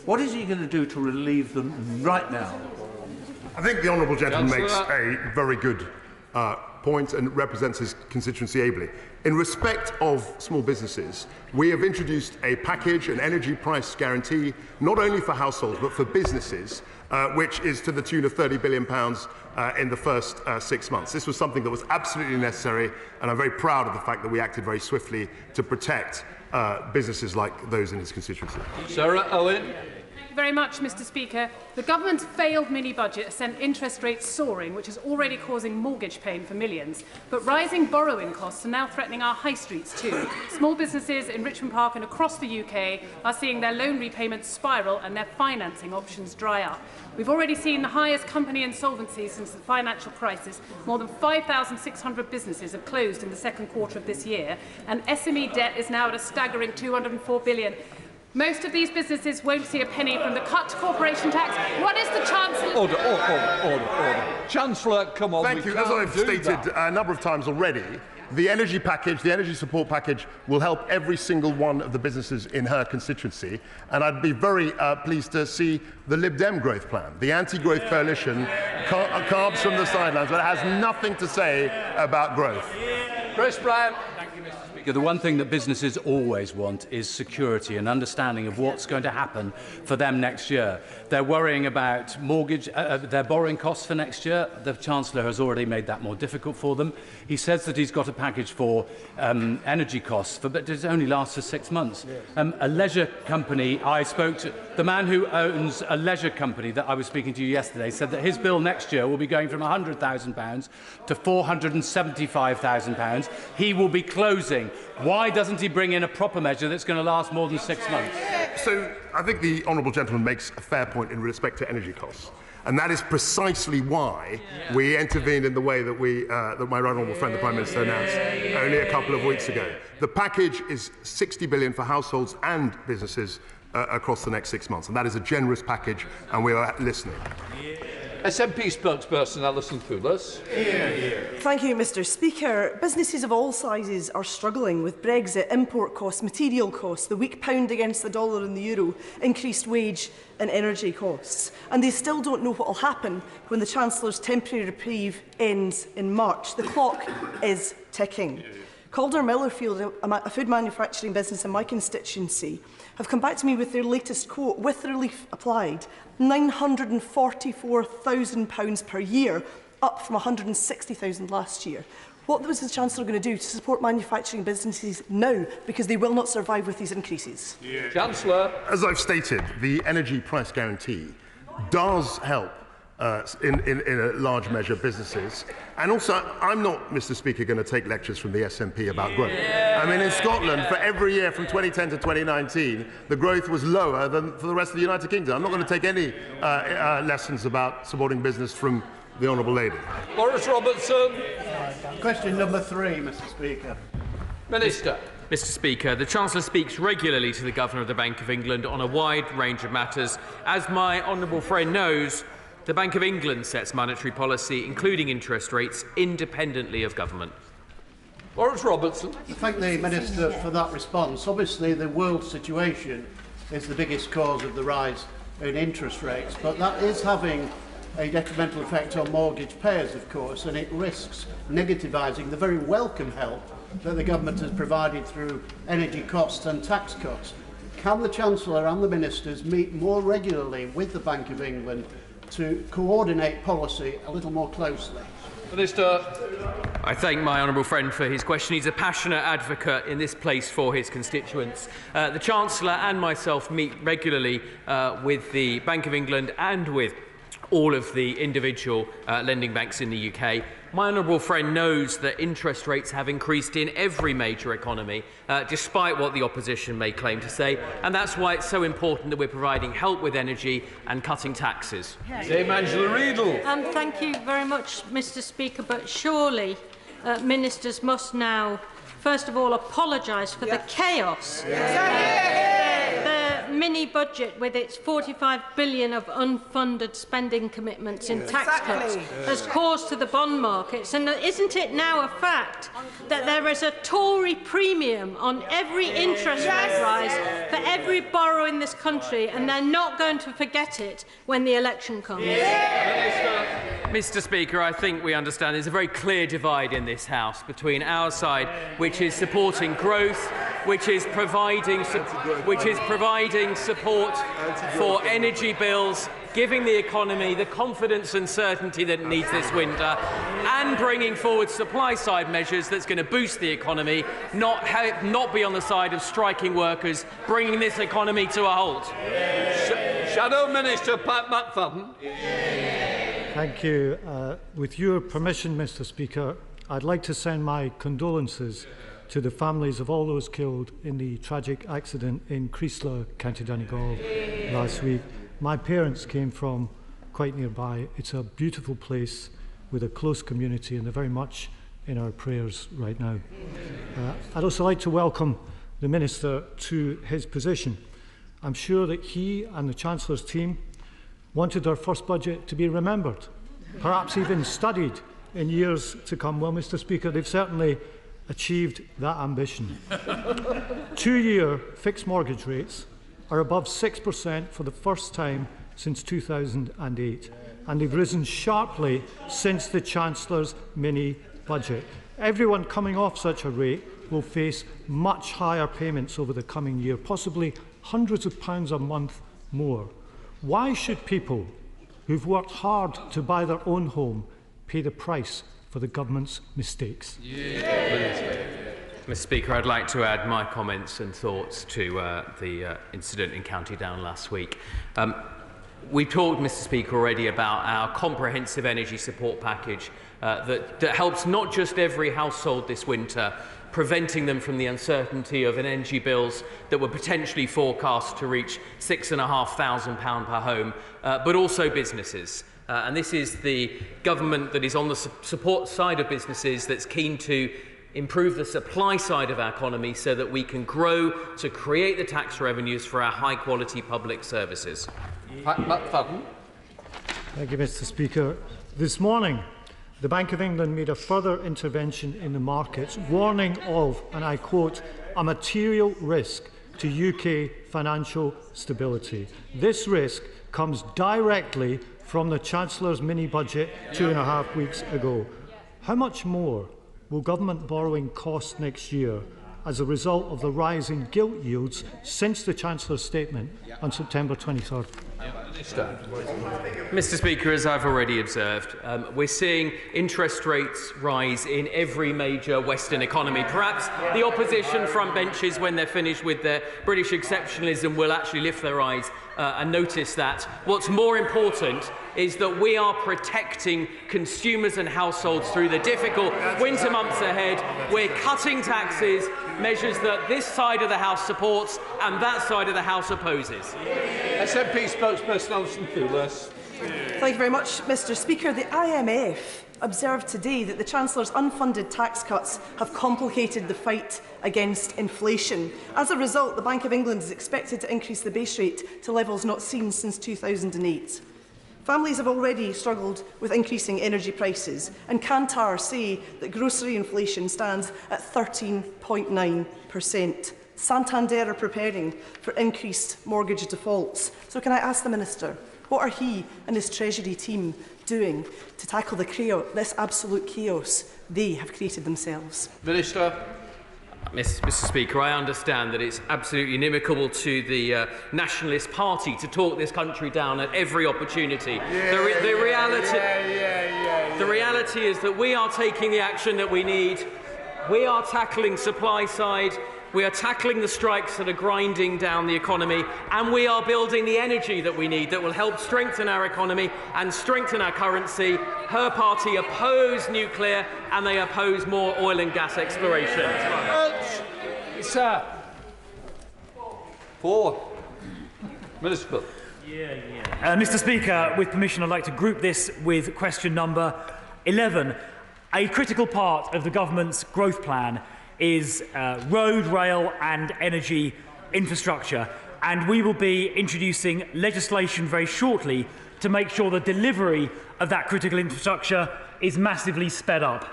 What is he going to do to relieve them right now? I think the honourable gentleman makes a very good point and represents his constituency ably. In respect of small businesses, we have introduced a package, an energy price guarantee, not only for households but for businesses, which is to the tune of £30 billion in the first 6 months. This was something that was absolutely necessary, and I'm very proud of the fact that we acted very swiftly to protect businesses like those in his constituency. Sarah Owen. Thank you very much, Mr. Speaker. The government's failed mini-budget has sent interest rates soaring, which is already causing mortgage pain for millions. But rising borrowing costs are now threatening our high streets too. Small businesses in Richmond Park and across the UK are seeing their loan repayments spiral and their financing options dry up. We've already seen the highest company insolvencies since the financial crisis. More than 5,600 businesses have closed in the second quarter of this year, and SME debt is now at a staggering £204 billion. Most of these businesses won't see a penny from the cut to corporation tax. What is the Chancellor... Order. Chancellor, come on. Thank you. As I've stated a number of times already, the energy package, the energy support package, will help every single one of the businesses in her constituency. And I'd be very pleased to see the Lib Dem growth plan. The anti-growth coalition carbs from the sidelines, but it has nothing to say about growth. Chris Brown. The one thing that businesses always want is security and understanding of what's going to happen for them next year. They're worrying about their borrowing costs for next year. The Chancellor has already made that more difficult for them. He says that he's got a package for energy costs, but it only lasts for 6 months. A leisure company, I spoke to the man who owns a leisure company that I was speaking to yesterday, said that his bill next year will be going from £100,000 to £475,000. He will be closing. Why doesn't he bring in a proper measure that's going to last more than 6 months? So I think the honourable gentleman makes a fair point in respect to energy costs. And that is precisely why we intervened in the way that that my right honourable friend, the Prime Minister, announced only a couple of weeks ago. The package is £60 billion for households and businesses across the next 6 months. And that is a generous package, and we are listening. SNP spokesperson Alison Poulos. Thank you, Mr. Speaker. Businesses of all sizes are struggling with Brexit, import costs, material costs, the weak pound against the dollar and the euro, increased wage and energy costs. And they still don't know what will happen when the Chancellor's temporary reprieve ends in March. The clock is ticking. Calder Millerfield, a food manufacturing business in my constituency, have come back to me with their latest quote, with relief applied, £944,000 per year, up from £160,000 last year. What was the Chancellor going to do to support manufacturing businesses now, because they will not survive with these increases? Chancellor. As I've stated, the energy price guarantee does help in a large measure businesses. And also, I'm not, Mr. Speaker, going to take lectures from the SNP about growth. I mean, in Scotland, for every year from 2010 to 2019, the growth was lower than for the rest of the United Kingdom. I'm not going to take any lessons about supporting business from the Honourable Lady. Boris Robertson. Question number 3, Mr. Speaker. Minister. Mr. Speaker, the Chancellor speaks regularly to the Governor of the Bank of England on a wide range of matters. As my honourable friend knows, the Bank of England sets monetary policy, including interest rates, independently of government. Boris Robertson. I thank the Minister for that response. Obviously, the world situation is the biggest cause of the rise in interest rates, but that is having a detrimental effect on mortgage payers, of course, and it risks negativising the very welcome help that the government has provided through energy costs and tax cuts. Can the Chancellor and the Ministers meet more regularly with the Bank of England to coordinate policy a little more closely? Minister. I thank my honourable friend for his question. He's a passionate advocate in this place for his constituents. The Chancellor and myself meet regularly with the Bank of England and with all of the individual lending banks in the UK. My honourable friend knows that interest rates have increased in every major economy, despite what the opposition may claim to say, and that's why it's so important that we're providing help with energy and cutting taxes. Dame Angela Riedel. Thank you very much, Mr. Speaker, but surely ministers must now, first of all, apologise for the chaos. The mini-budget with its £45 billion of unfunded spending commitments in tax cuts has caused to the bond markets? And isn't it now a fact that there is a Tory premium on every interest rate rise for every borough in this country, and they're not going to forget it when the election comes? Mr. Speaker, I think we understand there's a very clear divide in this House between our side, which is supporting growth, which is providing support for energy bills, giving the economy the confidence and certainty that it needs this winter, and bringing forward supply-side measures that's going to boost the economy, not be on the side of striking workers, bringing this economy to a halt. Shadow Minister Pat McFadden. Thank you. With your permission, Mr. Speaker, I'd like to send my condolences to the families of all those killed in the tragic accident in Creeslough, County Donegal last week. My parents came from quite nearby. It's a beautiful place with a close community, and they're very much in our prayers right now. I'd also like to welcome the Minister to his position. I'm sure that he and the Chancellor's team wanted our first budget to be remembered, perhaps even studied in years to come. Well, Mr. Speaker, they've certainly achieved that ambition. 2-year fixed mortgage rates are above 6% for the first time since 2008, and they've risen sharply since the Chancellor's mini-budget. Everyone coming off such a rate will face much higher payments over the coming year, possibly hundreds of pounds a month more. Why should people who've worked hard to buy their own home pay the price for the government's mistakes? Mr. Speaker, I'd like to add my comments and thoughts to the incident in County Down last week. We've talked, Mr. Speaker, already about our comprehensive energy support package that helps not just every household this winter, preventing them from the uncertainty of energy bills that were potentially forecast to reach £6,500 per home, but also businesses. And this is the government that is on the support side of businesses that's keen to improve the supply side of our economy so that we can grow to create the tax revenues for our high-quality public services. Pat McFadden. Thank you, Mr. Speaker. This morning, the Bank of England made a further intervention in the markets, warning of, and I quote, a material risk to UK financial stability. This risk comes directly from the Chancellor's mini-budget 2.5 weeks ago. How much more will government borrowing cost next year as a result of the rise in gilt yields since the Chancellor's statement on September 23rd? Mr. Speaker, as I've already observed, we're seeing interest rates rise in every major Western economy. Perhaps the opposition front benches, when they're finished with their British exceptionalism, will actually lift their eyes and notice that. What's more important is that we are protecting consumers and households through the difficult winter months ahead. We're cutting taxes, measures that this side of the House supports and that side of the House opposes. SNP spokesperson Alison Poulos. Thank you very much, Mr. Speaker. The IMF observed today that the Chancellor's unfunded tax cuts have complicated the fight against inflation. As a result, the Bank of England is expected to increase the base rate to levels not seen since 2008. Families have already struggled with increasing energy prices, and Kantar say that grocery inflation stands at 13.9%. Santander are preparing for increased mortgage defaults. So can I ask the Minister, what are he and his Treasury team doing to tackle this absolute chaos they have created themselves? Minister. Mr. Speaker, I understand that it's absolutely inimical to the Nationalist Party to talk this country down at every opportunity. The reality is that we are taking the action that we need. We are tackling supply side. We are tackling the strikes that are grinding down the economy, and we are building the energy that we need that will help strengthen our economy and strengthen our currency. Her party oppose nuclear and they oppose more oil and gas exploration. Sir. 4. Minister. Mr. Speaker, with permission, I'd like to group this with question number 11. A critical part of the government's growth plan is road, rail and energy infrastructure. and we will be introducing legislation very shortly to make sure the delivery of that critical infrastructure is massively sped up.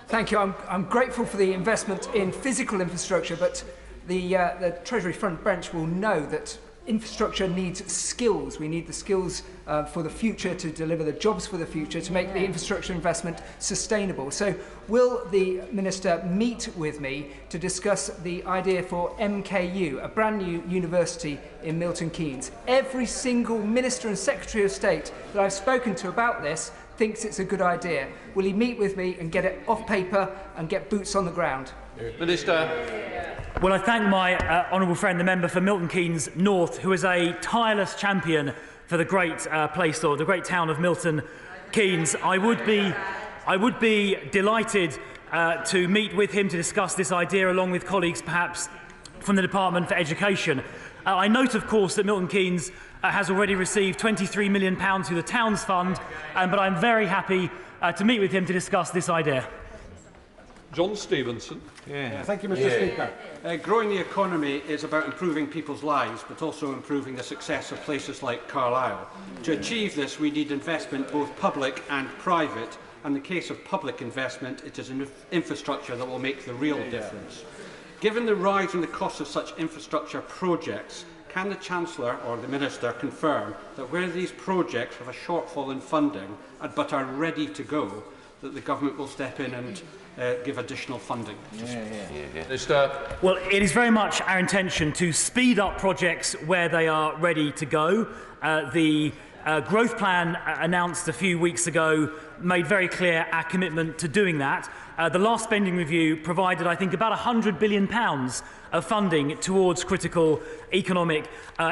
Thank you. I'm grateful for the investment in physical infrastructure, but the Treasury front bench will know that infrastructure needs skills. We need the skills for the future, to deliver the jobs for the future, to make the infrastructure investment sustainable. So will the Minister meet with me to discuss the idea for MKU, a brand new university in Milton Keynes? Every single Minister and Secretary of State that I've spoken to about this thinks it's a good idea. Will he meet with me and get it off paper and get boots on the ground? Minister. Well, I thank my honourable friend, the member for Milton Keynes North, who is a tireless champion for the great place, or the great town of Milton Keynes. I would be delighted to meet with him to discuss this idea, along with colleagues perhaps from the Department for Education. I note, of course, that Milton Keynes has already received £23 million through the Towns Fund, but I'm very happy to meet with him to discuss this idea. John Stevenson. Thank you, Mr. Speaker. Growing the economy is about improving people's lives, but also improving the success of places like Carlisle. To achieve this, we need investment, both public and private. In the case of public investment, it is infrastructure that will make the real difference. Given the rise in the cost of such infrastructure projects, can the Chancellor or the Minister confirm that where these projects have a shortfall in funding but are ready to go, that the government will step in and give additional funding? Well, it is very much our intention to speed up projects where they are ready to go. The growth plan announced a few weeks ago made very clear our commitment to doing that. The last spending review provided, I think, about £100 billion of funding towards critical economic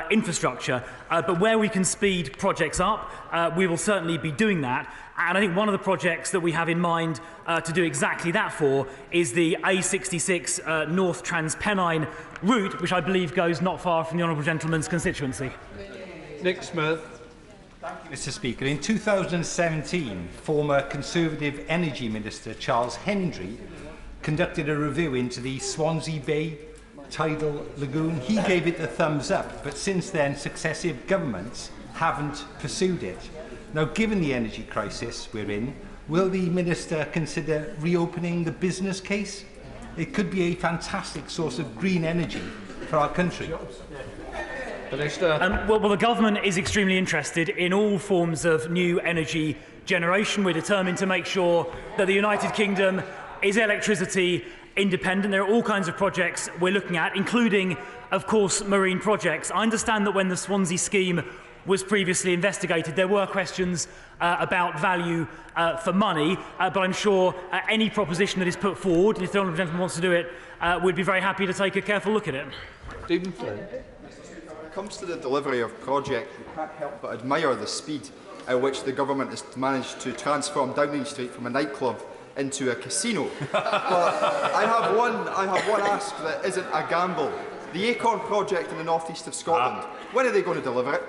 infrastructure. But where we can speed projects up, we will certainly be doing that. And I think one of the projects that we have in mind to do exactly that for is the A66 North Transpennine route, which I believe goes not far from the honourable gentleman's constituency. Nick Smith. Thank you, Mr. Speaker. In 2017, former Conservative Energy Minister Charles Hendry conducted a review into the Swansea Bay tidal lagoon. He gave it the thumbs up, but since then successive governments haven't pursued it. Now, given the energy crisis we're in, will the Minister consider reopening the business case? It could be a fantastic source of green energy for our country. Well, the government is extremely interested in all forms of new energy generation. We're determined to make sure that the United Kingdom is electricity independent. There are all kinds of projects we're looking at, including, of course, marine projects. I understand that when the Swansea scheme was previously investigated, there were questions about value for money, but I'm sure any proposition that is put forward, if the honourable gentleman wants to do it, we'd be very happy to take a careful look at it. Stephen Flynn. When it comes to the delivery of projects, we can't help but admire the speed at which the government has managed to transform Downing Street from a nightclub into a casino. But I have one ask that isn't a gamble. The Acorn project in the north-east of Scotland, when are they going to deliver it?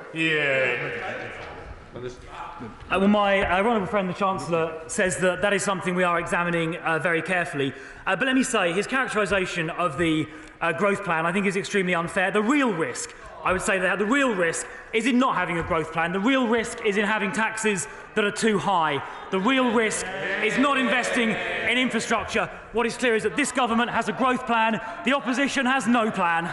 Well, my honourable friend, the Chancellor, says that that is something we are examining very carefully. But let me say, his characterisation of the growth plan, I think, is extremely unfair. The real risk, I would say that the real risk is in not having a growth plan. The real risk is in having taxes that are too high. The real risk is not investing in infrastructure. What is clear is that this government has a growth plan. The opposition has no plan.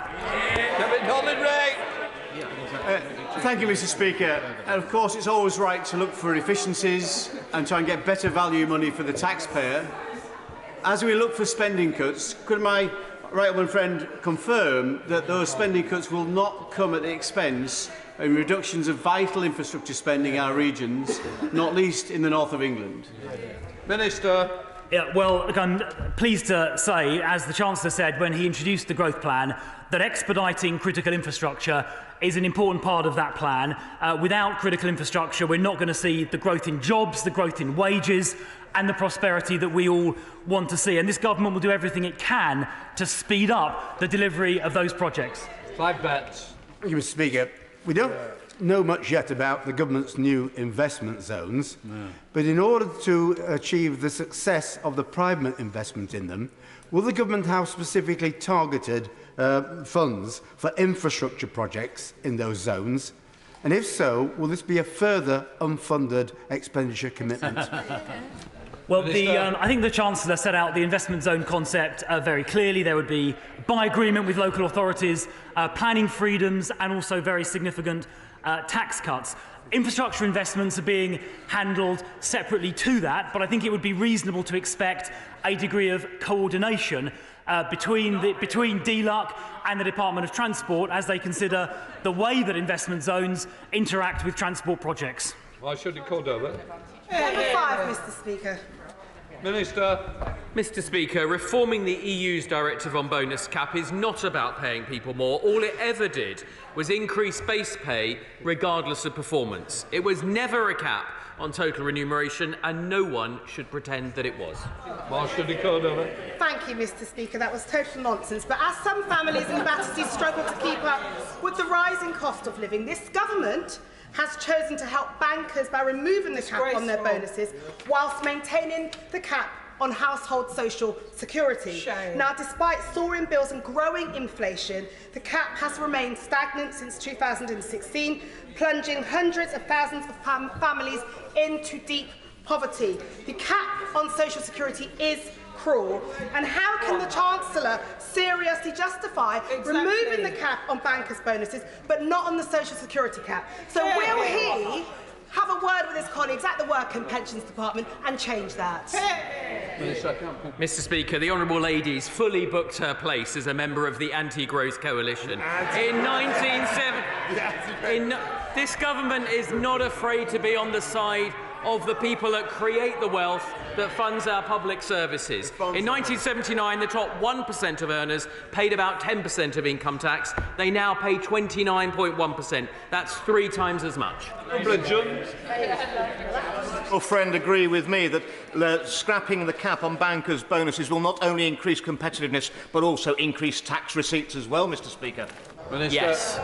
Thank you, Mr. Speaker. And of course, it's always right to look for efficiencies and try and get better value money for the taxpayer. As we look for spending cuts, could my right honourable friend confirm that those spending cuts will not come at the expense of reductions of vital infrastructure spending in our regions, not least in the north of England? Minister. Yeah, well, look, I'm pleased to say, as the Chancellor said when he introduced the growth plan, that expediting critical infrastructure is an important part of that plan. Without critical infrastructure, we're not going to see the growth in jobs, the growth in wages, and the prosperity that we all want to see. And this government will do everything it can to speed up the delivery of those projects. Clive Betts. Thank you, Mr. Speaker. We don't know much yet about the government's new investment zones, but in order to achieve the success of the private investment in them, will the government have specifically targeted funds for infrastructure projects in those zones? And if so, will this be a further unfunded expenditure commitment? Well, I think the Chancellor set out the investment zone concept very clearly. There would be, by agreement with local authorities, planning freedoms and also very significant tax cuts. Infrastructure investments are being handled separately to that, but I think it would be reasonable to expect a degree of coordination between DLUC and the Department of Transport as they consider the way that investment zones interact with transport projects. Why should it called over? Number 5, Mr. Speaker. Minister. Mr. Speaker, reforming the EU's directive on bonus cap is not about paying people more. All it ever did was increase base pay regardless of performance. It was never a cap on total remuneration, and no one should pretend that it was. Why should it called over? Thank you, Mr. Speaker. That was total nonsense. But as some families in Battersea struggle to keep up with the rising cost of living, this government has chosen to help bankers by removing the cap on their bonuses whilst maintaining the cap on household social security. Shame. Now, despite soaring bills and growing inflation, the cap has remained stagnant since 2016, plunging hundreds of thousands of families into deep poverty. The cap on social security is cruel. And how can the Chancellor seriously justify removing the cap on bankers' bonuses but not on the social security cap? So will he have a word with his colleagues at the Work and Pensions Department and change that? Mr. Speaker, the Honourable Lady's fully booked her place as a member of the Anti-Growth Coalition. In 1970, this government is not afraid to be on the side of the people that create the wealth that funds our public services. In 1979, the top 1% of earners paid about 10% of income tax. They now pay 29.1%. That's 3 times as much. Your friend agree with me that scrapping the cap on bankers' bonuses will not only increase competitiveness but also increase tax receipts as well, Mr. Speaker? Minister. Yes.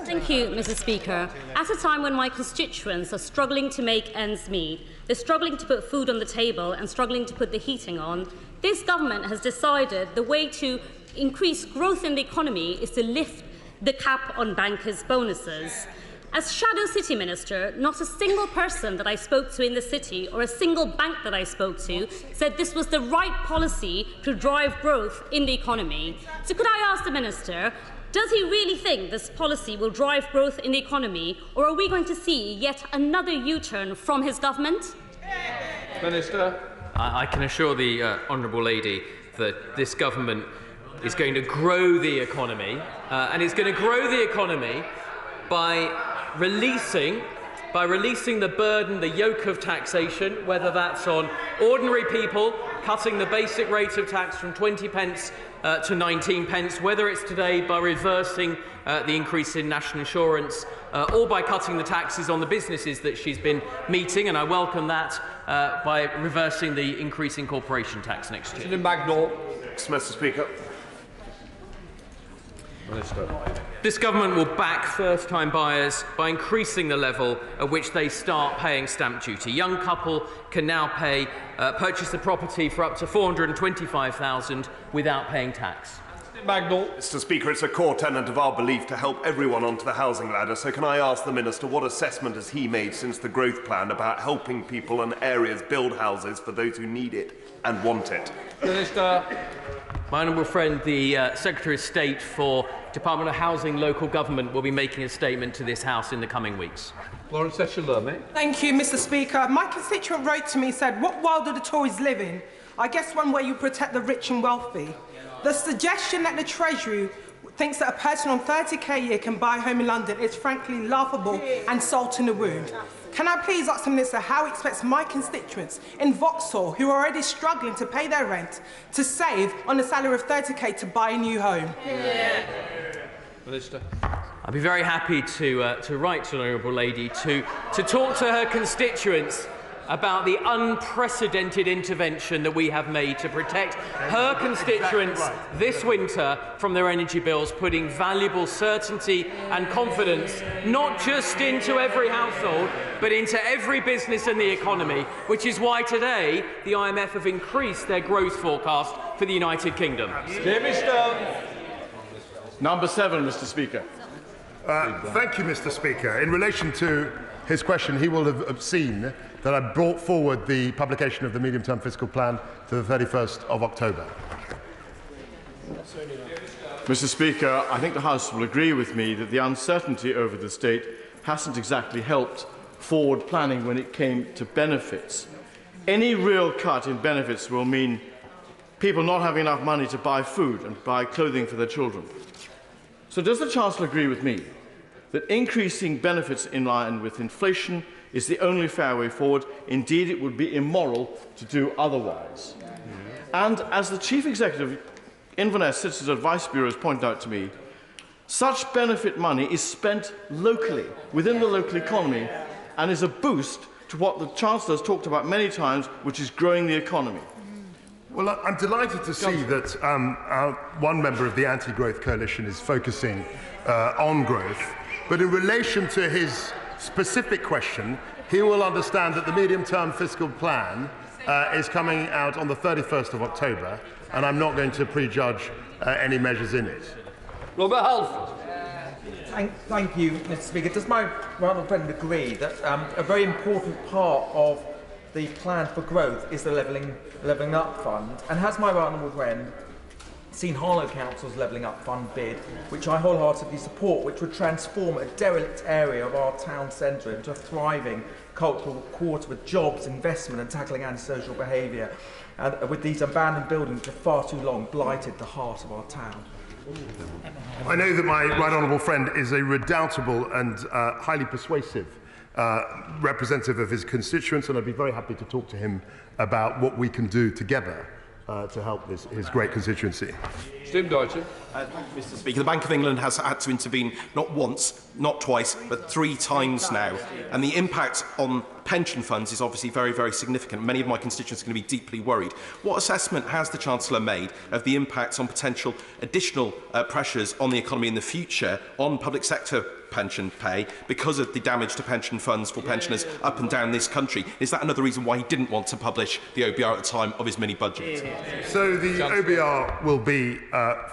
Thank you, Mr. Speaker. At a time when my constituents are struggling to make ends meet, they're struggling to put food on the table and struggling to put the heating on, this government has decided the way to increase growth in the economy is to lift the cap on bankers' bonuses. As Shadow City Minister, not a single person that I spoke to in the city or a single bank that I spoke to said this was the right policy to drive growth in the economy. So could I ask the Minister, does he really think this policy will drive growth in the economy, or are we going to see yet another U-turn from his government? Minister. I can assure the Honourable Lady that this government is going to grow the economy, and it's going to grow the economy by releasing the burden, the yoke of taxation, whether that's on ordinary people, cutting the basic rate of tax from 20 pence to 19 pence, whether it's today by reversing the increase in national insurance or by cutting the taxes on the businesses that she's been meeting, and I welcome that, by reversing the increase in corporation tax next year. Mr. Speaker. Minister. This government will back first-time buyers by increasing the level at which they start paying stamp duty. Young couple can now purchase a property for up to $425,000 without paying tax. Mr. Speaker, it's a core tenet of our belief to help everyone onto the housing ladder. So can I ask the Minister what assessment has he made since the growth plan about helping people and areas build houses for those who need it and want it? Minister. My honourable friend, the Secretary of State for Department of Housing Local Government will be making a statement to this House in the coming weeks. Lawrence Eshelurme. Thank you, Mr. Speaker. My constituent wrote to me and said, what world do the Tories live in? I guess one where you protect the rich and wealthy. The suggestion that the Treasury thinks that a person on 30k a year can buy a home in London is frankly laughable and salt in the wound. Can I please ask the Minister how he expects my constituents in Vauxhall, who are already struggling to pay their rent, to save on a salary of 30k to buy a new home? Minister. I'd be very happy to write to the Honourable Lady to talk to her constituents about the unprecedented intervention that we have made to protect her constituents this winter from their energy bills, putting valuable certainty and confidence not just into every household, but into every business in the economy, which is why today the IMF have increased their growth forecast for the United Kingdom. Number 7, Mr. Speaker. Thank you, Mr. Speaker. In relation to his question, he will have seen that I brought forward the publication of the medium-term fiscal plan to the 31st of October. Mr. Speaker, I think the House will agree with me that the uncertainty over the state hasn't exactly helped forward planning when it came to benefits. Any real cut in benefits will mean people not having enough money to buy food and buy clothing for their children. So does the Chancellor agree with me that increasing benefits in line with inflation is the only fair way forward? Indeed, it would be immoral to do otherwise. And as the Chief Executive Inverness Citizens Advice Bureau has pointed out to me, such benefit money is spent locally, within the local economy, and is a boost to what the Chancellor has talked about many times, which is growing the economy. Well, I'm delighted to see that one member of the anti-growth coalition is focusing on growth. But in relation to his specific question, he will understand that the medium-term fiscal plan is coming out on the 31st of October, and I'm not going to prejudge any measures in it. Robert Halford. Thank you, Mr. Speaker. Does my honourable friend agree that a very important part of the plan for growth is the levelling up fund? And has my honourable friend seen Harlow Council's levelling up fund bid, which I wholeheartedly support, which would transform a derelict area of our town centre into a thriving cultural quarter with jobs, investment and tackling antisocial behaviour, with these abandoned buildings which have far too long blighted the heart of our town? I know that my right honourable friend is a redoubtable and highly persuasive representative of his constituents, and I'd be very happy to talk to him about what we can do together to help his great constituency. Steve Deutsche. Mr. Speaker, the Bank of England has had to intervene not once, not twice, but 3 times now. And the impact on pension funds is obviously very, very significant. Many of my constituents are going to be deeply worried. What assessment has the Chancellor made of the impacts on potential additional pressures on the economy in the future on public sector pension pay because of the damage to pension funds for pensioners up and down this country? Is that another reason why he didn't want to publish the OBR at the time of his mini-budget? So the OBR will be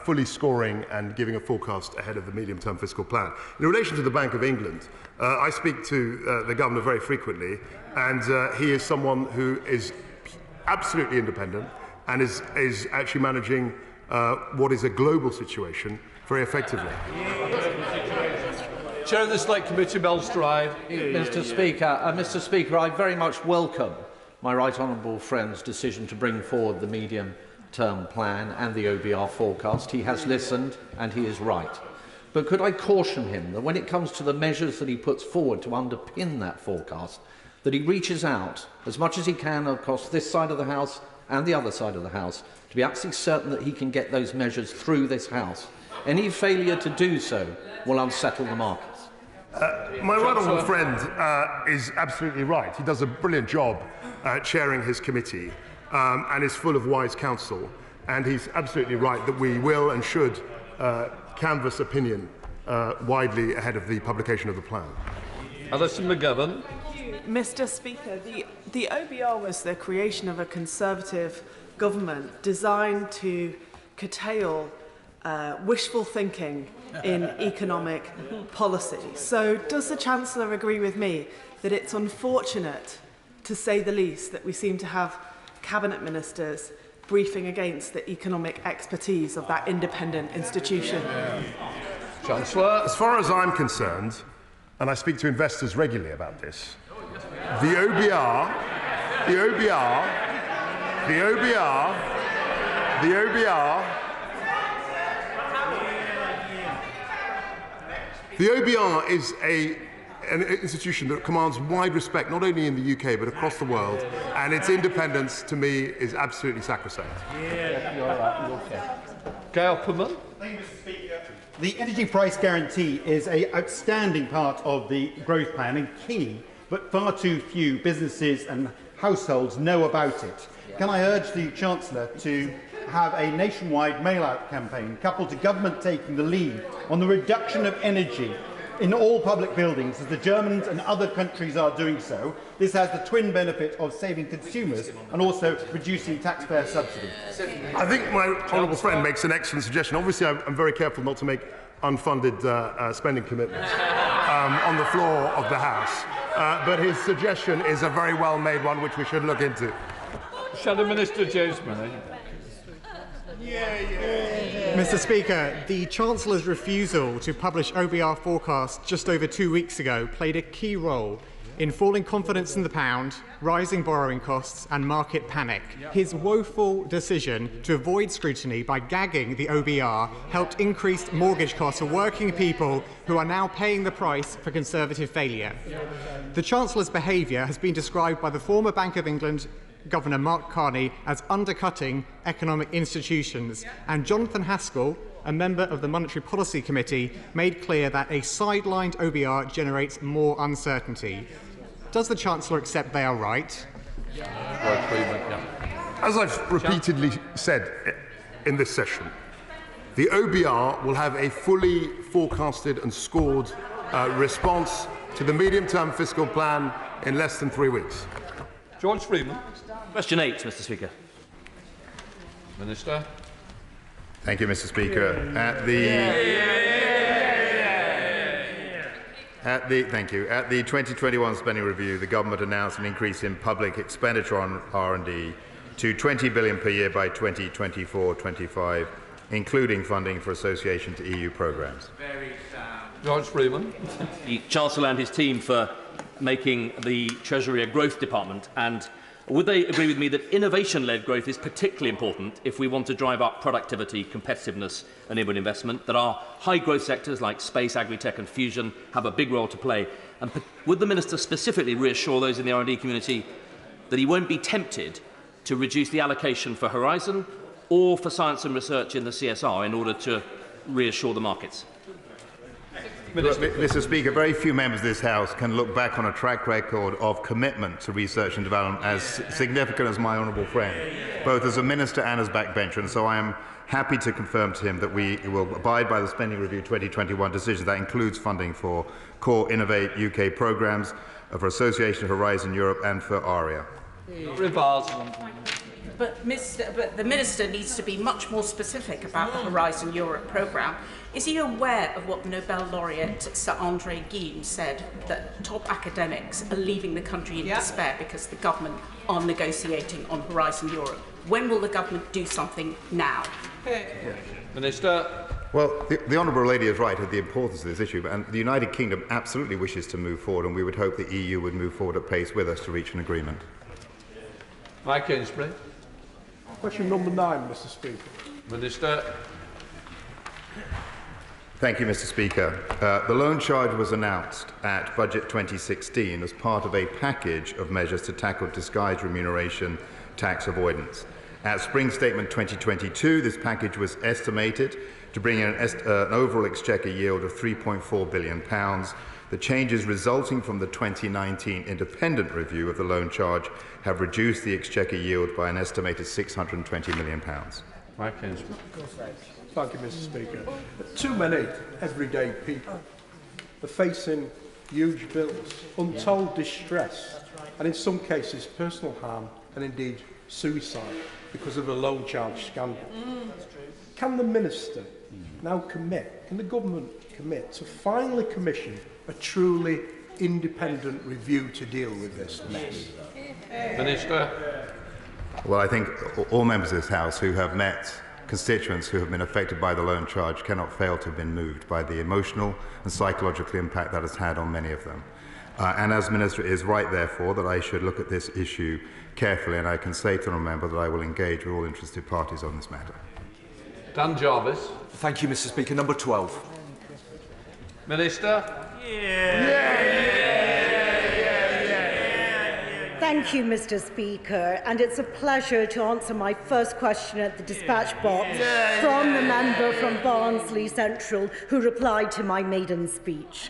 fully scoring and giving a forecast ahead of the medium-term fiscal plan. In relation to the Bank of England, I speak to the Governor very frequently, and he is someone who is absolutely independent and is actually managing what is a global situation very effectively. Chair of the Select Committee, Bell Stride. Mr. Speaker, I very much welcome my right honourable friend's decision to bring forward the medium-term plan and the OBR forecast. He has listened and he is right. But could I caution him that when it comes to the measures that he puts forward to underpin that forecast, that he reaches out as much as he can across this side of the House and the other side of the House to be absolutely certain that he can get those measures through this House. Any failure to do so will unsettle the markets. My right honourable friend is absolutely right. He does a brilliant job chairing his committee and is full of wise counsel. And he's absolutely right that we will and should canvass opinion widely ahead of the publication of the plan. Alison McGovern. Mr. Speaker, the OBR was the creation of a Conservative government designed to curtail wishful thinking in economic policy. So does the Chancellor agree with me that it's unfortunate, to say the least, that we seem to have cabinet ministers briefing against the economic expertise of that independent institution? Chancellor. As far as I'm concerned, and I speak to investors regularly about this, the OBR is an institution that commands wide respect, not only in the UK, but across the world, and its independence, to me, is absolutely sacrosanct. Gail Perman. Thank you, Mr. Speaker. The energy price guarantee is an outstanding part of the growth plan and key, but far too few businesses and households know about it. Can I urge the Chancellor to have a nationwide mail-out campaign coupled to government taking the lead on the reduction of energy in all public buildings, as the Germans and other countries are doing so? This has the twin benefit of saving consumers and also reducing taxpayer subsidy. I think my honourable friend makes an excellent suggestion. Obviously, I'm very careful not to make unfunded spending commitments on the floor of the House. But his suggestion is a very well-made one, which we should look into. Shadow Minister James Money. Mr. Speaker, the Chancellor's refusal to publish OBR forecasts just over 2 weeks ago played a key role in falling confidence in the pound, rising borrowing costs and market panic. His woeful decision to avoid scrutiny by gagging the OBR helped increase mortgage costs for working people who are now paying the price for Conservative failure. The Chancellor's behaviour has been described by the former Bank of England Governor Mark Carney as undercutting economic institutions, and Jonathan Haskell, a member of the Monetary Policy Committee, made clear that a sidelined OBR generates more uncertainty. Does the Chancellor accept they are right? As I've repeatedly said in this session, the OBR will have a fully forecasted and scored response to the medium-term fiscal plan in less than 3 weeks. George Freeman. Question 8, Mr. Speaker. Minister. Thank you, Mr. Speaker. At the 2021 spending review, the government announced an increase in public expenditure on R&D to £20 billion per year by 2024-25, including funding for association to EU programmes. George Freeman. The Chancellor and his team for making the Treasury a growth department, and would they agree with me that innovation-led growth is particularly important if we want to drive up productivity, competitiveness and inward investment, that our high-growth sectors like space, agri-tech and fusion have a big role to play? And would the Minister specifically reassure those in the R&D community that he won't be tempted to reduce the allocation for Horizon or for science and research in the CSR in order to reassure the markets? Mr. Speaker, very few members of this House can look back on a track record of commitment to research and development as significant as my honourable friend, both as a minister and as backbencher, and so I am happy to confirm to him that we will abide by the Spending Review 2021 decision. That includes funding for core Innovate UK programmes, for Association of Horizon Europe and for ARIA. But the Minister needs to be much more specific about the Horizon Europe programme. Is he aware of what the Nobel laureate Sir Andre Geim said, that top academics are leaving the country in despair because the government are negotiating on Horizon Europe? When will the government do something now? Minister. Well, the Honourable Lady is right at the importance of this issue, and the United Kingdom absolutely wishes to move forward, and we would hope the EU would move forward at pace with us to reach an agreement. Mike Kingsbury. Question number 9, Mr. Speaker. Minister. Thank you, Mr. Speaker. The loan charge was announced at Budget 2016 as part of a package of measures to tackle disguised remuneration tax avoidance. At Spring Statement 2022, this package was estimated to bring in an overall exchequer yield of £3.4 billion. The changes resulting from the 2019 independent review of the loan charge have reduced the exchequer yield by an estimated £620 million. Mike Kingsbury. Thank you, Mr. Speaker. Too many everyday people are facing huge bills, untold distress, and in some cases personal harm and indeed suicide because of a loan charge scandal. Can the Minister now commit, can the government commit to finally commission a truly independent review to deal with this mess? Minister. Well, I think all members of this House who have met constituents who have been affected by the loan charge cannot fail to have been moved by the emotional and psychological impact that has had on many of them. And as Minister, it is right, therefore, that I should look at this issue carefully, and I can say to the member that I will engage with all interested parties on this matter. Dan Jarvis. Thank you, Mr. Speaker. Number 12. Minister. Thank Thank you, Mr. Speaker, and it's a pleasure to answer my first question at the dispatch box from the member from Barnsley Central who replied to my maiden speech.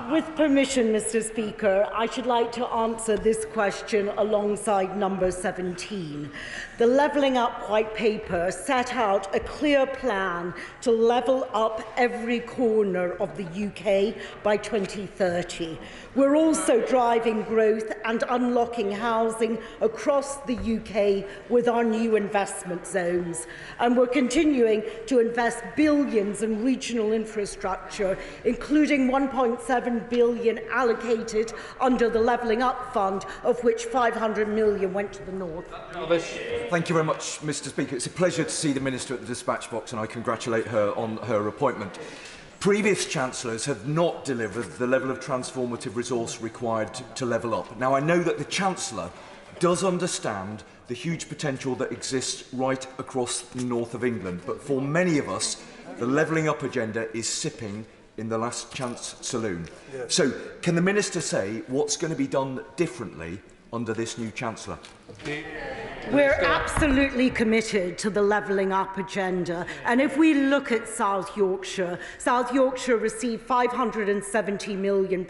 With permission, Mr. Speaker, I should like to answer this question alongside number 17. The Levelling Up White Paper set out a clear plan to level up every corner of the UK by 2030. We're also driving growth and unlocking housing across the UK with our new investment zones. And we're continuing to invest billions in regional infrastructure, including 1.7 billion allocated under the Levelling Up Fund, of which 500 million went to the north. Thank you very much, Mr. Speaker. It's a pleasure to see the Minister at the dispatch box, and I congratulate her on her appointment. Previous chancellors have not delivered the level of transformative resource required to level up. Now, I know that the Chancellor does understand the huge potential that exists right across the north of England, but for many of us, the levelling up agenda is sipping in the last chance saloon. Yes. So, can the Minister say what's going to be done differently under this new Chancellor? We're absolutely committed to the levelling up agenda, and if we look at South Yorkshire received £570 million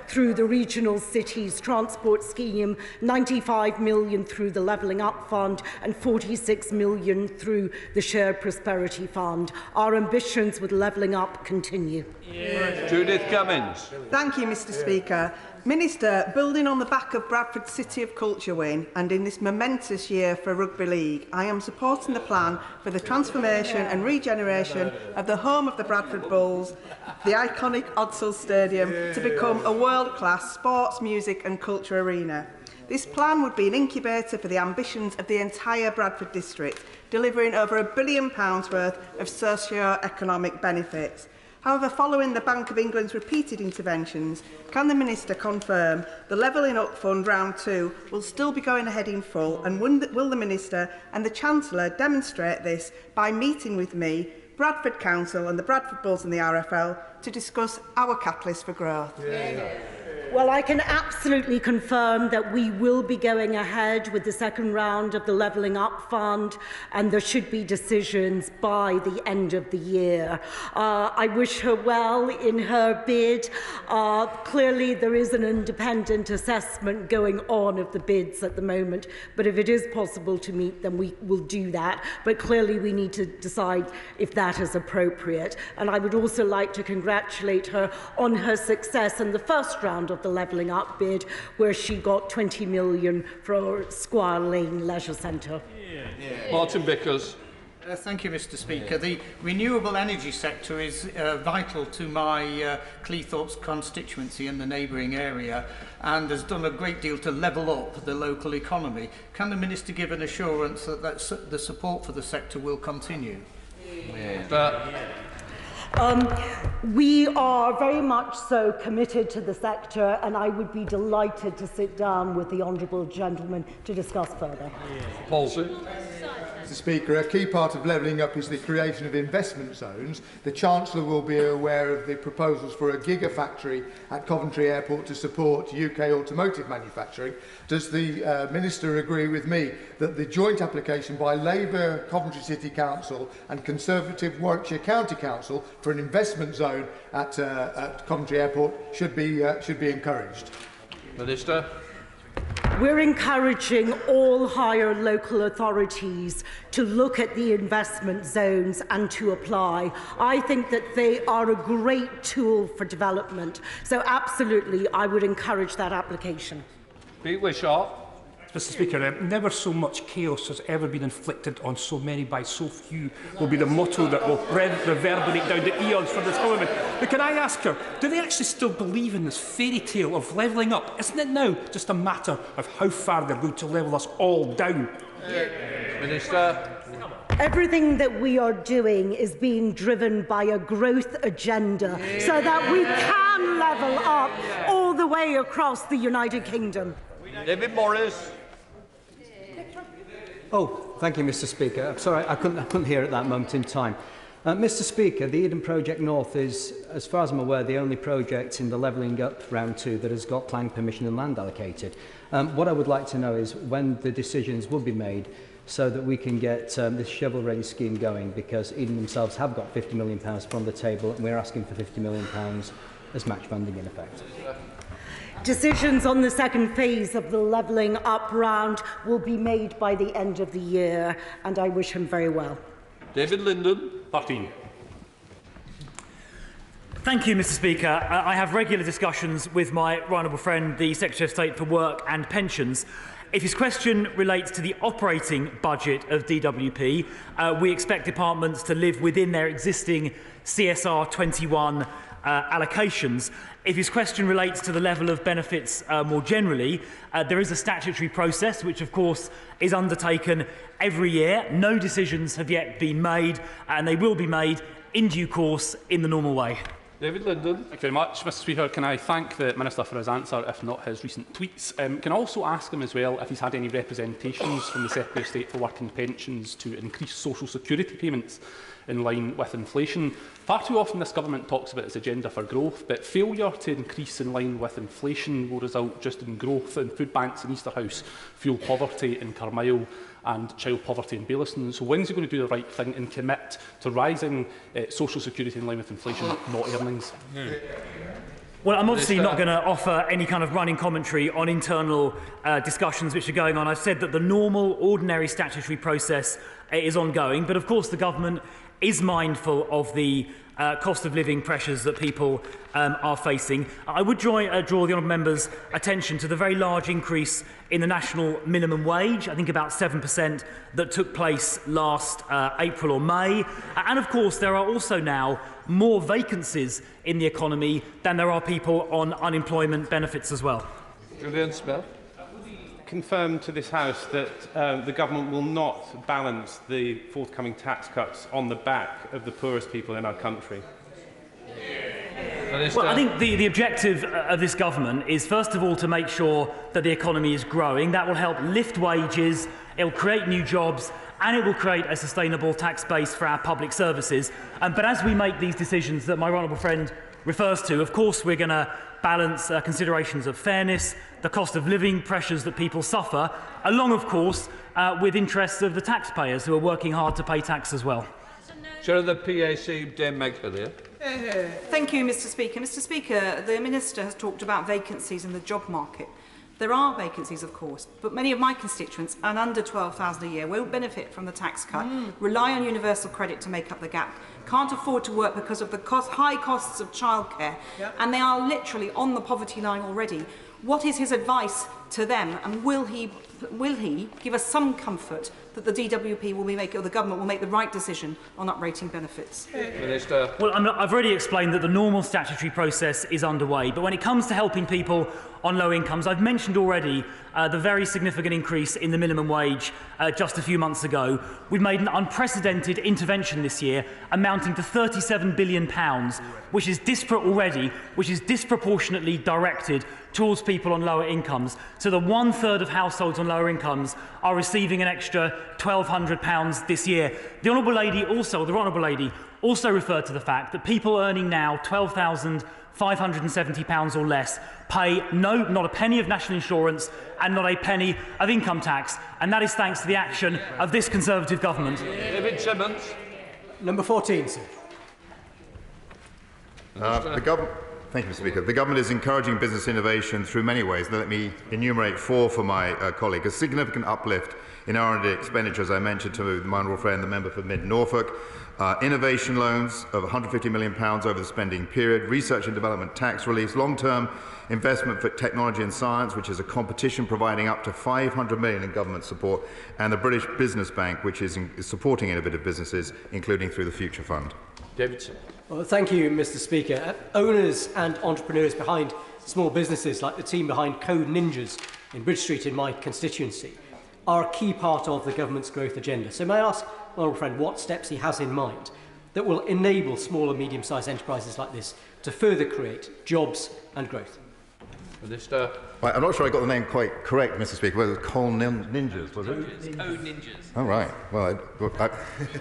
through the Regional Cities Transport Scheme, 95 million through the Levelling Up Fund and 46 million through the Shared Prosperity Fund. Our ambitions with levelling up continue. Judith Cummins. Thank you, Mr. Speaker. Minister, building on the back of Bradford's City of Culture win and in this momentous year for Rugby League, I am supporting the plan for the transformation and regeneration of the home of the Bradford Bulls, the iconic Odsal Stadium, to become a world-class sports, music and culture arena. This plan would be an incubator for the ambitions of the entire Bradford district, delivering over £1 billion worth of socio-economic benefits. However, following the Bank of England's repeated interventions, can the Minister confirm the Levelling Up Fund Round 2 will still be going ahead in full, and will the Minister and the Chancellor demonstrate this by meeting with me, Bradford Council and the Bradford Bulls and the RFL to discuss our catalyst for growth? Well, I can absolutely confirm that we will be going ahead with the second round of the Levelling Up Fund, and there should be decisions by the end of the year. I wish her well in her bid. Clearly, there is an independent assessment going on of the bids at the moment, but if it is possible to meet them, we will do that. But clearly, we need to decide if that is appropriate. And I would also like to congratulate her on her success in the first round of the Levelling Up bid, where she got 20 million for Squire Lane Leisure Centre. Martin Bickers. Thank you, Mr. Speaker. The renewable energy sector is vital to my Cleethorpes constituency and the neighbouring area, and has done a great deal to level up the local economy. Can the Minister give an assurance that the support for the sector will continue? We are very much so committed to the sector, and I would be delighted to sit down with the honourable gentleman to discuss further. Palsy. Mr. Speaker, a key part of levelling up is the creation of investment zones. The Chancellor will be aware of the proposals for a gigafactory at Coventry Airport to support UK automotive manufacturing. Does the Minister agree with me that the joint application by Labour Coventry City Council and Conservative Warwickshire County Council for an investment zone at Coventry Airport should be encouraged? Minister. We're encouraging all higher local authorities to look at the investment zones and to apply. I think that they are a great tool for development. So absolutely, I would encourage that application. Pete Wishart. Mr. Speaker, never so much chaos has ever been inflicted on so many by so few will be the motto that will reverberate down the eons for this government. But can I ask her, do they actually still believe in this fairy tale of levelling up? Isn't it now just a matter of how far they're going to level us all down? Minister. Everything that we are doing is being driven by a growth agenda so that we can level up all the way across the United Kingdom. David Morris. Oh, thank you, Mr. Speaker. I'm sorry, I couldn't hear at that moment in time. Mr Speaker, the Eden Project North is, as far as I'm aware, the only project in the Levelling Up Round 2 that has got planning permission and land allocated. What I would like to know is when the decisions will be made so that we can get this shovel-ready scheme going, because Eden themselves have got £50 million from the table and we're asking for £50 million as match funding in effect. Decisions on the second phase of the Levelling Up round will be made by the end of the year, and I wish him very well. David Linden, 13. Thank you, Mr Speaker. I have regular discussions with my right honourable friend, the Secretary of State for Work and Pensions. If his question relates to the operating budget of DWP, we expect departments to live within their existing CSR 21 allocations. If his question relates to the level of benefits more generally, there is a statutory process which of course is undertaken every year. No decisions have yet been made and they will be made in due course in the normal way. David Linden. Thank you very much, Mr Speaker. Can I thank the Minister for his answer, if not his recent tweets? Can I also ask him as well if he's had any representations from the Secretary of State for Work and Pensions to increase social security payments in line with inflation? Far too often this government talks about its agenda for growth, but failure to increase in line with inflation will result just in growth in food banks in Easterhouse, fuel poverty in Carmyle and child poverty in Baillieston. So when is he going to do the right thing and commit to rising social security in line with inflation, not earnings? Well, I'm obviously not going to offer any kind of running commentary on internal discussions which are going on. I've said that the normal, ordinary statutory process is ongoing, but of course the government is mindful of the cost of living pressures that people are facing. I would draw the honourable member's attention to the very large increase in the national minimum wage, I think about 7%, that took place last April or May. And of course there are also now more vacancies in the economy than there are people on unemployment benefits as well. Julian Smith. Confirm to this House that the government will not balance the forthcoming tax cuts on the back of the poorest people in our country? Well, I think the objective of this government is, first of all, to make sure that the economy is growing. That will help lift wages, it will create new jobs, and it will create a sustainable tax base for our public services. But as we make these decisions that my honourable friend refers to, of course we're going to balance considerations of fairness, the cost of living pressures that people suffer, along, of course, with interests of the taxpayers who are working hard to pay tax as well. Chair of the PAC, Dame Megler there. Thank you, Mr Speaker. Mr Speaker, the Minister has talked about vacancies in the job market. There are vacancies, of course, but many of my constituents, and under 12,000 a year, won't benefit from the tax cut, rely on universal credit to make up the gap, can't afford to work because of the high costs of childcare, and they are literally on the poverty line already. What is his advice to them, and will he give us some comfort that the DWP will make, or the government will make the right decision on uprating benefits? Minister. Well, I've already explained that the normal statutory process is underway, but when it comes to helping people on low incomes, I've mentioned already the very significant increase in the minimum wage just a few months ago. We've made an unprecedented intervention this year amounting to £37 billion, which is disparate already, which is disproportionately directed towards people on lower incomes. So that 1/3 of households on lower incomes are receiving an extra £1,200 this year. The Honourable Lady also referred to the fact that people earning now £12,570 or less pay not a penny of national insurance and not a penny of income tax, and that is thanks to the action of this Conservative government. David Simmons. Number 14, sir. Thank you, Mr Speaker. The government is encouraging business innovation through many ways. Let me enumerate four for my colleague. A significant uplift in R&D expenditure, as I mentioned to my honourable friend, the member for Mid-Norfolk. Innovation loans of £150 million over the spending period. Research and development tax relief. Long-term investment for technology and science, which is a competition providing up to £500 million in government support. And the British Business Bank, which is supporting innovative businesses, including through the Future Fund. Davidson. Well, thank you, Mr Speaker. Owners and entrepreneurs behind small businesses, like the team behind Code Ninjas in Bridge Street in my constituency, are a key part of the government's growth agenda. So may I ask my honourable friend what steps he has in mind that will enable small and medium-sized enterprises like this to further create jobs and growth? Minister. Right, I'm not sure I got the name quite correct, Mr. Speaker. Well, it was Coal Ninjas, was it? Ninjas. Oh, right. Well,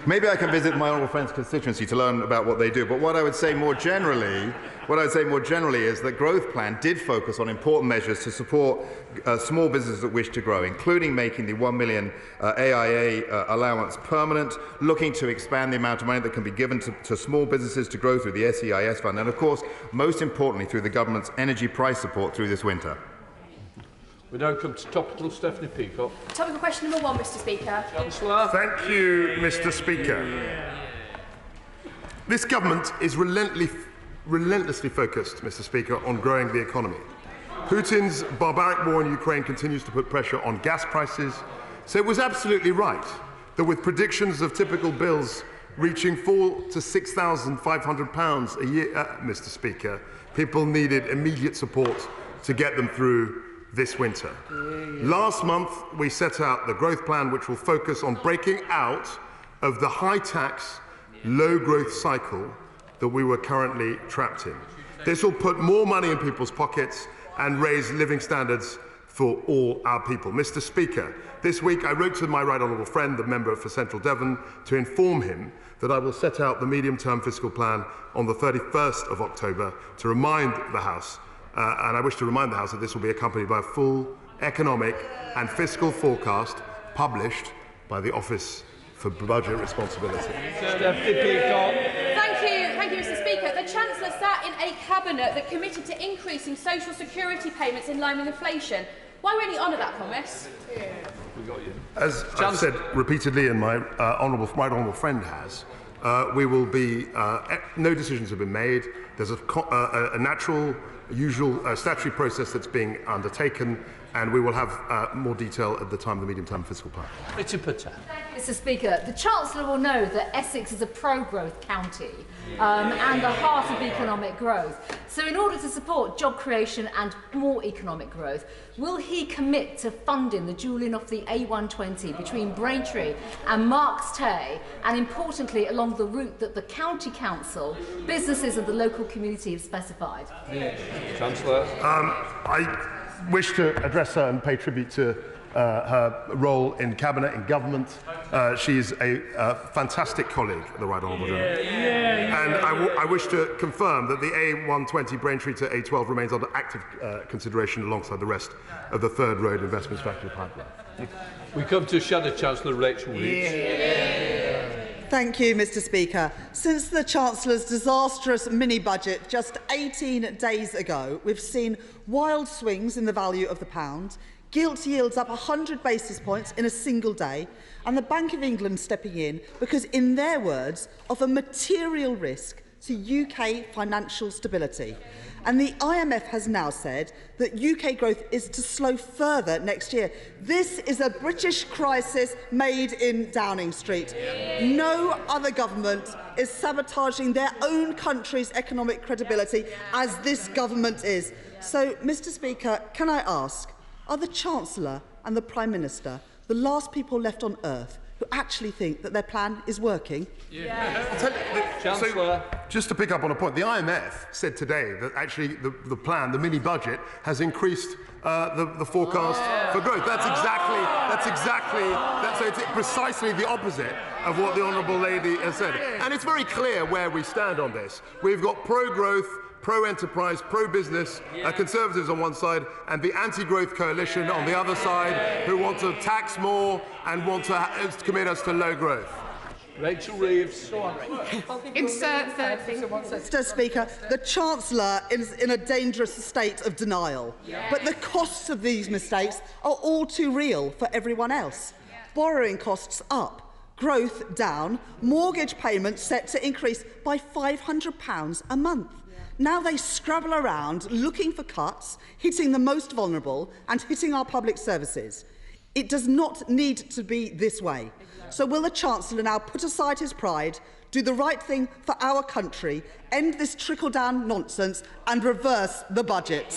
maybe I can visit my honourable friend's constituency to learn about what they do. But what I would say more generally, is that Growth Plan did focus on important measures to support small businesses that wish to grow, including making the 1 million AIA allowance permanent, looking to expand the amount of money that can be given to small businesses to grow through the SEIS fund, and of course, most importantly, through the government's energy price support through this winter. We now come to topical Stephanie Peacock. Topical question number 1, Mr. Speaker. Chancellor. Thank you, Mr. Speaker. This government is relentlessly focused, Mr. Speaker, on growing the economy. Putin's barbaric war in Ukraine continues to put pressure on gas prices, so it was absolutely right that with predictions of typical bills reaching £4,000 to £6,500 a year, Mr. Speaker, people needed immediate support to get them through this winter. Last month, we set out the growth plan, which will focus on breaking out of the high-tax, low-growth cycle that we were currently trapped in. This will put more money in people's pockets and raise living standards for all our people. Mr. Speaker, this week I wrote to my right honourable friend, the member for Central Devon, to inform him that I will set out the medium-term fiscal plan on the 31st of October to remind the House and I wish to remind the House that this will be accompanied by a full economic and fiscal forecast published by the Office for Budget Responsibility. Thank you, Mr. Speaker. The Chancellor sat in a cabinet that committed to increasing social security payments in line with inflation. Why won't he honour that promise? As I've said repeatedly, and my right honourable friend has, we will be. No decisions have been made. There's a natural, usual statutory process that's being undertaken, and we will have more detail at the time of the medium-term fiscal plan. Mr. Speaker, the Chancellor will know that Essex is a pro-growth county and the heart of economic growth. So in order to support job creation and more economic growth, will he commit to funding the dualling of the A120 between Braintree and Marks Tay, and importantly along the route that the County Council, businesses and the local community have specified? Chancellor. I wish to address her and pay tribute to her role in Cabinet, in government. She's a fantastic colleague, the Right Honourable Gentleman. And I wish to confirm that the A120 Braintree to A12 remains under active consideration alongside the rest of the third road investment strategy pipeline. We come to Shadow Chancellor Rachel Reeves. Thank you, Mr. Speaker. Since the Chancellor's disastrous mini-budget just 18 days ago, we've seen wild swings in the value of the pound, gilt yields up 100 basis points in a single day, and the Bank of England stepping in because, in their words, of a material risk to UK financial stability. And the IMF has now said that UK growth is to slow further next year. This is a British crisis made in Downing Street. No other government is sabotaging their own country's economic credibility as this government is. So, Mr. Speaker, can I ask, are the Chancellor and the Prime Minister the last people left on earth who actually think that their plan is working? So, just to pick up on a point, the IMF said today that actually the plan, the mini-budget, has increased the forecast for growth. That's precisely the opposite of what the Honourable Lady has said. And it's very clear where we stand on this. We've got pro-growth, pro-enterprise, pro-business Conservatives on one side and the anti-growth coalition on the other side, who want to tax more and want to commit us to low growth. Rachel Reeves. Mr. Speaker, the Chancellor is in a dangerous state of denial. But the costs of these mistakes are all too real for everyone else. Borrowing costs up, growth down, mortgage payments set to increase by £500 a month. Now they scrabble around looking for cuts, hitting the most vulnerable and hitting our public services. It does not need to be this way. So will the Chancellor now put aside his pride, do the right thing for our country, end this trickle-down nonsense and reverse the budget?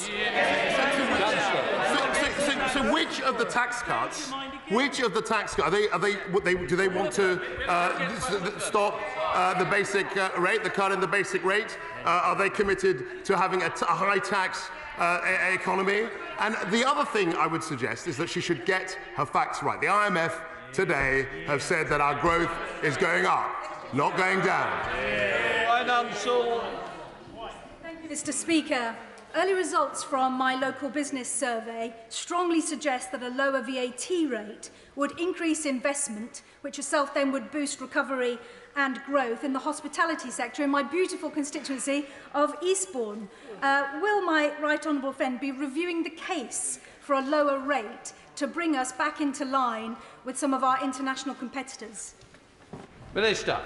So which which of the tax cuts? Which of the tax cuts? Do they want to stop the basic rate, the cut in the basic rate? Are they committed to having a high tax economy? And the other thing I would suggest is that she should get her facts right. The IMF today have said that our growth is going up, not going down. Thank you, Mr. Speaker. Early results from my local business survey strongly suggest that a lower VAT rate would increase investment, which itself then would boost recovery and growth in the hospitality sector in my beautiful constituency of Eastbourne. Will my right honourable friend be reviewing the case for a lower rate to bring us back into line with some of our international competitors? Minister.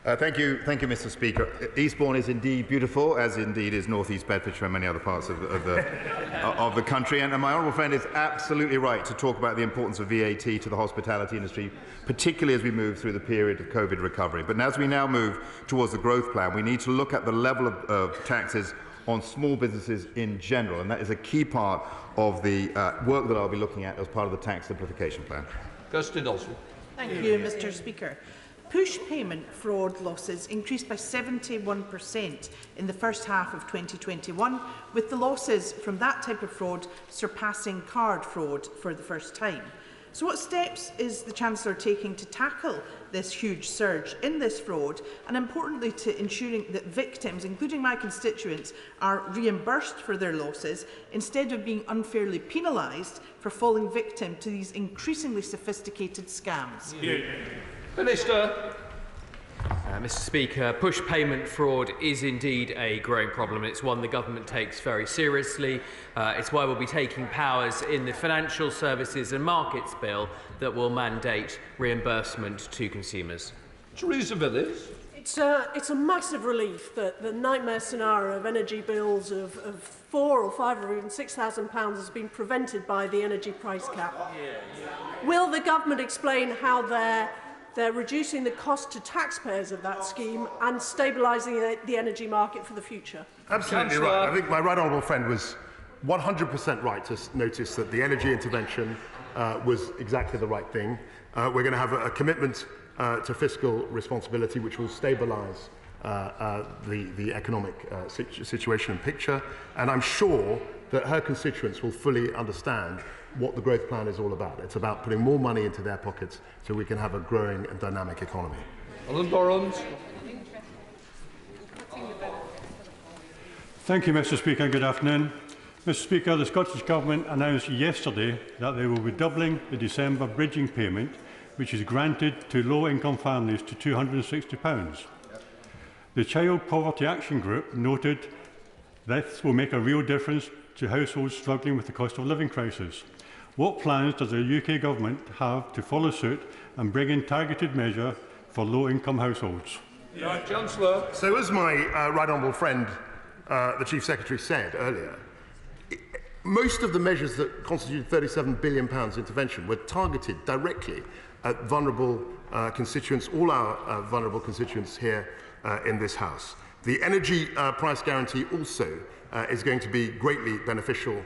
Thank you, Mr. Speaker. Eastbourne is indeed beautiful, as indeed is North East Bedfordshire and many other parts of the country. And my honourable friend is absolutely right to talk about the importance of VAT to the hospitality industry, particularly as we move through the period of COVID recovery. But as we now move towards the growth plan, we need to look at the level of taxes on small businesses in general, and that is a key part of the work that I'll be looking at as part of the tax simplification plan. Kirsten Oswald. Thank you, Mr. Speaker. Push payment fraud losses increased by 71% in the first half of 2021, with the losses from that type of fraud surpassing card fraud for the first time. So what steps is the Chancellor taking to tackle this huge surge in this fraud, and importantly to ensuring that victims, including my constituents, are reimbursed for their losses instead of being unfairly penalised for falling victim to these increasingly sophisticated scams? Minister. Mr. Speaker, push payment fraud is indeed a growing problem. It's one the government takes very seriously. It's why we'll be taking powers in the Financial Services and Markets Bill that will mandate reimbursement to consumers. Theresa Villiers. It's a massive relief that the nightmare scenario of energy bills of £4,000 or £5,000 or even £6,000 has been prevented by the energy price cap. Will the government explain how they're reducing the cost to taxpayers of that scheme and stabilising the energy market for the future? Absolutely right. I think my right honourable friend was 100% right to notice that the energy intervention was exactly the right thing. We're going to have a commitment to fiscal responsibility, which will stabilise the economic situation and picture. And I'm sure that her constituents will fully understand what the growth plan is all about. It's about putting more money into their pockets so we can have a growing and dynamic economy. Alan Dorrans. Thank you, Mr. Speaker, and good afternoon. Mr. Speaker, the Scottish Government announced yesterday that they will be doubling the December bridging payment, which is granted to low-income families, to £260. The Child Poverty Action Group noted this will make a real difference to households struggling with the cost of living crisis. What plans does the UK Government have to follow suit and bring in targeted measure for low-income households? Chancellor. So as my right honourable friend, the Chief Secretary, said earlier, most of the measures that constituted £37 billion intervention were targeted directly at vulnerable constituents, all our vulnerable constituents here in this House. The energy price guarantee also is going to be greatly beneficial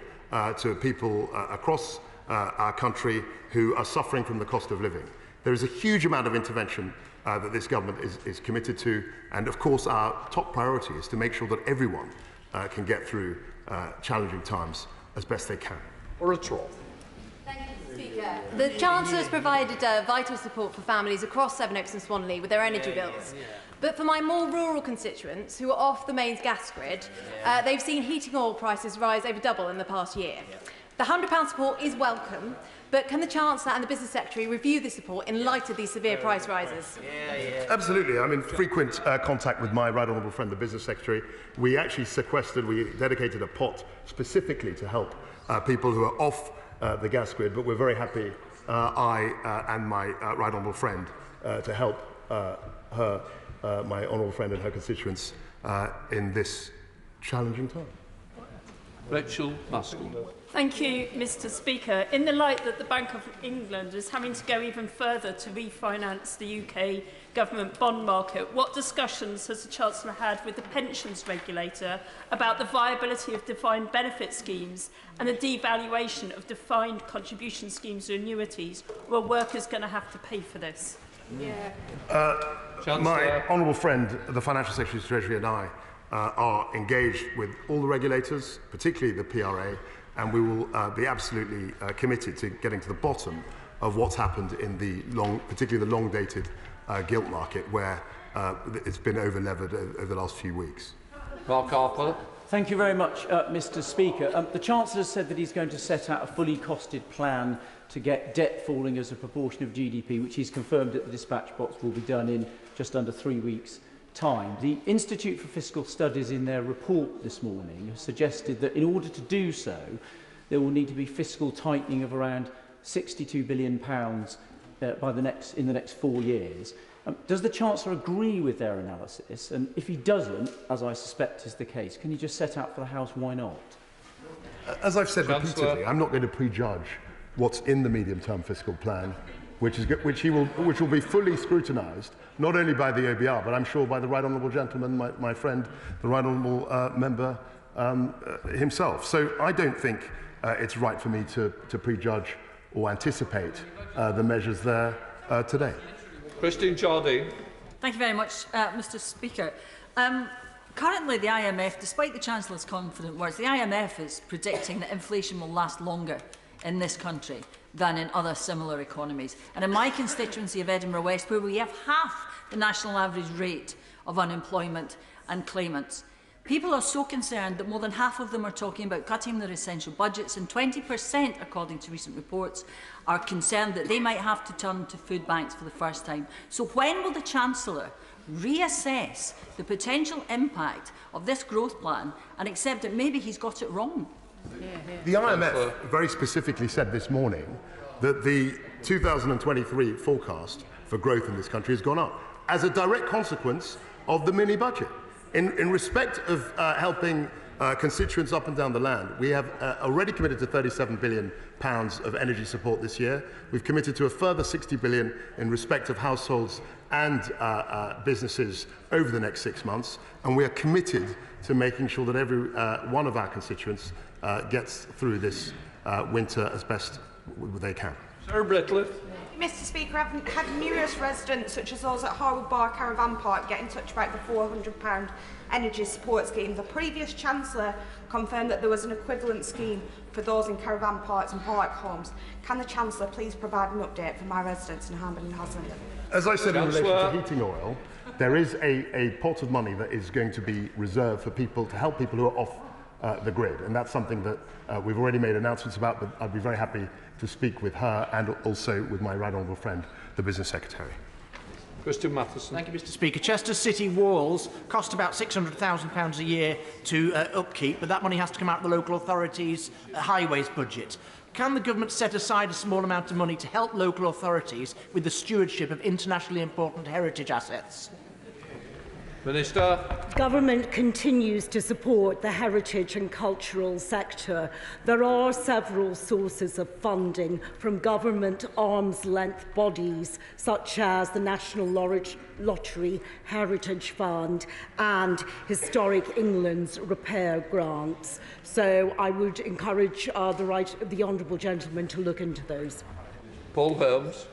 to people across our country who are suffering from the cost of living. There is a huge amount of intervention that this government is committed to, and of course our top priority is to make sure that everyone can get through challenging times as best they can. Or a trough. Thank you, Speaker. The Chancellor has provided vital support for families across Sevenoaks and Swanley with their energy bills. But for my more rural constituents who are off the mains gas grid, they've seen heating oil prices rise over double in the past year. The £100 support is welcome, but can the Chancellor and the Business Secretary review this support in light of these severe price rises? Absolutely. I'm in frequent contact with my right honourable friend, the Business Secretary. We actually we dedicated a pot specifically to help people who are off the gas grid, but we're very happy, I and my right honourable friend, to help my honourable friend and her constituents in this challenging time. Rachel Muscle. Thank you, Mr. Speaker. In the light that the Bank of England is having to go even further to refinance the UK government bond market, what discussions has the Chancellor had with the pensions regulator about the viability of defined benefit schemes and the devaluation of defined contribution schemes or annuities? Or are workers going to have to pay for this? My honourable friend, the Financial Secretary of Treasury, and I are engaged with all the regulators, particularly the PRA, and we will be absolutely committed to getting to the bottom of what's happened in the particularly the long-dated gilt market, where it's been over-levered over the last few weeks. Mark Harper. Thank you very much, Mr. Speaker. The Chancellor has said that he's going to set out a fully costed plan to get debt falling as a proportion of GDP, which he's confirmed at the dispatch box will be done in just under 3 weeks' time. The Institute for Fiscal Studies, in their report this morning, has suggested that in order to do so, there will need to be fiscal tightening of around £62 billion in the next 4 years. Does the Chancellor agree with their analysis? And if he doesn't, as I suspect is the case, can you just set out for the House why not? As I've said repeatedly, I'm not going to prejudge what's in the medium-term fiscal plan, which will be fully scrutinised, not only by the OBR, but I'm sure by the right honourable gentleman, my friend, the right honourable member himself. So I don't think it's right for me to prejudge or anticipate the measures there today. Christine Jardine. Thank you very much, Mr. Speaker. Currently, the IMF, despite the Chancellor's confident words, the IMF is predicting that inflation will last longer in this country than in other similar economies. And in my constituency of Edinburgh West, where we have half the national average rate of unemployment and claimants, people are so concerned that more than half of them are talking about cutting their essential budgets, and 20%, according to recent reports, are concerned that they might have to turn to food banks for the first time. So when will the Chancellor reassess the potential impact of this growth plan and accept that maybe he's got it wrong? The IMF very specifically said this morning that the 2023 forecast for growth in this country has gone up as a direct consequence of the mini-budget. In respect of helping constituents up and down the land, we have already committed to £37 billion of energy support this year. We've committed to a further £60 billion in respect of households and businesses over the next 6 months, and we are committed to making sure that every one of our constituents gets through this winter as best they can. Sir Britliff. Mr. Speaker, I've had numerous residents, such as those at Harwood Bar Caravan Park, get in touch about the £400 energy support scheme. The previous Chancellor confirmed that there was an equivalent scheme for those in caravan parks and park homes. Can the Chancellor please provide an update for my residents in Hamburg and Haslingden? As I said in relation to heating oil, there is a pot of money that is going to be reserved for people, to help people who are off the grid, and that's something that we've already made announcements about, but I'd be very happy to speak with her and also with my right honourable friend, the Business Secretary. Christian Matheson. Thank you, Mr. Speaker. Chester City walls cost about £600,000 a year to upkeep, but that money has to come out of the local authorities' highways budget. Can the government set aside a small amount of money to help local authorities with the stewardship of internationally important heritage assets? Minister. Government continues to support the heritage and cultural sector. There are several sources of funding from government arm's-length bodies, such as the National Lottery Heritage Fund and Historic England's repair grants. So I would encourage the honourable gentleman to look into those. Paul Holmes.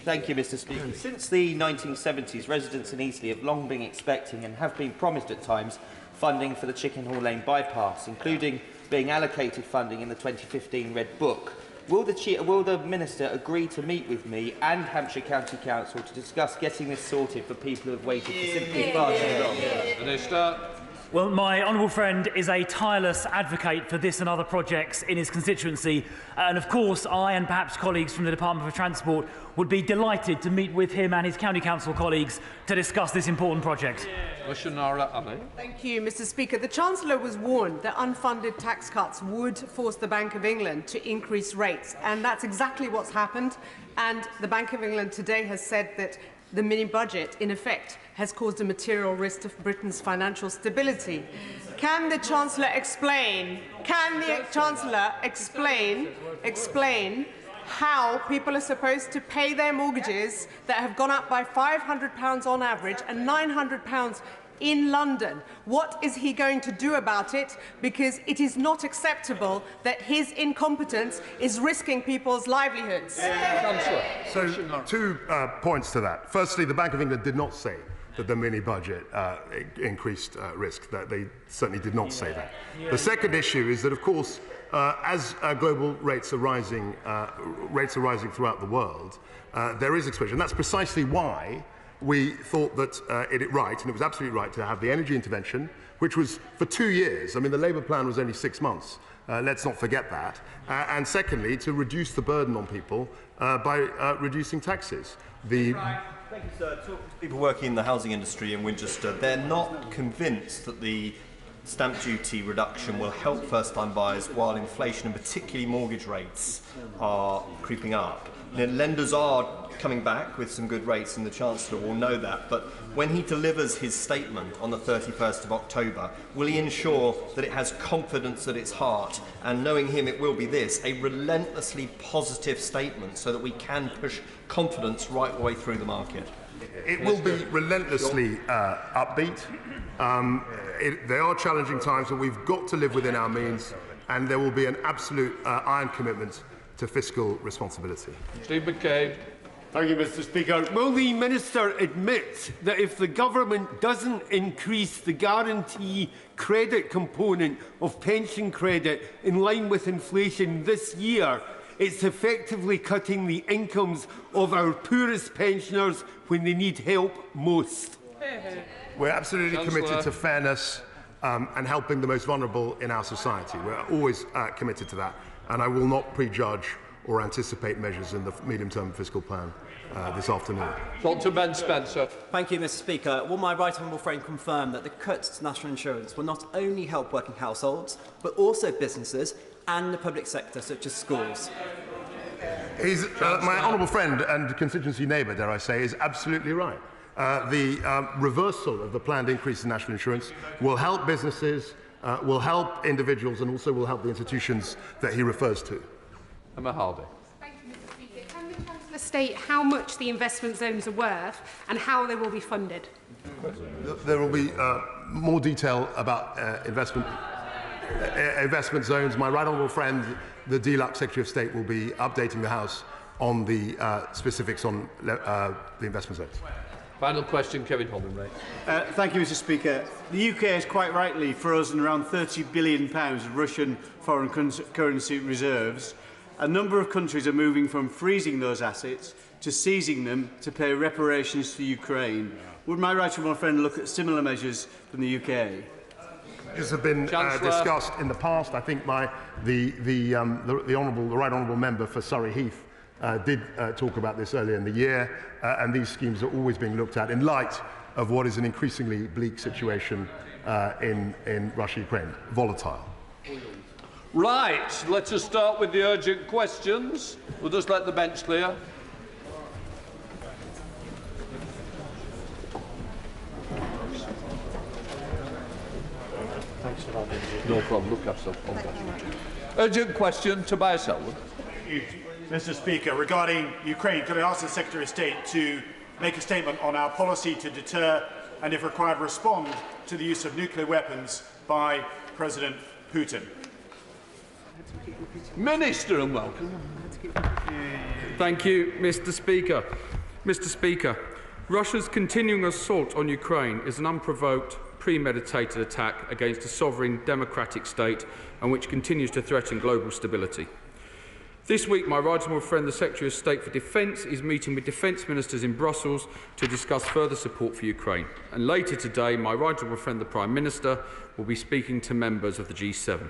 Thank you, Mr. Speaker. Since the 1970s, residents in Eastleigh have long been expecting and have been promised at times funding for the Chickenhall Lane bypass, including being allocated funding in the 2015 Red Book. Will the Minister agree to meet with me and Hampshire County Council to discuss getting this sorted for people who have waited for simply far too long? Minister. Well, my honourable friend is a tireless advocate for this and other projects in his constituency. And of course, I and perhaps colleagues from the Department for Transport would be delighted to meet with him and his county council colleagues to discuss this important project. Thank you, Mr. Speaker. The Chancellor was warned that unfunded tax cuts would force the Bank of England to increase rates, and that's exactly what's happened. And the Bank of England today has said that the mini-budget, in effect, has caused a material risk to Britain's financial stability. Can the Chancellor explain how people are supposed to pay their mortgages that have gone up by £500 on average and £900 in London? What is he going to do about it? Because it is not acceptable that his incompetence is risking people's livelihoods. So, 2 points to that. Firstly, the Bank of England did not say that the mini-budget increased risk. That they certainly did not say that. The second issue is that, of course, as global rates are rising throughout the world, there is exposure. And that's precisely why we thought that it right, and it was absolutely right, to have the energy intervention, which was for 2 years. I mean, the Labour plan was only 6 months. Let's not forget that. And secondly, to reduce the burden on people by reducing taxes. Thank you, sir. Talking to people working in the housing industry in Winchester, they're not convinced that the stamp duty reduction will help first-time buyers while inflation and particularly mortgage rates are creeping up. Lenders are coming back with some good rates, and the Chancellor will know that, but when he delivers his statement on the 31st of October, will he ensure that it has confidence at its heart, and knowing him it will be this, a relentlessly positive statement so that we can push confidence right the way through the market? It will be relentlessly upbeat. They are challenging times, but we've got to live within our means, and there will be an absolute iron commitment to fiscal responsibility. Steve McCabe. Thank you, Mr. Speaker. Will the Minister admit that if the Government doesn't increase the guarantee credit component of pension credit in line with inflation this year, it's effectively cutting the incomes of our poorest pensioners when they need help most? We're absolutely committed to fairness and helping the most vulnerable in our society. We're always committed to that, and I will not prejudge or anticipate measures in the medium-term fiscal plan this afternoon. Dr. Ben Spencer. Thank you, Mr. Speaker. Will my right honourable friend confirm that the cuts to national insurance will not only help working households, but also businesses and the public sector, such as schools? My honourable friend and constituency neighbour, dare I say, is absolutely right. The reversal of the planned increase in national insurance will help businesses, will help individuals, and also will help the institutions that he refers to. Emma Hardy. Thank you, Mr. Speaker. Can the Chancellor state how much the investment zones are worth and how they will be funded? There will be more detail about investment zones. My right honourable friend, the DLUC Secretary of State, will be updating the House on the specifics on the investment zones. Final question, Kevin Holden. Thank you, Mr. Speaker. The UK has quite rightly frozen around £30 billion of Russian foreign currency reserves. A number of countries are moving from freezing those assets to seizing them to pay reparations to Ukraine. Would my right honourable friend look at similar measures from the UK? Measures have been discussed in the past. I think the right honourable member for Surrey Heath did talk about this earlier in the year, and these schemes are always being looked at in light of what is an increasingly bleak situation in Russia-Ukraine, volatile. Right, let us start with the urgent questions. We'll just let the bench clear. Thanks for that. No problem, look after yourself. Urgent question, Tobias Ellwood. Mr. Speaker, regarding Ukraine, could I ask the Secretary of State to make a statement on our policy to deter and, if required, respond to the use of nuclear weapons by President Putin? Minister, and welcome. Thank you, Mr. Speaker. Mr. Speaker, Russia's continuing assault on Ukraine is an unprovoked, premeditated attack against a sovereign democratic state and which continues to threaten global stability. This week, my right honourable friend, the Secretary of State for Defence, is meeting with defence ministers in Brussels to discuss further support for Ukraine. And later today, my right honourable friend, the Prime Minister, will be speaking to members of the G7.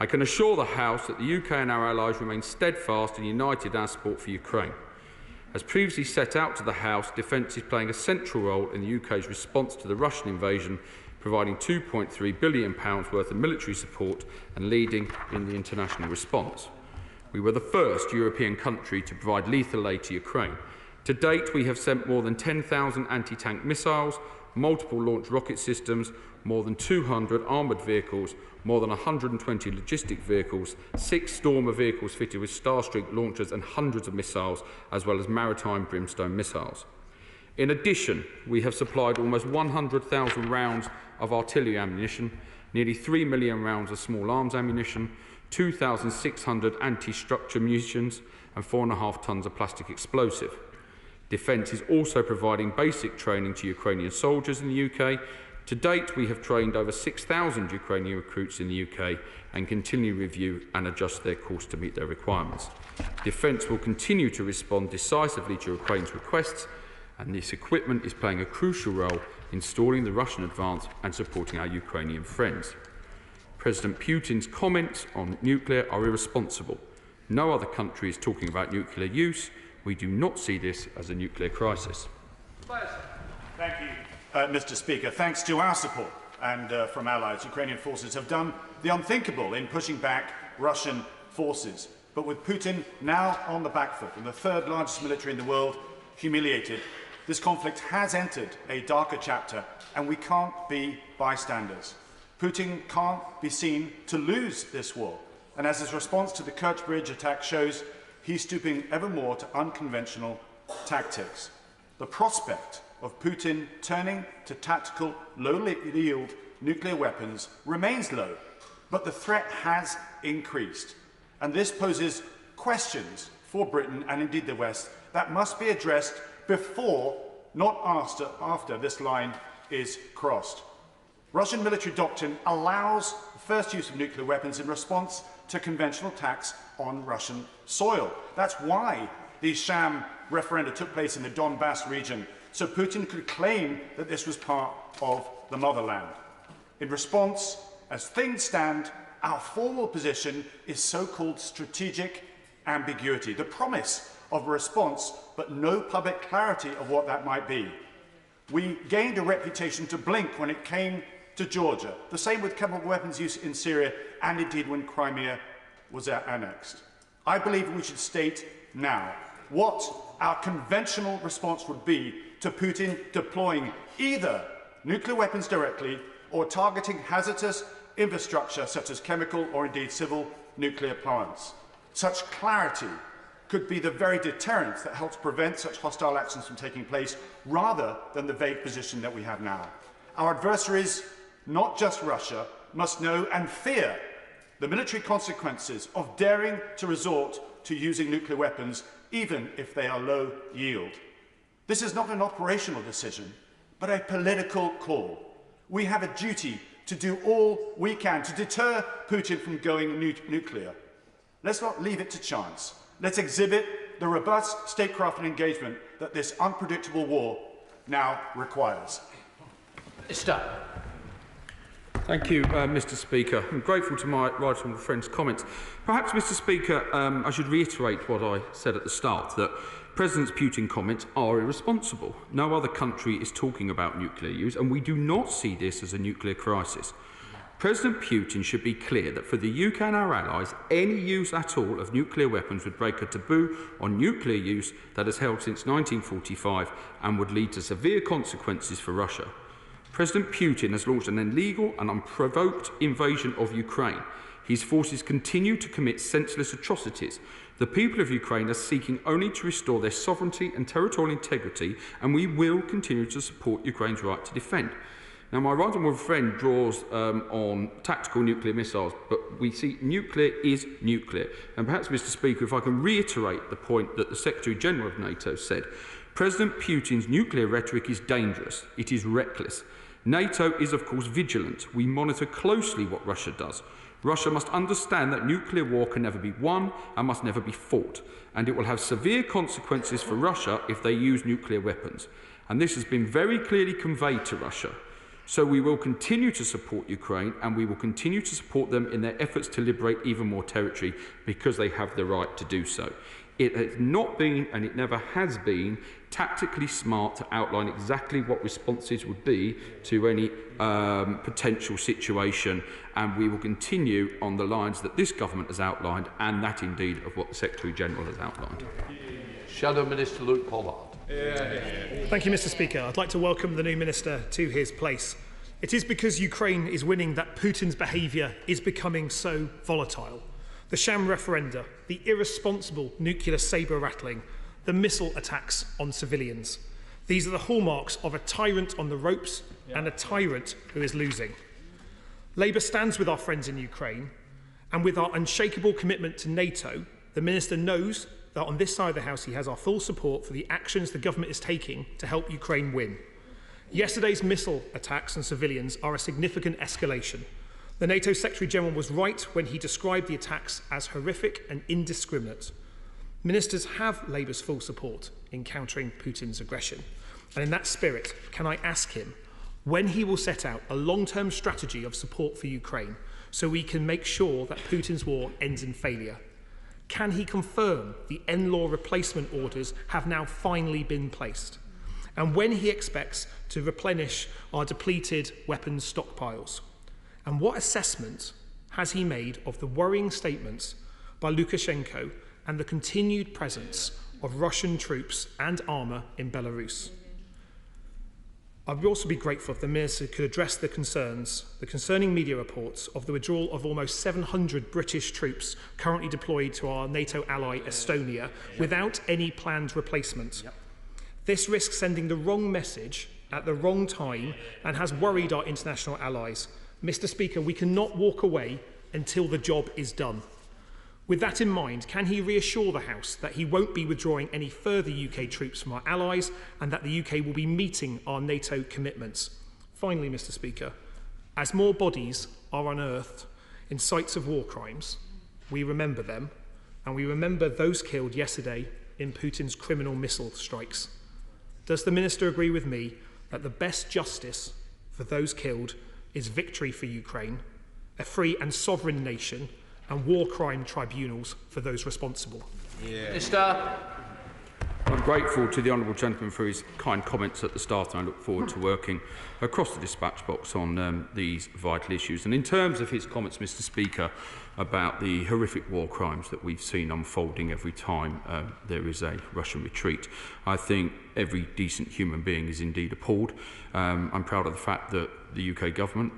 I can assure the House that the UK and our allies remain steadfast and united in our support for Ukraine. As previously set out to the House, defence is playing a central role in the UK's response to the Russian invasion, providing £2.3 billion worth of military support and leading in the international response. We were the first European country to provide lethal aid to Ukraine, To date, we have sent more than 10,000 anti-tank missiles, multiple launch rocket systems, more than 200 armoured vehicles, more than 120 logistic vehicles, 6 Stormer vehicles fitted with Starstreak launchers and hundreds of missiles, as well as maritime Brimstone missiles. In addition, we have supplied almost 100,000 rounds of artillery ammunition, nearly 3 million rounds of small arms ammunition, 2,600 anti-structure munitions and 4.5 tonnes of plastic explosive. Defence is also providing basic training to Ukrainian soldiers in the UK. To date, we have trained over 6,000 Ukrainian recruits in the UK and continue to review and adjust their course to meet their requirements. Defence will continue to respond decisively to Ukraine's requests, and this equipment is playing a crucial role in stalling the Russian advance and supporting our Ukrainian friends. President Putin's comments on nuclear are irresponsible. No other country is talking about nuclear use. We do not see this as a nuclear crisis. Thank you, Mr. Speaker. Thanks to our support and from allies, Ukrainian forces have done the unthinkable in pushing back Russian forces. But with Putin now on the back foot and the third largest military in the world humiliated, this conflict has entered a darker chapter, and we can't be bystanders. Putin can't be seen to lose this war, and as his response to the Kerch Bridge attack shows, he's stooping ever more to unconventional tactics. The prospect of Putin turning to tactical, low-yield nuclear weapons remains low, but the threat has increased, and this poses questions for Britain and indeed the West that must be addressed before, not after this line is crossed. Russian military doctrine allows the first use of nuclear weapons in response to conventional attacks on Russian soil. That's why these sham referenda took place in the Donbass region, so Putin could claim that this was part of the motherland. In response, as things stand, our formal position is so-called strategic ambiguity, the promise of a response, but no public clarity of what that might be. We gained a reputation to blink when it came to Georgia, the same with chemical weapons use in Syria, and indeed when Crimea was annexed. I believe we should state now what our conventional response would be to Putin deploying either nuclear weapons directly or targeting hazardous infrastructure such as chemical or indeed civil nuclear plants. Such clarity could be the very deterrent that helps prevent such hostile actions from taking place, rather than the vague position that we have now. Our adversaries, not just Russia, must know and fear the military consequences of daring to resort to using nuclear weapons, even if they are low yield. This is not an operational decision, but a political call. We have a duty to do all we can to deter Putin from going nuclear. Let's not leave it to chance. Let's exhibit the robust statecraft and engagement that this unpredictable war now requires. Thank you, Mr. Speaker. I'm grateful to my right honourable friend's comments. Perhaps, Mr. Speaker, I should reiterate what I said at the start, that President Putin's comments are irresponsible. No other country is talking about nuclear use, and we do not see this as a nuclear crisis. President Putin should be clear that for the UK and our allies, any use at all of nuclear weapons would break a taboo on nuclear use that has held since 1945 and would lead to severe consequences for Russia. President Putin has launched an illegal and unprovoked invasion of Ukraine. His forces continue to commit senseless atrocities. The people of Ukraine are seeking only to restore their sovereignty and territorial integrity, and we will continue to support Ukraine's right to defend. Now, my right honourable friend draws on tactical nuclear missiles, but we see nuclear is nuclear. And perhaps, Mr. Speaker, if I can reiterate the point that the Secretary-General of NATO said, President Putin's nuclear rhetoric is dangerous. It is reckless. NATO is, of course, vigilant. We monitor closely what Russia does. Russia must understand that nuclear war can never be won and must never be fought, and it will have severe consequences for Russia if they use nuclear weapons. And this has been very clearly conveyed to Russia. So we will continue to support Ukraine, and we will continue to support them in their efforts to liberate even more territory, because they have the right to do so. It has not been, and it never has been, tactically smart to outline exactly what responses would be to any potential situation, and we will continue on the lines that this government has outlined, and that indeed of what the Secretary-General has outlined. Shadow Minister Luke Pollard. Thank you, Mr. Speaker. I'd like to welcome the new minister to his place. It is because Ukraine is winning that Putin's behaviour is becoming so volatile. The sham referenda, the irresponsible nuclear sabre rattling, the missile attacks on civilians. These are the hallmarks of a tyrant on the ropes and a tyrant who is losing. Labour stands with our friends in Ukraine, and with our unshakable commitment to NATO, the Minister knows that on this side of the House he has our full support for the actions the government is taking to help Ukraine win. Yesterday's missile attacks on civilians are a significant escalation. The NATO Secretary-General was right when he described the attacks as horrific and indiscriminate. Ministers have Labour's full support in countering Putin's aggression. And in that spirit, can I ask him when he will set out a long-term strategy of support for Ukraine so we can make sure that Putin's war ends in failure? Can he confirm the NLAW replacement orders have now finally been placed? And when he expects to replenish our depleted weapons stockpiles? And what assessment has he made of the worrying statements by Lukashenko and the continued presence of Russian troops and armour in Belarus? I would also be grateful if the Minister could address the concerning media reports of the withdrawal of almost 700 British troops currently deployed to our NATO ally Estonia without any planned replacement. This risks sending the wrong message at the wrong time and has worried our international allies. Mr. Speaker, we cannot walk away until the job is done. With that in mind, can he reassure the House that he won't be withdrawing any further UK troops from our allies and that the UK will be meeting our NATO commitments? Finally, Mr. Speaker, as more bodies are unearthed in sites of war crimes, we remember them, and we remember those killed yesterday in Putin's criminal missile strikes. Does the Minister agree with me that the best justice for those killed is victory for Ukraine, a free and sovereign nation, and war crime tribunals for those responsible? Minister. I'm grateful to the honourable gentleman for his kind comments at the start, and I look forward to working across the dispatch box on these vital issues. And in terms of his comments, Mr. Speaker, about the horrific war crimes that we've seen unfolding every time there is a Russian retreat, I think every decent human being is indeed appalled. I'm proud of the fact that the UK government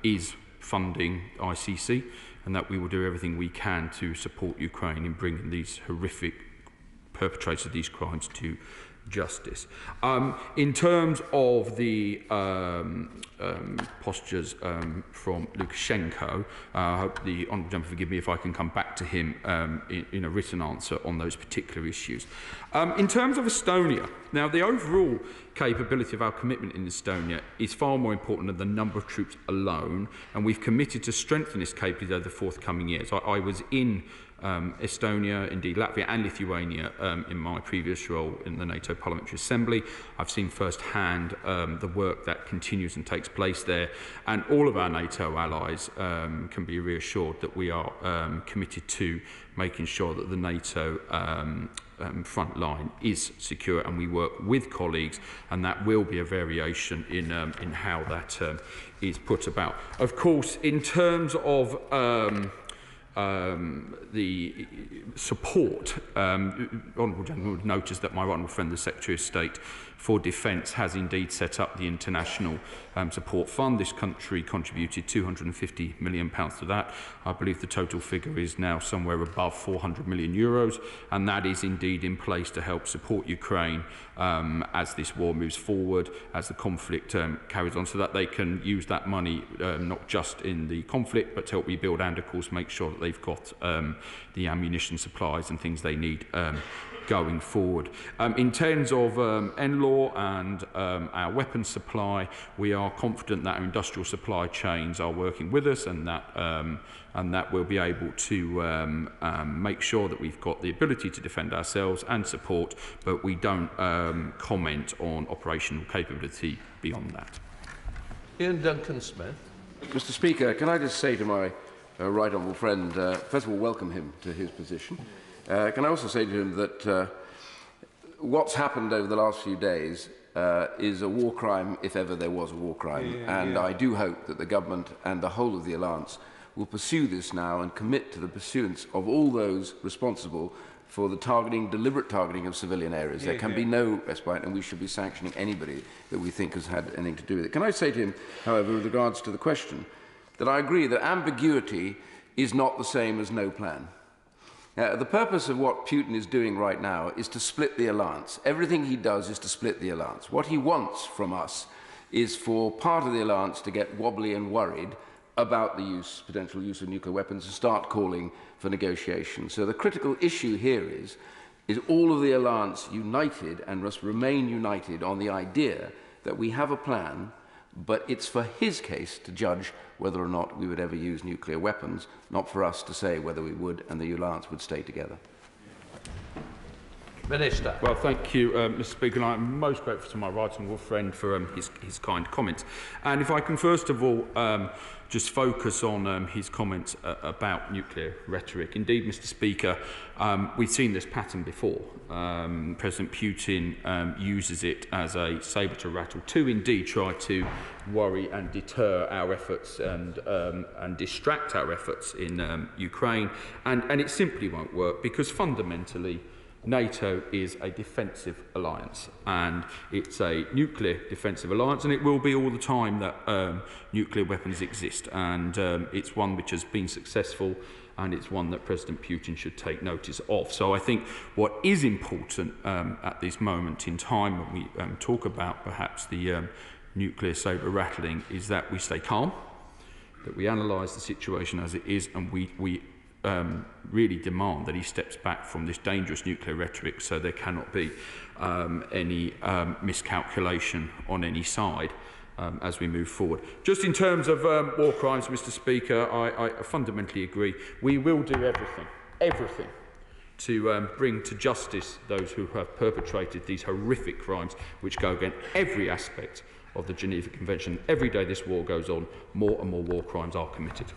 is funding ICC, and that we will do everything we can to support Ukraine in bringing these horrific perpetrators of these crimes to justice. In terms of the postures from Lukashenko, I hope the honourable gentleman forgive me if I can come back to him in a written answer on those particular issues. In terms of Estonia, now the overall capability of our commitment in Estonia is far more important than the number of troops alone, and we've committed to strengthen this capability over the forthcoming years. I was in Estonia, indeed Latvia and Lithuania in my previous role in the NATO Parliamentary Assembly. I've seen firsthand the work that continues and takes place there, and all of our NATO allies can be reassured that we are committed to making sure that the NATO front line is secure, and we work with colleagues, and that will be a variation in how that is put about. Of course, in terms of the support, honourable gentleman would notice that my honourable friend, the Secretary of State for Defence, has indeed set up the International Support Fund. This country contributed £250 million to that. I believe the total figure is now somewhere above €400 million, and that is indeed in place to help support Ukraine as this war moves forward, as the conflict carries on, so that they can use that money not just in the conflict, but to help rebuild and, of course, make sure that they've got the ammunition supplies and things they need going forward. In terms of NLAW and our weapons supply, we are confident that our industrial supply chains are working with us, and that we'll be able to make sure that we've got the ability to defend ourselves and support, but we don't comment on operational capability beyond that. Ian Duncan-Smith. Mr. Speaker, can I just say to my right honourable friend, first of all, welcome him to his position. Can I also say to him that what's happened over the last few days is a war crime, if ever there was a war crime, and I do hope that the government and the whole of the alliance will pursue this now and commit to the pursuance of all those responsible for the deliberate targeting of civilian areas. There can be no respite, and we should be sanctioning anybody that we think has had anything to do with it. Can I say to him, however, with regards to the question, that I agree that ambiguity is not the same as no plan. The purpose of what Putin is doing right now is to split the alliance. Everything he does is to split the alliance. What he wants from us is for part of the alliance to get wobbly and worried about the potential use of nuclear weapons and start calling for negotiation. So the critical issue here is all of the alliance united and must remain united on the idea that we have a plan, but it's for his case to judge whether or not we would ever use nuclear weapons, not for us to say whether we would and the alliance would stay together. Minister. Well, thank you, Mr. Speaker, and I'm most grateful to my right honourable friend for his kind comments. And if I can first of all just focus on his comments about nuclear rhetoric. Indeed, Mr. Speaker, we've seen this pattern before. President Putin uses it as a sabre to rattle to indeed try to worry and deter our efforts and distract our efforts in Ukraine. And it simply won't work because fundamentally NATO is a defensive alliance, and it's a nuclear defensive alliance, and it will be all the time that nuclear weapons exist, and it's one which has been successful, and it's one that President Putin should take notice of. So I think what is important at this moment in time when we talk about perhaps the nuclear sabre rattling is that we stay calm, that we analyse the situation as it is, and we really demand that he steps back from this dangerous nuclear rhetoric so there cannot be any miscalculation on any side as we move forward. Just in terms of war crimes, Mr. Speaker, I fundamentally agree. We will do everything to bring to justice those who have perpetrated these horrific crimes which go against every aspect of the Geneva Convention. Every day this war goes on, more and more war crimes are committed.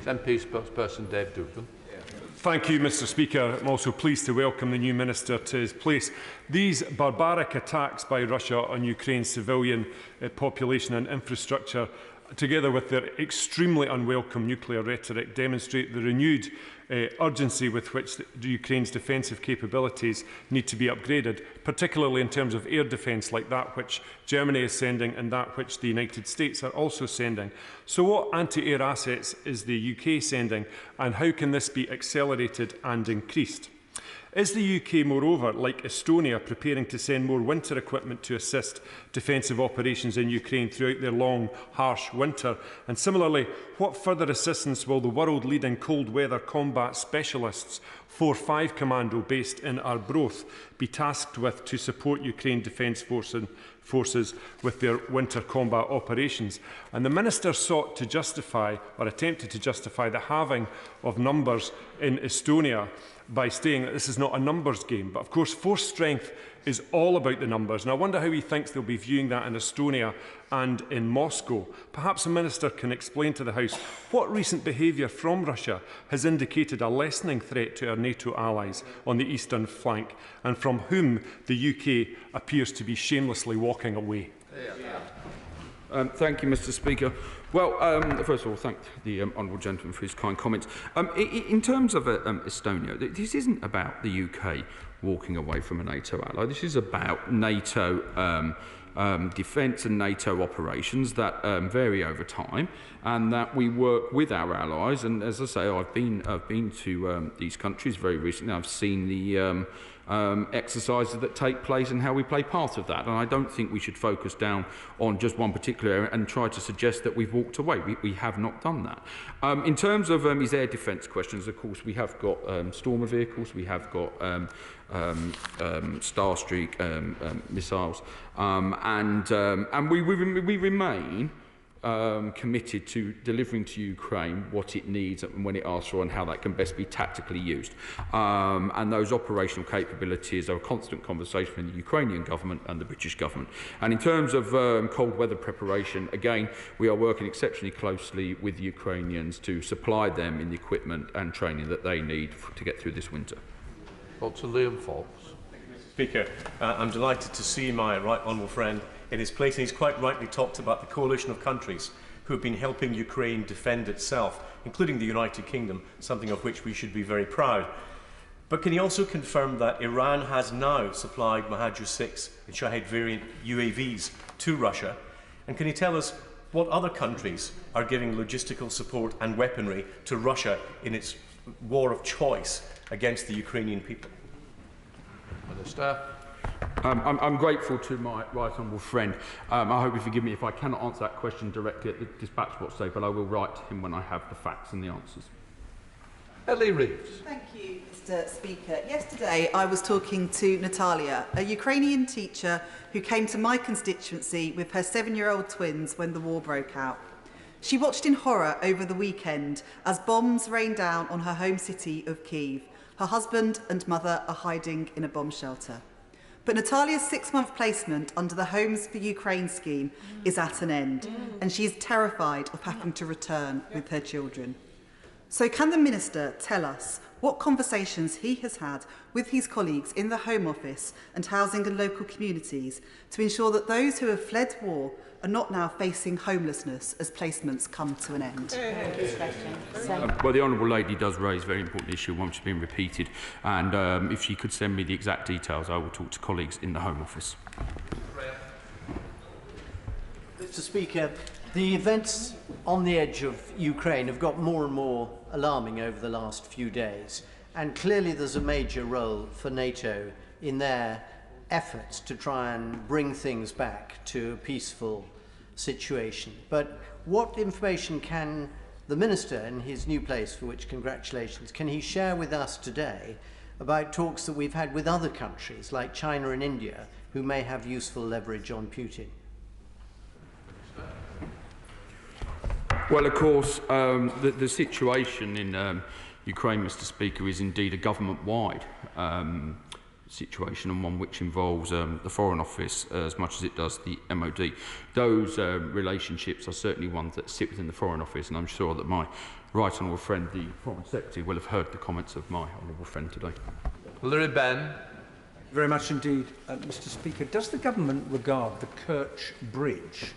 MP spokesperson Dave Duggan. Thank you, Mr. Speaker. I'm also pleased to welcome the new Minister to his place. These barbaric attacks by Russia on Ukraine's civilian population and infrastructure, together with their extremely unwelcome nuclear rhetoric, demonstrate the renewed urgency with which Ukraine's defensive capabilities need to be upgraded, particularly in terms of air defence like that which Germany is sending and that which the United States are also sending. So what anti-air assets is the UK sending, and how can this be accelerated and increased? Is the UK, moreover, like Estonia, preparing to send more winter equipment to assist defensive operations in Ukraine throughout their long, harsh winter? And similarly, what further assistance will the world-leading cold weather combat specialists 4-5 Commando based in Arbroath be tasked with to support Ukraine Defence Forces with their winter combat operations? And the Minister sought to justify, or attempted to justify, the halving of numbers in Estonia by saying that this is not a numbers game. But of course, force strength is all about the numbers. And I wonder how he thinks they'll be viewing that in Estonia and in Moscow. Perhaps the Minister can explain to the House what recent behaviour from Russia has indicated a lessening threat to our NATO allies on the eastern flank, and from whom the UK appears to be shamelessly walking away. Thank you, Mr. Speaker. Well, first of all, thank the honourable gentleman for his kind comments. In terms of Estonia, this isn't about the UK walking away from a NATO ally. This is about NATO defence and NATO operations that vary over time, and that we work with our allies. And as I say, I've been to these countries very recently. I've seen the exercises that take place and how we play part of that. And I don't think we should focus down on just one particular area and try to suggest that we've walked away. We have not done that. In terms of his air defence questions, of course, we have got Stormer vehicles, we have got Starstreak missiles, and we remain committed to delivering to Ukraine what it needs and when it asks for, and how that can best be tactically used. And those operational capabilities are a constant conversation between the Ukrainian government and the British government. And in terms of cold weather preparation, again, we are working exceptionally closely with the Ukrainians to supply them in the equipment and training that they need to get through this winter. Well, to Liam Fox. Speaker, I'm delighted to see my right honourable friend in his place, and he's quite rightly talked about the coalition of countries who have been helping Ukraine defend itself, including the United Kingdom, something of which we should be very proud. But can he also confirm that Iran has now supplied Mahajir 6 and Shahed variant UAVs to Russia? And can he tell us what other countries are giving logistical support and weaponry to Russia in its war of choice against the Ukrainian people? Minister. I'm grateful to my right honourable friend. I hope you forgive me if I cannot answer that question directly at the dispatch box today, but I will write to him when I have the facts and the answers. Ellie Reeves. Thank you, Mr. Speaker. Yesterday, I was talking to Natalia, a Ukrainian teacher who came to my constituency with her 7-year-old twins when the war broke out. She watched in horror over the weekend as bombs rained down on her home city of Kyiv. Her husband and mother are hiding in a bomb shelter. But Natalia's 6-month placement under the Homes for Ukraine scheme is at an end, and she is terrified of having to return with her children. So can the Minister tell us what conversations he has had with his colleagues in the Home Office and Housing and Local Communities to ensure that those who have fled war are not now facing homelessness as placements come to an end? Well, the Honourable Lady does raise a very important issue, one which has been repeated, and if she could send me the exact details, I will talk to colleagues in the Home Office. Mr. Speaker, the events on the edge of Ukraine have got more and more alarming over the last few days, and clearly there's a major role for NATO in their efforts to try and bring things back to a peaceful situation. But what information can the Minister in his new place, for which congratulations, can he share with us today about talks that we've had with other countries like China and India who may have useful leverage on Putin? Well, of course, the situation in Ukraine, Mr. Speaker, is indeed a government-wide situation, and one which involves the Foreign Office as much as it does the MOD. Those relationships are certainly ones that sit within the Foreign Office, and I'm sure that my right honourable friend, the Foreign Secretary, will have heard the comments of my honourable friend today. Larry Ben. Very much indeed, Mr. Speaker. Does the government regard the Kerch Bridge,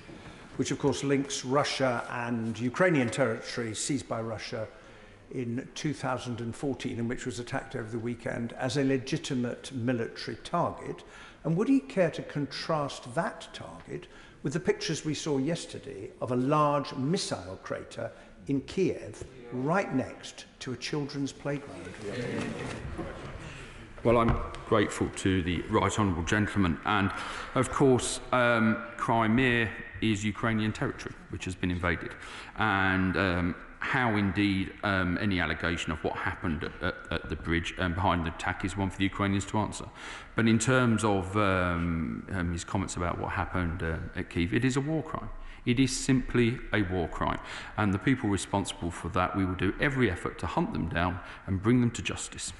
which of course links Russia and Ukrainian territory seized by Russia in 2014 and which was attacked over the weekend, as a legitimate military target? And would he care to contrast that target with the pictures we saw yesterday of a large missile crater in Kiev right next to a children's playground? Well, I'm grateful to the right honourable gentleman, and of course Crimea is Ukrainian territory which has been invaded, and how indeed any allegation of what happened at the bridge behind the attack is one for the Ukrainians to answer. But in terms of his comments about what happened at Kyiv, it is a war crime. It is simply a war crime, and the people responsible for that, we will do every effort to hunt them down and bring them to justice.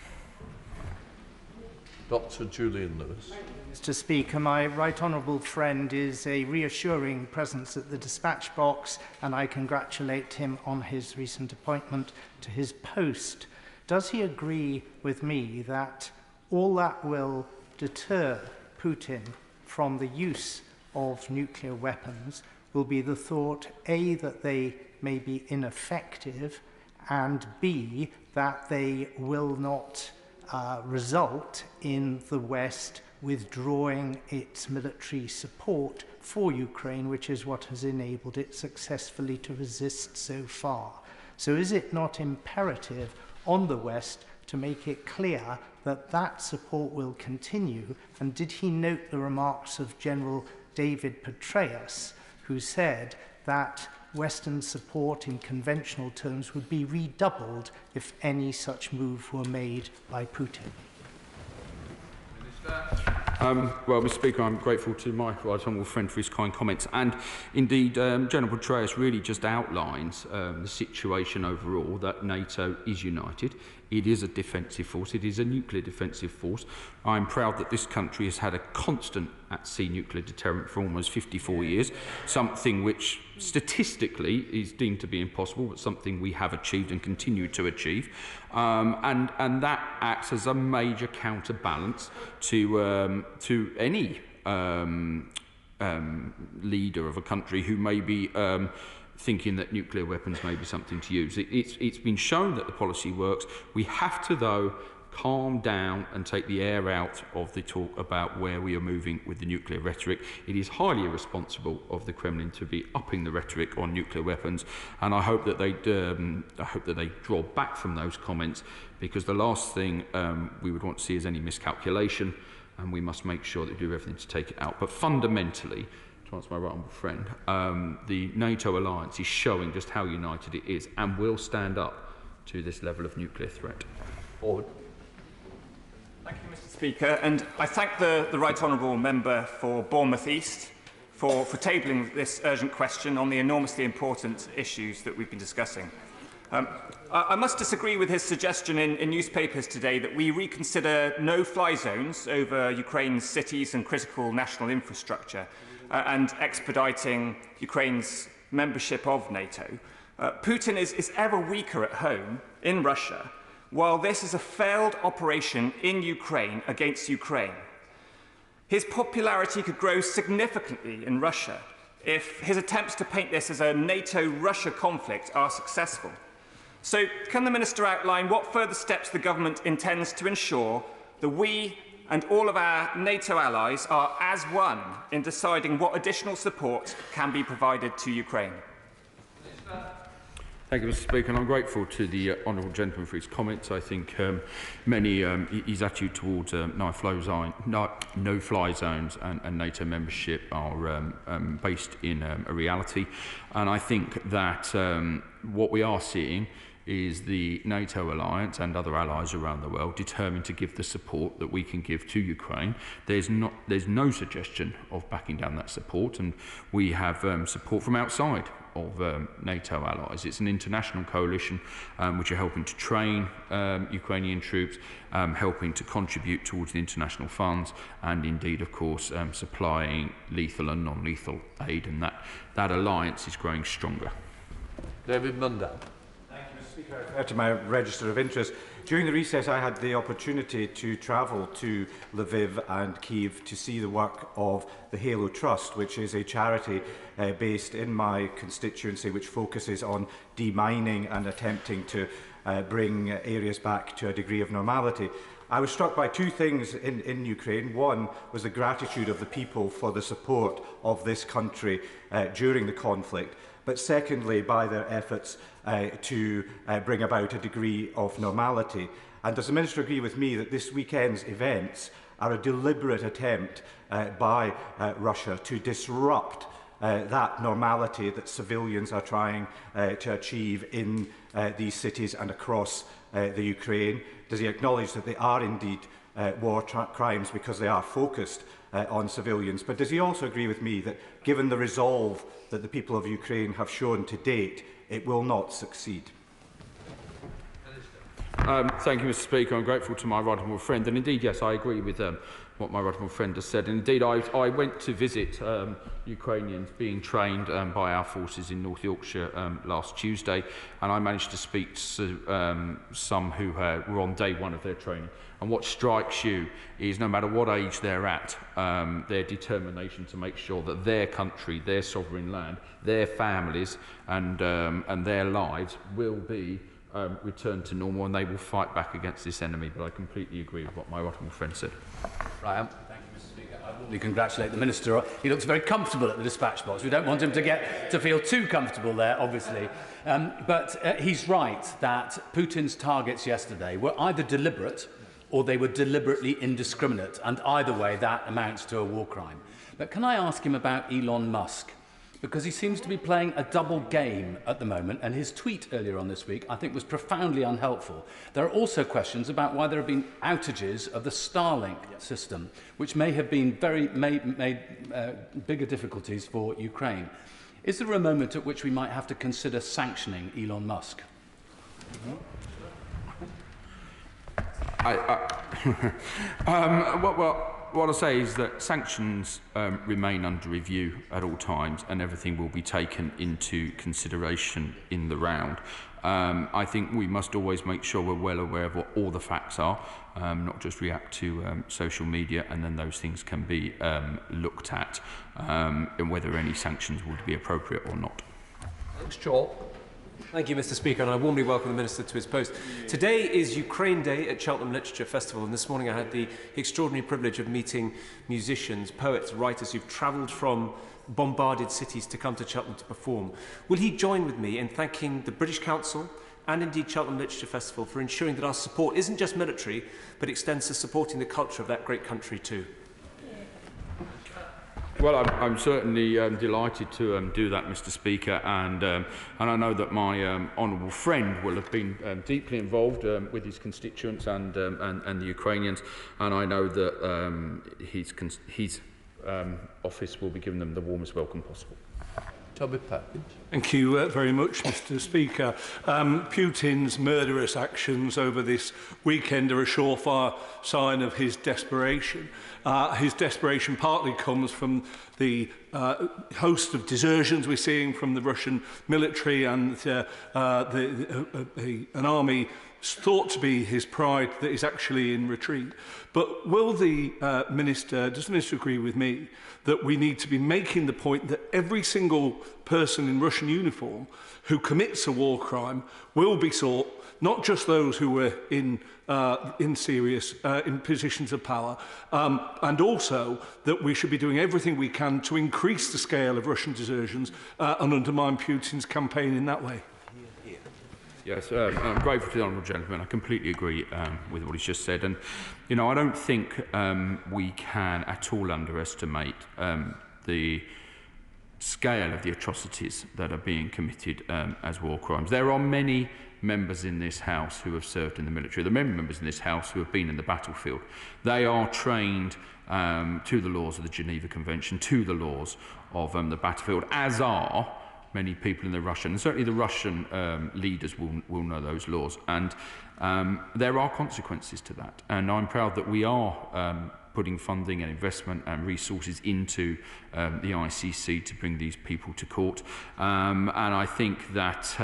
Dr. Julian Lewis. Mr. Speaker, my right honourable friend is a reassuring presence at the dispatch box, and I congratulate him on his recent appointment to his post. Does he agree with me that all that will deter Putin from the use of nuclear weapons will be the thought, A, that they may be ineffective, and B, that they will not result in the West withdrawing its military support for Ukraine, which is what has enabled it successfully to resist so far? So is it not imperative on the West to make it clear that that support will continue? And did he note the remarks of General David Petraeus, who said that Western support in conventional terms would be redoubled if any such move were made by Putin? Well, Mr. Speaker, I'm grateful to my right honourable friend for his kind comments, and indeed General Petraeus really just outlines the situation overall, that NATO is united. It is a defensive force. It is a nuclear defensive force. I'm proud that this country has had a constant at-sea nuclear deterrent for almost 54 years, something which statistically is deemed to be impossible, but something we have achieved and continue to achieve. And that acts as a major counterbalance to any leader of a country who may be thinking that nuclear weapons may be something to use. It's been shown that the policy works. We have to, though, calm down and take the air out of the talk about where we are moving with the nuclear rhetoric. It is highly irresponsible of the Kremlin to be upping the rhetoric on nuclear weapons, and I hope that they draw back from those comments, because the last thing we would want to see is any miscalculation, and we must make sure that we do everything to take it out. But fundamentally, to answer my right honourable friend, the NATO alliance is showing just how united it is and will stand up to this level of nuclear threat. Forward. Thank you, Mr. Speaker, and I thank the right honourable member for Bournemouth East for tabling this urgent question on the enormously important issues that we've been discussing. I must disagree with his suggestion in newspapers today that we reconsider no-fly zones over Ukraine's cities and critical national infrastructure and expediting Ukraine's membership of NATO. Putin is ever weaker at home in Russia, while this is a failed operation in Ukraine against Ukraine. His popularity could grow significantly in Russia if his attempts to paint this as a NATO-Russia conflict are successful. So, can the Minister outline what further steps the government intends to ensure that we and all of our NATO allies are as one in deciding what additional support can be provided to Ukraine? Thank you, Mr. Speaker, and I'm grateful to the honourable gentleman for his comments. I think his attitude towards no-fly zones and NATO membership are based in a reality, and I think that what we are seeing is the NATO alliance and other allies around the world determined to give the support that we can give to Ukraine. There's no suggestion of backing down that support, and we have support from outside of NATO allies. It's an international coalition which are helping to train Ukrainian troops, helping to contribute towards the international funds, and indeed, of course, supplying lethal and non-lethal aid, and that alliance is growing stronger. David Munda. To my register of interest, during the recess I had the opportunity to travel to Lviv and Kyiv to see the work of the Halo Trust, which is a charity based in my constituency which focuses on demining and attempting to bring areas back to a degree of normality. I was struck by two things in Ukraine. One was the gratitude of the people for the support of this country during the conflict, but secondly by their efforts to bring about a degree of normality. And does the Minister agree with me that this weekend's events are a deliberate attempt by Russia to disrupt that normality that civilians are trying to achieve in these cities and across the Ukraine? Does he acknowledge that they are indeed war crimes because they are focused on civilians? But does he also agree with me that given the resolve that the people of Ukraine have shown to date, it will not succeed? Thank you, Mr. Speaker. I'm grateful to my right honourable friend, and indeed, yes, I agree with what my right honourable friend has said. And indeed, I went to visit Ukrainians being trained by our forces in North Yorkshire last Tuesday, and I managed to speak to some who were on day one of their training. And what strikes you is, no matter what age they're at, their determination to make sure that their country, their sovereign land, their families and their lives will be returned to normal, and they will fight back against this enemy. But I completely agree with what my honourable friend said. Right, thank you, Mr. Speaker. I warmly congratulate the Minister. He looks very comfortable at the dispatch box. We don't want him to feel too comfortable there, obviously. But he's right that Putin's targets yesterday were either deliberate or they were deliberately indiscriminate, and either way that amounts to a war crime. But can I ask him about Elon Musk? Because he seems to be playing a double game at the moment, and his tweet earlier on this week I think was profoundly unhelpful. There are also questions about why there have been outages of the Starlink system, which may have been made bigger difficulties for Ukraine. Is there a moment at which we might have to consider sanctioning Elon Musk? What I say is that sanctions remain under review at all times, and everything will be taken into consideration in the round. I think we must always make sure we're well aware of what all the facts are, not just react to social media, and then those things can be looked at, and whether any sanctions would be appropriate or not. Thanks, Joel. Thank you, Mr. Speaker, and I warmly welcome the Minister to his post. Today is Ukraine Day at Cheltenham Literature Festival, and this morning I had the extraordinary privilege of meeting musicians, poets, writers who've travelled from bombarded cities to come to Cheltenham to perform. Will he join with me in thanking the British Council and indeed Cheltenham Literature Festival for ensuring that our support isn't just military, but extends to supporting the culture of that great country too? Well, I'm certainly delighted to do that, Mr. Speaker, and I know that my honourable friend will have been deeply involved with his constituents and the Ukrainians, and I know that his office will be giving them the warmest welcome possible. Thank you very much, Mr. Speaker. Putin's murderous actions over this weekend are a surefire sign of his desperation. His desperation partly comes from the host of desertions we're seeing from the Russian military and an army thought to be his pride that is actually in retreat. But does the Minister agree with me that we need to be making the point that every single person in Russian uniform who commits a war crime will be sought, not just those who were in positions of power, and also that we should be doing everything we can to increase the scale of Russian desertions and undermine Putin's campaign in that way? Yes, I'm grateful to the honourable gentleman. I completely agree with what he's just said. And, you know, I don't think we can at all underestimate the scale of the atrocities that are being committed as war crimes. There are many members in this House who have served in the military. There are many members in this House who have been in the battlefield. They are trained to the laws of the Geneva Convention, to the laws of the battlefield, as are many people in the Russian, and certainly the Russian leaders will know those laws. And there are consequences to that. And I'm proud that we are putting funding and investment and resources into the ICC to bring these people to court. And I think that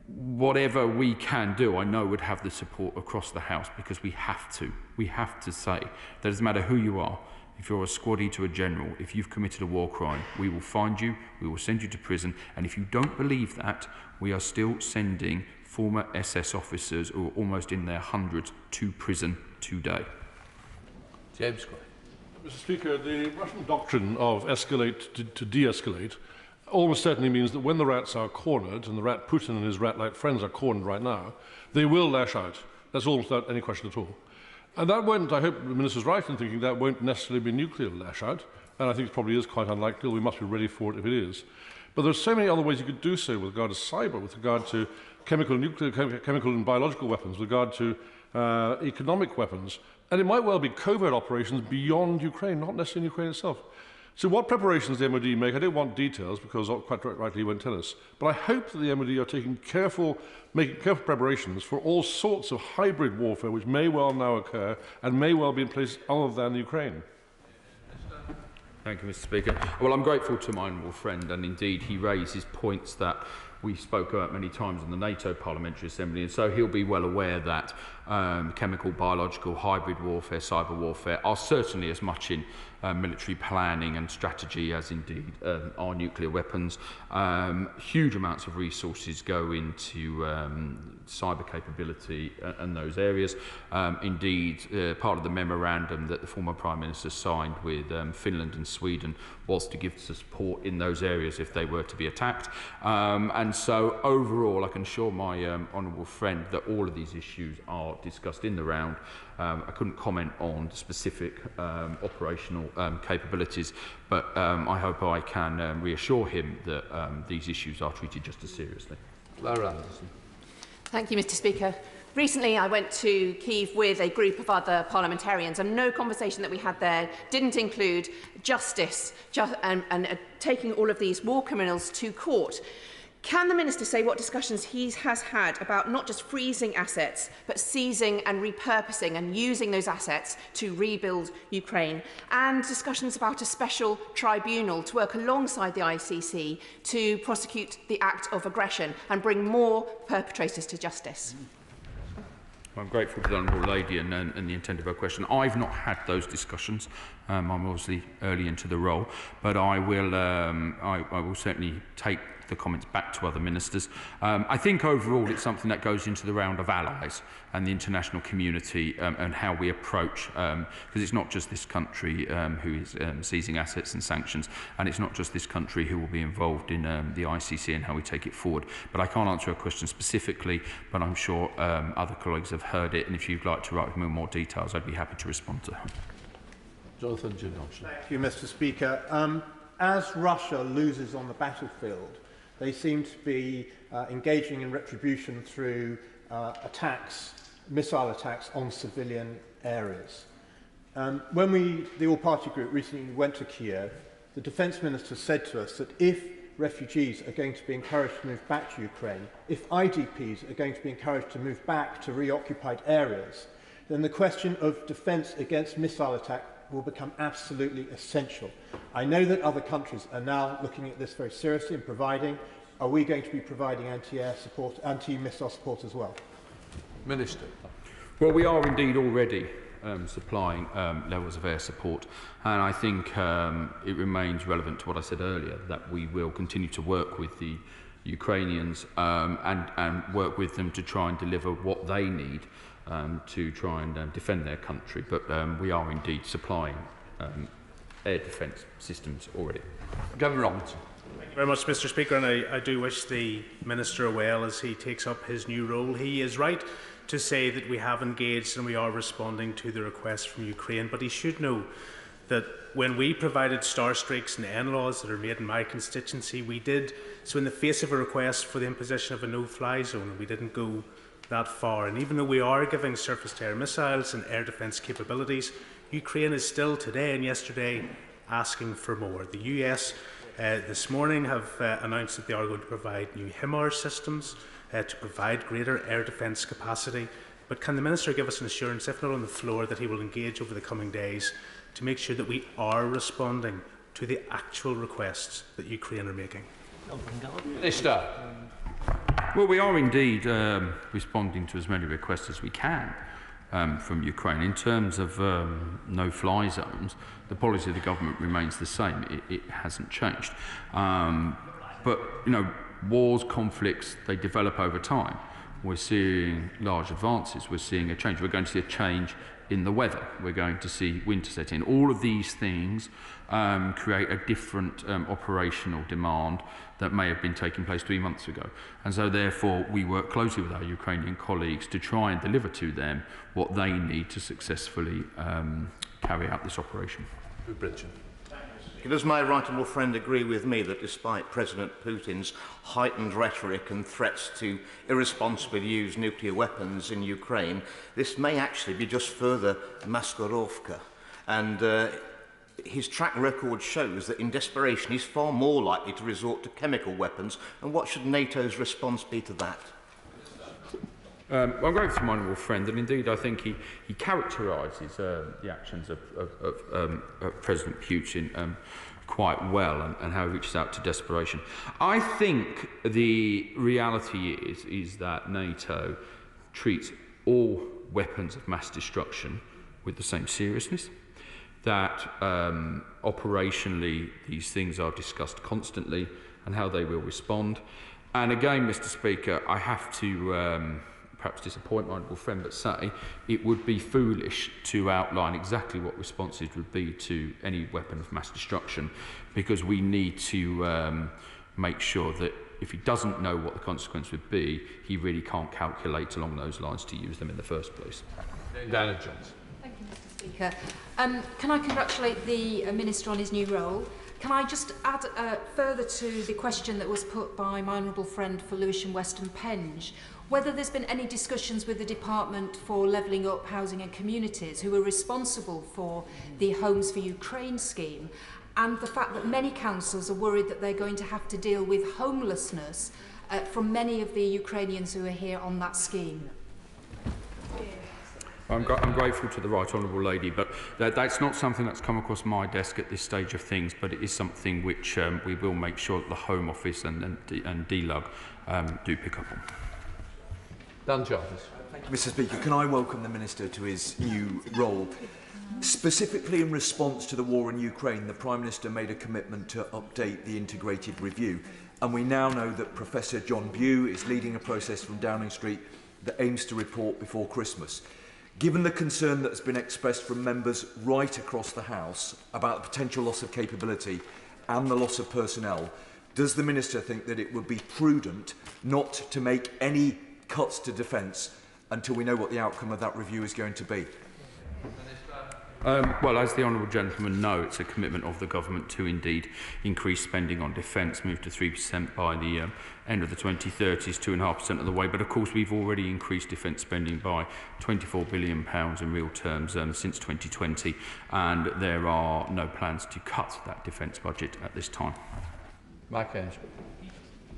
whatever we can do, I know would have the support across the House, because we have to. We have to say that it doesn't matter who you are. If you're a squaddie to a general, if you've committed a war crime, we will find you, we will send you to prison, and if you don't believe that, we are still sending former SS officers who are almost in their hundreds to prison today. James Gray. Mr. Speaker, the Russian doctrine of escalate to de-escalate almost certainly means that when the rats are cornered, and the rat Putin and his rat-like friends are cornered right now, they will lash out. That's almost without any question at all. And that won't, I hope the Minister's right in thinking that won't necessarily be nuclear lash out, and I think it probably is quite unlikely. We must be ready for it if it is. But there are so many other ways you could do so with regard to cyber, with regard to chemical and biological weapons, with regard to economic weapons. And it might well be covert operations beyond Ukraine, not necessarily in Ukraine itself. So what preparations the MOD make, I don't want details because quite rightly he won't tell us, but I hope that the MOD are making careful preparations for all sorts of hybrid warfare which may well now occur and may well be in place other than Ukraine. Thank you, Mr. Speaker. Well, I'm grateful to my honourable friend, and indeed he raises points that we spoke about many times in the NATO Parliamentary Assembly, and so he'll be well aware that chemical, biological, hybrid warfare, cyber warfare are certainly as much in military planning and strategy as indeed our nuclear weapons. Huge amounts of resources go into cyber capability and those areas. Indeed, part of the memorandum that the former Prime Minister signed with Finland and Sweden was to give support in those areas if they were to be attacked. And so overall, I can assure my honourable friend that all of these issues are discussed in the round. I couldn't comment on specific operational capabilities, but I hope I can reassure him that these issues are treated just as seriously. Lara Anderson. Thank you, Mr. Speaker. Recently, I went to Kyiv with a group of other parliamentarians, and no conversation that we had there didn't include justice and taking all of these war criminals to court. Can the Minister say what discussions he has had about not just freezing assets, but seizing and repurposing and using those assets to rebuild Ukraine, and discussions about a special tribunal to work alongside the ICC to prosecute the act of aggression and bring more perpetrators to justice? I'm grateful to the honourable lady and the intent of her question. I've not had those discussions. I'm obviously early into the role, but I will certainly take the comments back to other ministers. I think overall it's something that goes into the round of allies and the international community and how we approach, because it's not just this country who is seizing assets and sanctions, and it's not just this country who will be involved in the ICC and how we take it forward. But I can't answer a question specifically, but I'm sure other colleagues have heard it, and if you'd like to write with me more details, I'd be happy to respond to them. Jonathan Johnson. Thank you, Mr. Speaker. As Russia loses on the battlefield, they seem to be engaging in retribution through attacks, missile attacks on civilian areas. When the all-party group recently went to Kiev, the Defence Minister said to us that if refugees are going to be encouraged to move back to Ukraine, if IDPs are going to be encouraged to move back to reoccupied areas, then the question of defence against missile attack will become absolutely essential. I know that other countries are now looking at this very seriously and providing. Are we going to be providing anti-air support, anti-missile support as well? Minister. Well, we are indeed already supplying levels of air support, and I think it remains relevant to what I said earlier, that we will continue to work with the Ukrainians and work with them to try and deliver what they need to try and defend their country. But we are indeed supplying air defence systems already. Gavin Robinson. Thank you very much, Mr. Speaker, and I do wish the Minister well as he takes up his new role. He is right to say that we have engaged and we are responding to the requests from Ukraine, but he should know that when we provided star streaks and NLAWs that are made in my constituency, we did so in the face of a request for the imposition of a no-fly zone, and we didn't go that far. And even though we are giving surface-to-air missiles and air defence capabilities, Ukraine is still today and yesterday asking for more. The US this morning have announced that they are going to provide new HIMARS systems to provide greater air defence capacity. But can the Minister give us an assurance, if not on the floor, that he will engage over the coming days to make sure that we are responding to the actual requests that Ukraine are making? Minister. Well, we are indeed responding to as many requests as we can from Ukraine. In terms of no-fly zones, the policy of the government remains the same. It hasn't changed. But, you know, wars, conflicts, they develop over time. We're seeing large advances. We're seeing a change. We're going to see a change in the weather. We're going to see winter set in. All of these things create a different operational demand that may have been taking place 3 months ago. And so therefore we work closely with our Ukrainian colleagues to try and deliver to them what they need to successfully carry out this operation. Does my right honourable friend agree with me that despite President Putin's heightened rhetoric and threats to irresponsibly use nuclear weapons in Ukraine, this may actually be just further maskirovka? And his track record shows that in desperation he's far more likely to resort to chemical weapons. And what should NATO's response be to that? I'm grateful to my honourable friend, and indeed I think he characterises the actions of President Putin quite well, and how he reaches out to desperation. I think the reality is that NATO treats all weapons of mass destruction with the same seriousness, that operationally these things are discussed constantly and how they will respond. And again, Mr. Speaker, I have to perhaps disappoint my honourable friend, but say it would be foolish to outline exactly what responses would be to any weapon of mass destruction, because we need to make sure that if he doesn't know what the consequence would be, he really can't calculate along those lines to use them in the first place. Dana Jones. Thank you, Mr. Speaker. Can I congratulate the Minister on his new role? Can I just add further to the question that was put by my honourable friend for Lewisham Western Penge, whether there's been any discussions with the Department for Levelling Up Housing and Communities, who are responsible for the Homes for Ukraine scheme, and the fact that many councils are worried that they're going to have to deal with homelessness from many of the Ukrainians who are here on that scheme. I'm grateful to the right honourable lady, but that's not something that's come across my desk at this stage of things, but it is something which we will make sure that the Home Office and DLUG do pick up on. Dan Jarvis. Thank you, Mr. Speaker. Can I welcome the Minister to his new role? Specifically in response to the war in Ukraine, the Prime Minister made a commitment to update the integrated review. And we now know that Professor John Bew is leading a process from Downing Street that aims to report before Christmas. Given the concern that has been expressed from members right across the House about the potential loss of capability and the loss of personnel, does the Minister think that it would be prudent not to make any cuts to defence until we know what the outcome of that review is going to be? Well, as the honourable gentleman know, it's a commitment of the government to indeed increase spending on defence, move to 3% by the end of the 2030s, 2.5% of the way. But of course, we've already increased defence spending by £24 billion in real terms since 2020, and there are no plans to cut that defence budget at this time. Mike Ainsley.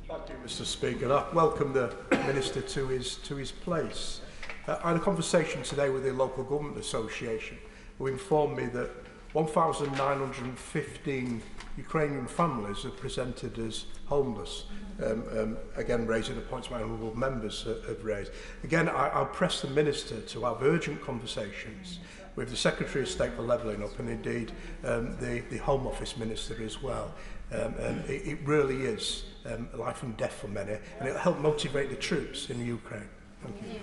Thank you, Mr. Speaker. I welcome the Minister to his place. I had a conversation today with the Local Government Association, who informed me that 1,915 Ukrainian families are presented as homeless. Again, raising the points my honourable members have raised. Again, I'll press the Minister to have urgent conversations with the Secretary of State for Levelling Up and indeed the Home Office Minister as well. It really is life and death for many, and it'll help motivate the troops in Ukraine. Thank you.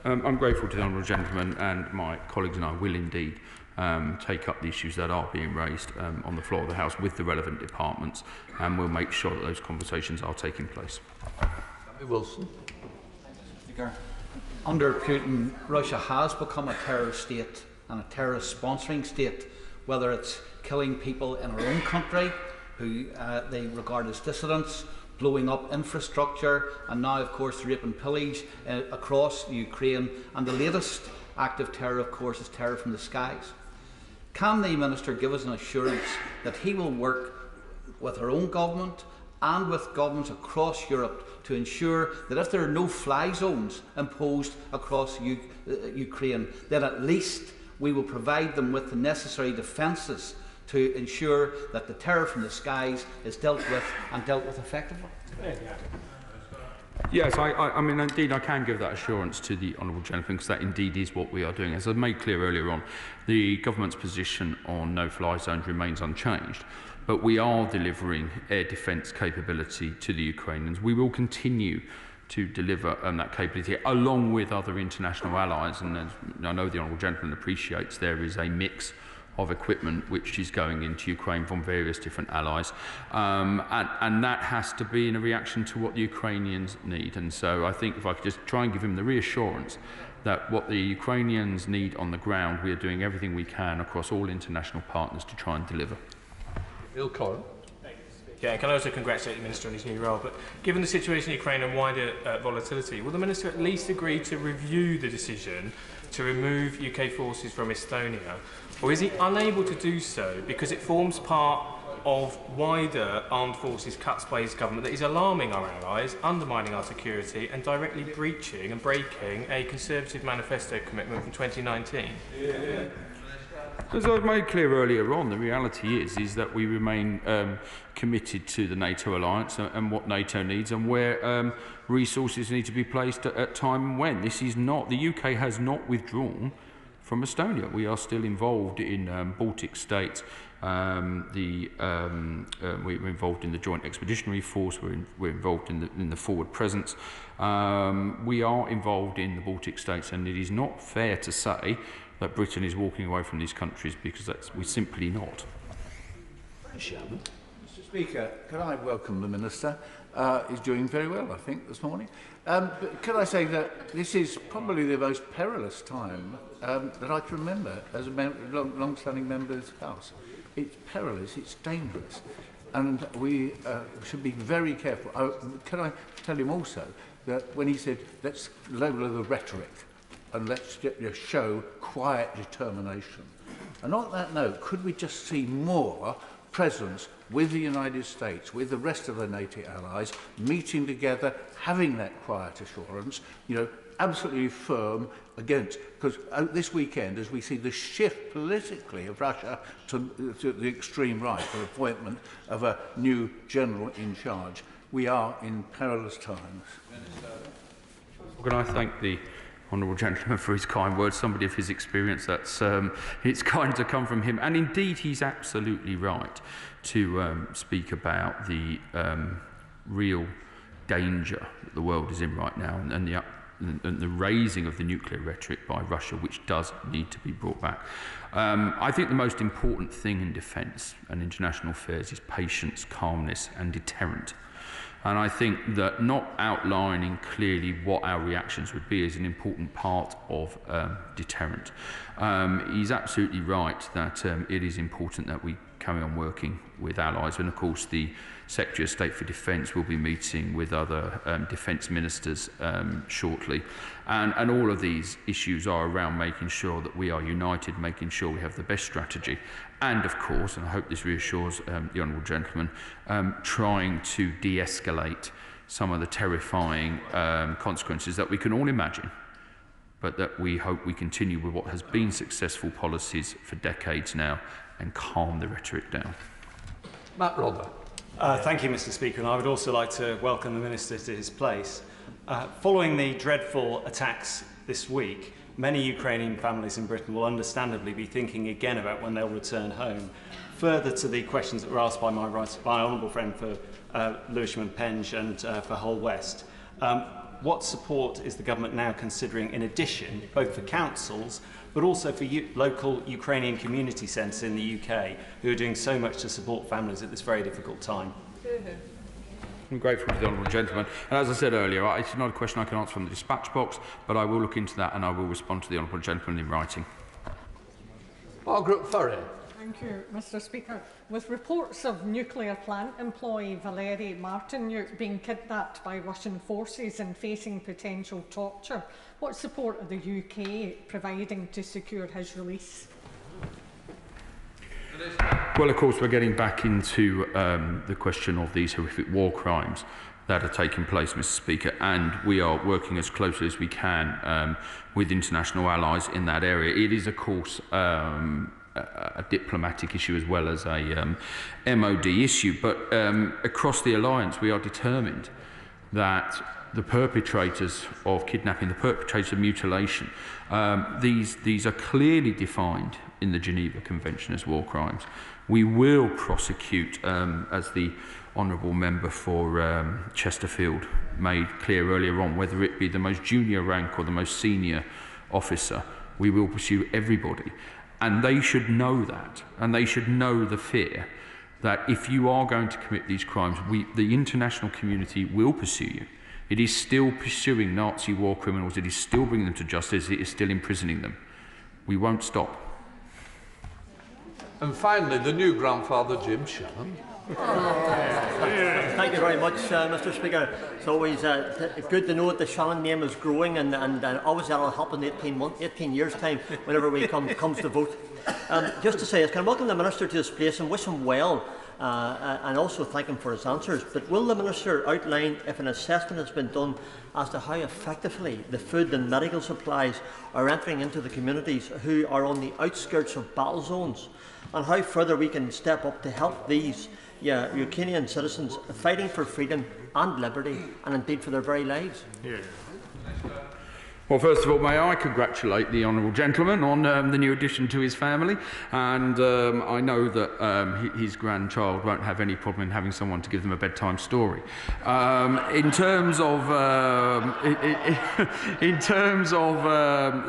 I'm grateful to the honourable gentleman, and my colleagues and I will indeed take up the issues that are being raised on the floor of the House with the relevant departments, and we'll make sure that those conversations are taking place. Wilson. Under Putin, Russia has become a terrorist state and a terrorist sponsoring state, whether it's killing people in our own country who they regard as dissidents, blowing up infrastructure, and now, of course, rape and pillage across Ukraine. And the latest act of terror, of course, is terror from the skies. Can the Minister give us an assurance that he will work with our own government and with governments across Europe to ensure that if there are no fly zones imposed across Ukraine, then at least we will provide them with the necessary defences to ensure that the terror from the skies is dealt with and dealt with effectively? Yes, I mean, indeed, I can give that assurance to the honourable gentleman, because that indeed is what we are doing. As I made clear earlier on, the government's position on no-fly zones remains unchanged, but we are delivering air defence capability to the Ukrainians. We will continue to deliver that capability along with other international allies, and as I know the honourable gentleman appreciates, there is a mix of equipment which is going into Ukraine from various different allies, and that has to be in a reaction to what the Ukrainians need. And so I think if I could just try and give him the reassurance that what the Ukrainians need on the ground, we are doing everything we can across all international partners to try and deliver. Bill Corrin. Yeah, can I also congratulate the Minister on his new role, but given the situation in Ukraine and wider volatility, will the Minister at least agree to review the decision to remove UK forces from Estonia, or is he unable to do so because it forms part of wider armed forces cuts by his government that is alarming our allies, undermining our security and directly breaching and breaking a Conservative manifesto commitment from 2019? Yeah. As I've made clear earlier on, the reality is that we remain committed to the NATO alliance and what NATO needs and where resources need to be placed at time and when. This is not, the UK has not withdrawn from Estonia. We are still involved in Baltic states. We're involved in the Joint Expeditionary Force. We're involved in the forward presence. We are involved in the Baltic states, and it is not fair to say that Britain is walking away from these countries, because we're simply not. Mr. Speaker, can I welcome the Minister? He's doing very well, I think, this morning. But can I say that this is probably the most perilous time that I can remember as a long-standing member of this House. It's perilous, it's dangerous, and we should be very careful. Can I tell him also that when he said, let's lower the rhetoric and let's show quiet determination. And on that note, could we just see more presence with the United States, with the rest of the NATO allies, meeting together, having that quiet assurance, absolutely firm against, because this weekend, as we see the shift politically of Russia to the extreme right, the appointment of a new general in charge, we are in perilous times. Can I thank the honourable gentleman for his kind words. Somebody of his experience, it's kind to come from him. And indeed, he's absolutely right to speak about the real danger that the world is in right now, and the raising of the nuclear rhetoric by Russia, which does need to be brought back. I think the most important thing in defence and international affairs is patience, calmness and deterrent. And I think that not outlining clearly what our reactions would be is an important part of deterrent. He's absolutely right that it is important that we carry on working with allies, and of course the Secretary of State for Defence will be meeting with other defence ministers shortly, and all of these issues are around making sure that we are united, making sure we have the best strategy, and of course, and I hope this reassures the honourable gentleman, trying to de-escalate some of the terrifying consequences that we can all imagine, but that we hope we continue with what has been successful policies for decades now and calm the rhetoric down. Matt Rodder. Thank you, Mr. Speaker, and I would also like to welcome the Minister to his place. Following the dreadful attacks this week, many Ukrainian families in Britain will understandably be thinking again about when they'll return home. Further to the questions that were asked by my honourable friend for Lewisham and Penge and for Hull West, what support is the government now considering in addition, both for councils but also for local Ukrainian community centres in the UK who are doing so much to support families at this very difficult time? I'm grateful to the honourable gentleman. And as I said earlier, it's not a question I can answer from the dispatch box, but I will look into that and I will respond to the honourable gentleman in writing. Margaret Furry. Thank you, Mr. Speaker. With reports of nuclear plant employee Valery Martinyuk being kidnapped by Russian forces and facing potential torture, what support are the UK providing to secure his release? Well, of course, we're getting back into the question of these horrific war crimes that are taking place, Mr. Speaker, and we are working as closely as we can with international allies in that area. It is, of course, a diplomatic issue as well as a MOD issue, but across the alliance we are determined that the perpetrators of kidnapping, the perpetrators of mutilation, these are clearly defined in the Geneva Convention as war crimes. We will prosecute, as the honourable member for Chesterfield made clear earlier on, whether it be the most junior rank or the most senior officer, we will pursue everybody. And they should know that, and they should know the fear that if you are going to commit these crimes, the international community will pursue you. It is still pursuing Nazi war criminals, it is still bringing them to justice, it is still imprisoning them. We won't stop. And finally, the new grandfather, Jim Shannon. Thank you very much, Mr. Speaker. It's always good to know that the Shannon name is growing, and obviously that will help in 18 years' time whenever we comes to vote. Just to say, can I welcome the Minister to this place and wish him well, and also thank him for his answers. But will the Minister outline if an assessment has been done as to how effectively the food and medical supplies are entering into the communities who are on the outskirts of battle zones, and how further we can step up to help these Ukrainian citizens fighting for freedom and liberty, and indeed for their very lives? Yeah. Well, first of all, may I congratulate the honourable gentleman on the new addition to his family, and I know that his grandchild won't have any problem in having someone to give them a bedtime story. In terms of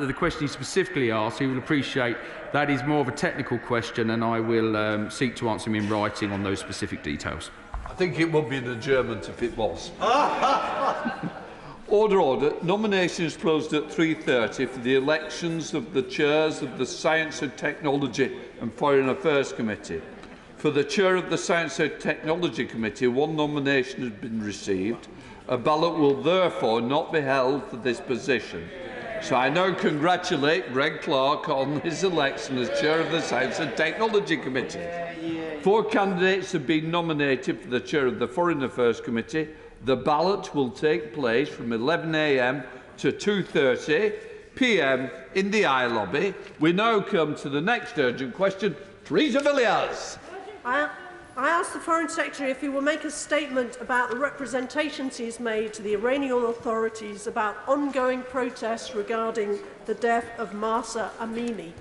the question he specifically asked, he will appreciate that is more of a technical question, and I will seek to answer him in writing on those specific details. I think it would be an adjournment if it was. Order, order. Nominations closed at 3:30 for the elections of the chairs of the Science and Technology and Foreign Affairs Committee. For the chair of the Science and Technology Committee, one nomination has been received. A ballot will therefore not be held for this position. So I now congratulate Greg Clark on his election as chair of the Science and Technology Committee. 4 candidates have been nominated for the chair of the Foreign Affairs Committee. The ballot will take place from 11 a.m. to 2:30 p.m. in the I Lobby. We now come to the next urgent question. Teresa Villiers. I asked the Foreign Secretary if he will make a statement about the representations he has made to the Iranian authorities about ongoing protests regarding the death of Mahsa Amini.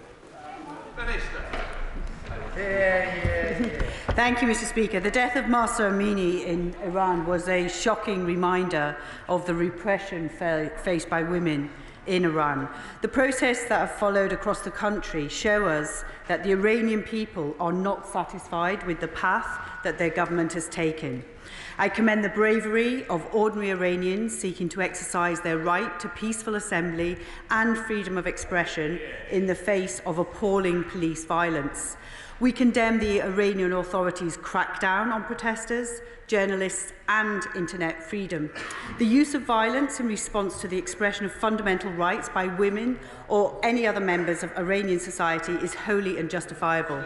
Thank you, Mr. Speaker. The death of Mahsa Amini in Iran was a shocking reminder of the repression faced by women in Iran. The protests that have followed across the country show us that the Iranian people are not satisfied with the path that their government has taken. I commend the bravery of ordinary Iranians seeking to exercise their right to peaceful assembly and freedom of expression in the face of appalling police violence. We condemn the Iranian authorities' crackdown on protesters, journalists and internet freedom. The use of violence in response to the expression of fundamental rights by women or any other members of Iranian society is wholly unjustifiable.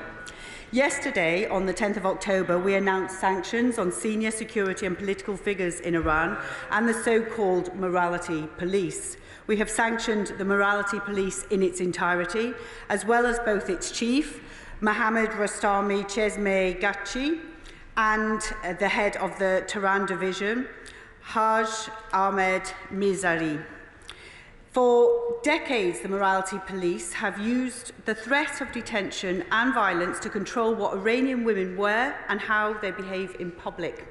Yesterday, on the 10th of October, we announced sanctions on senior security and political figures in Iran and the so-called morality police. We have sanctioned the morality police in its entirety, as well as both its chief, Mohammad Rostami Chesme Gachi, and the head of the Tehran division, Haj Ahmed Mizari. For decades, the morality police have used the threat of detention and violence to control what Iranian women wear and how they behave in public.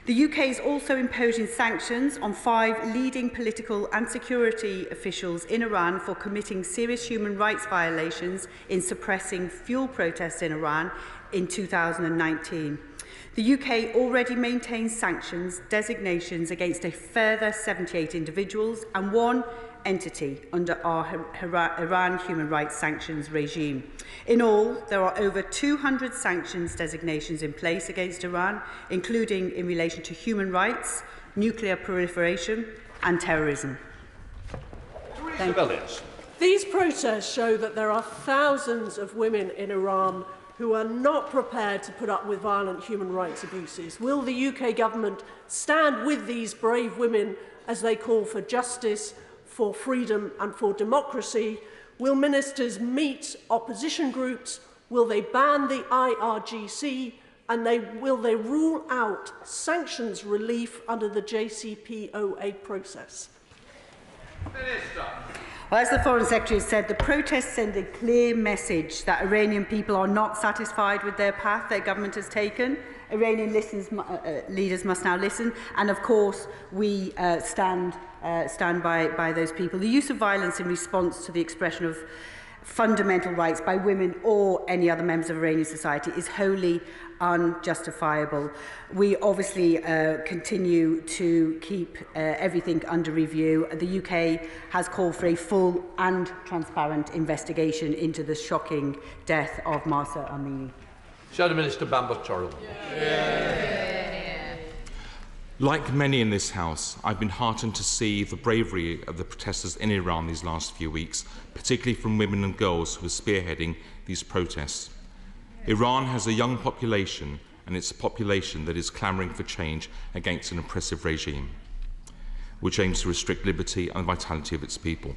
The UK is also imposing sanctions on 5 leading political and security officials in Iran for committing serious human rights violations in suppressing fuel protests in Iran in 2019. The UK already maintains sanctions designations against a further 78 individuals and 1 entity under our Iran human rights sanctions regime. In all, there are over 200 sanctions designations in place against Iran, including in relation to human rights, nuclear proliferation and terrorism. These protests show that there are thousands of women in Iran who are not prepared to put up with violent human rights abuses. Will the UK government stand with these brave women as they call for justice, for freedom and for democracy? Will ministers meet opposition groups? Will they ban the IRGC? And will they rule out sanctions relief under the JCPOA process? Well, as the Foreign Secretary has said, the protests send a clear message that Iranian people are not satisfied with their path their government has taken. Iranian leaders must now listen, and of course we stand by those people. The use of violence in response to the expression of fundamental rights by women or any other members of Iranian society is wholly unjustifiable. We obviously continue to keep everything under review. The UK has called for a full and transparent investigation into the shocking death of Mahsa Amini. Shadow Minister Bambot Chorrell. Like many in this House, I've been heartened to see the bravery of the protesters in Iran these last few weeks, particularly from women and girls who are spearheading these protests. Iran has a young population, and it's a population that is clamouring for change against an oppressive regime, which aims to restrict liberty and vitality of its people.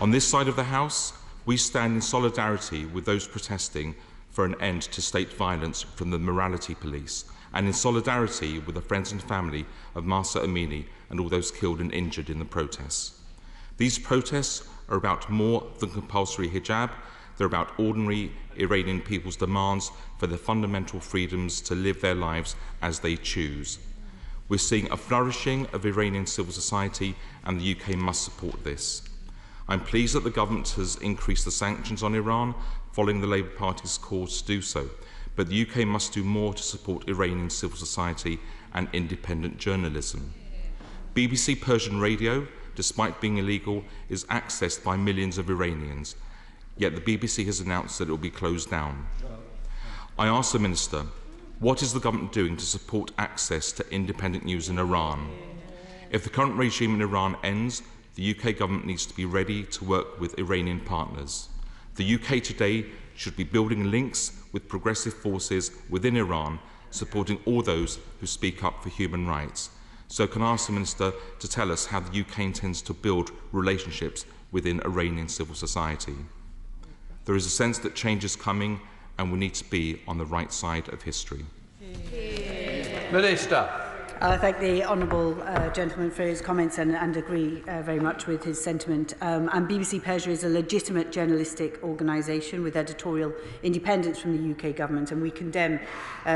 On this side of the House, we stand in solidarity with those protesting for an end to state violence from the morality police, and in solidarity with the friends and family of Mahsa Amini and all those killed and injured in the protests. These protests are about more than compulsory hijab. They're about ordinary Iranian people's demands for their fundamental freedoms to live their lives as they choose. We're seeing a flourishing of Iranian civil society, and the UK must support this. I'm pleased that the government has increased the sanctions on Iran following the Labour Party's calls to do so, but the UK must do more to support Iranian civil society and independent journalism. BBC Persian Radio, despite being illegal, is accessed by millions of Iranians, yet the BBC has announced that it will be closed down. I ask the Minister, what is the government doing to support access to independent news in Iran? If the current regime in Iran ends, the UK government needs to be ready to work with Iranian partners. The UK today should be building links with progressive forces within Iran, supporting all those who speak up for human rights. So can I ask the Minister to tell us how the UK intends to build relationships within Iranian civil society? There is a sense that change is coming, and we need to be on the right side of history. Minister. I thank the honourable gentleman for his comments and agree very much with his sentiment. And BBC Persia is a legitimate journalistic organisation with editorial independence from the UK government, and we condemn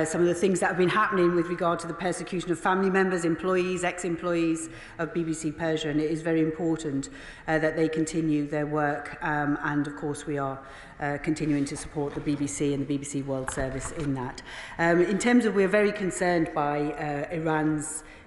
some of the things that have been happening with regard to the persecution of family members, employees, ex-employees of BBC Persia, and it is very important that they continue their work, and of course we are continuing to support the BBC and the BBC World Service in that. In terms of, we're very concerned by Iran's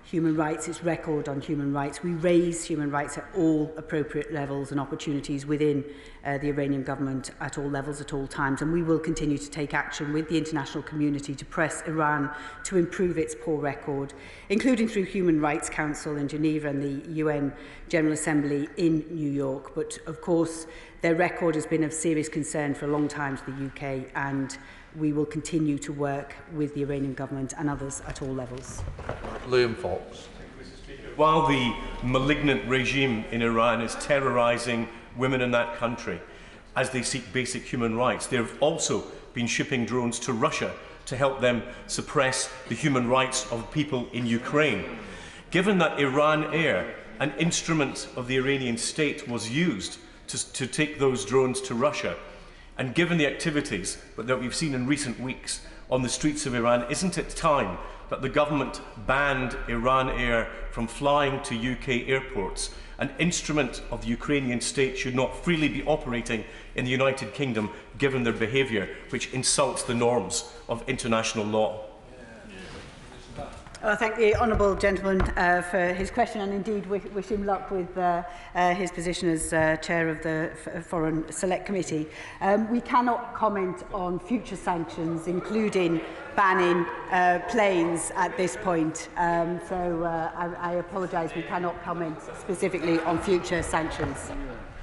human rights, its record on human rights. We raise human rights at all appropriate levels and opportunities within the Iranian government at all levels, at all times, and we will continue to take action with the international community to press Iran to improve its poor record, including through Human Rights Council in Geneva and the UN General Assembly in New York. But of course, their record has been of serious concern for a long time to the UK, and we will continue to work with the Iranian government and others at all levels. Liam Fox. While the malignant regime in Iran is terrorising women in that country as they seek basic human rights, they have also been shipping drones to Russia to help them suppress the human rights of people in Ukraine. Given that Iran Air, an instrument of the Iranian state, was used to take those drones to Russia, and given the activities that we've seen in recent weeks on the streets of Iran, isn't it time that the government banned Iran Air from flying to UK airports? An instrument of the Ukrainian state should not freely be operating in the United Kingdom given their behaviour, which insults the norms of international law. I thank the honourable gentleman for his question, and indeed wish him luck with his position as chair of the Foreign Select Committee. We cannot comment on future sanctions, including banning planes at this point. I apologise, we cannot comment specifically on future sanctions.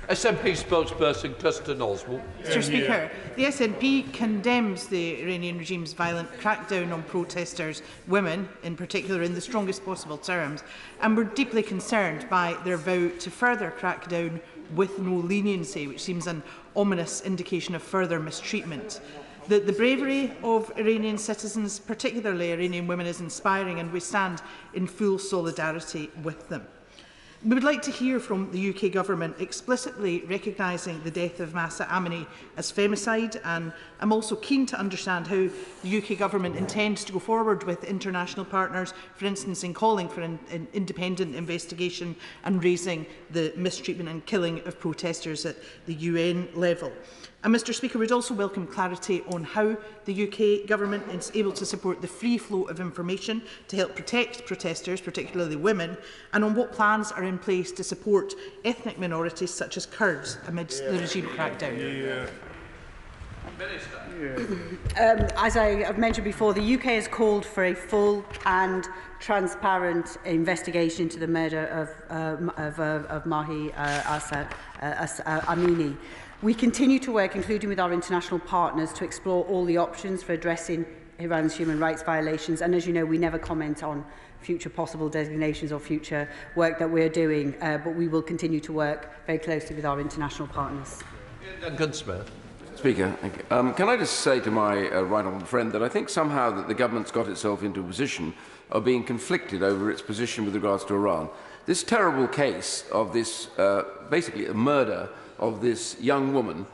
SNP spokesperson Kirsten Oswald. Mr Speaker, the SNP condemns the Iranian regime's violent crackdown on protesters, women in particular, in the strongest possible terms, and we're deeply concerned by their vow to further crack down with no leniency, which seems an ominous indication of further mistreatment. The bravery of Iranian citizens, particularly Iranian women, is inspiring, and we stand in full solidarity with them. We would like to hear from the UK Government explicitly recognising the death of Mahsa Amini as femicide, and I'm also keen to understand how the UK Government intends to go forward with international partners, for instance in calling for an independent investigation and raising the mistreatment and killing of protesters at the UN level. And Mr Speaker, we'd also welcome clarity on how the UK Government is able to support the free flow of information to help protect protesters, particularly women, and on what plans are in place to support ethnic minorities such as Kurds amidst the regime crackdown. As I have mentioned before, the UK has called for a full and transparent investigation into the murder of Mahi Amini. We continue to work, including with our international partners, to explore all the options for addressing Iran's human rights violations. And as you know, we never comment on future possible designations or future work that we're doing, but we will continue to work very closely with our international partners. Duncan Smith. Speaker, can I just say to my right honourable friend that I think somehow that the government's got itself into a position of being conflicted over its position with regards to Iran. This terrible case of this, basically a murder of this young woman,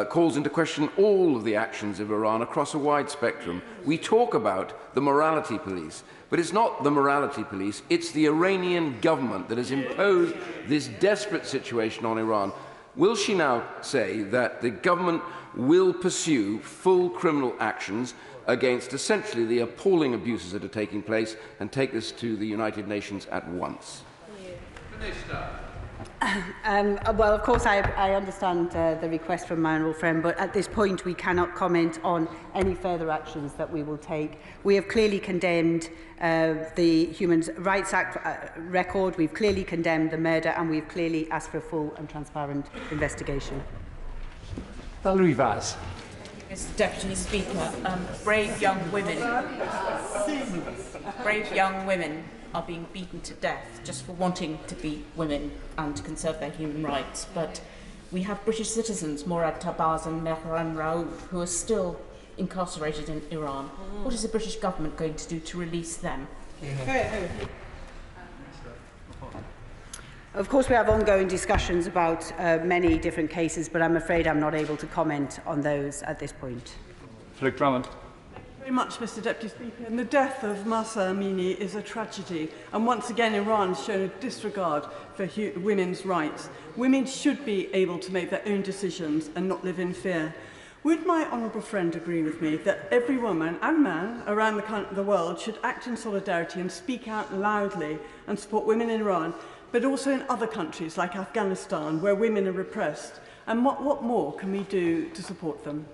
calls into question all of the actions of Iran across a wide spectrum. We talk about the morality police, but it's not the morality police, it's the Iranian government that has imposed this desperate situation on Iran. Will she now say that the government will pursue full criminal actions against essentially the appalling abuses that are taking place and take this to the United Nations at once? Minister. Well, of course, I understand the request from my honourable friend, but at this point we cannot comment on any further actions that we will take. We have clearly condemned the Human Rights Act record, we've clearly condemned the murder, and we've clearly asked for a full and transparent investigation. Valerie Vaz. Mr Deputy Speaker, brave young women are being beaten to death just for wanting to be women and to conserve their human rights. But we have British citizens, Morad Tabaz and Mehran Raouf, who are still incarcerated in Iran. What is the British government going to do to release them? Of course, we have ongoing discussions about many different cases, but I'm afraid I'm not able to comment on those at this point. Thank you very much, Mr. Deputy Speaker. And the death of Mahsa Amini is a tragedy. And once again, Iran has shown a disregard for women's rights. Women should be able to make their own decisions and not live in fear. Would my honourable friend agree with me that every woman and man around the world should act in solidarity and speak out loudly and support women in Iran, but also in other countries like Afghanistan, where women are repressed? And what more can we do to support them?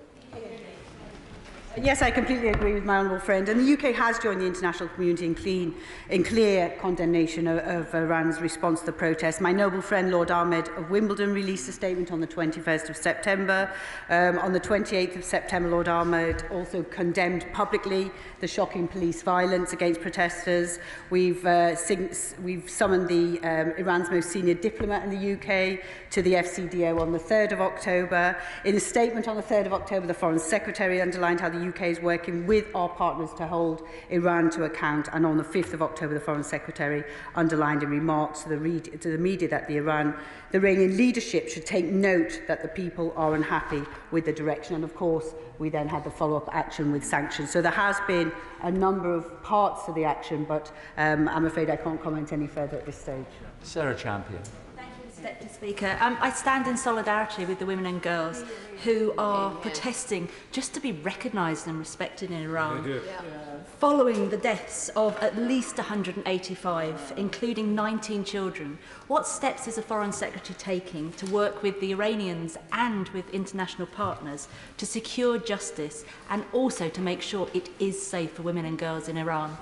Yes, I completely agree with my honourable friend. And the UK has joined the international community in clear condemnation of Iran's response to the protests. My noble friend Lord Ahmed of Wimbledon released a statement on the 21st of September. On the 28th of September, Lord Ahmed also condemned publicly the shocking police violence against protesters. We've summoned Iran's most senior diplomat in the UK to the FCDO on the 3rd of October. In a statement on the 3rd of October, the Foreign Secretary underlined how the UK is working with our partners to hold Iran to account, and on the 5th of October the Foreign Secretary underlined in remarks to the media that the Iranian leadership should take note that the people are unhappy with the direction, and of course we then had the follow-up action with sanctions. So there has been a number of parts to the action, but I'm afraid I can't comment any further at this stage. Sarah Champion. Deputy Speaker, I stand in solidarity with the women and girls who are protesting just to be recognised and respected in Iran. Following the deaths of at least 185, including 19 children, what steps is the Foreign Secretary taking to work with the Iranians and with international partners to secure justice and also to make sure it is safe for women and girls in Iran?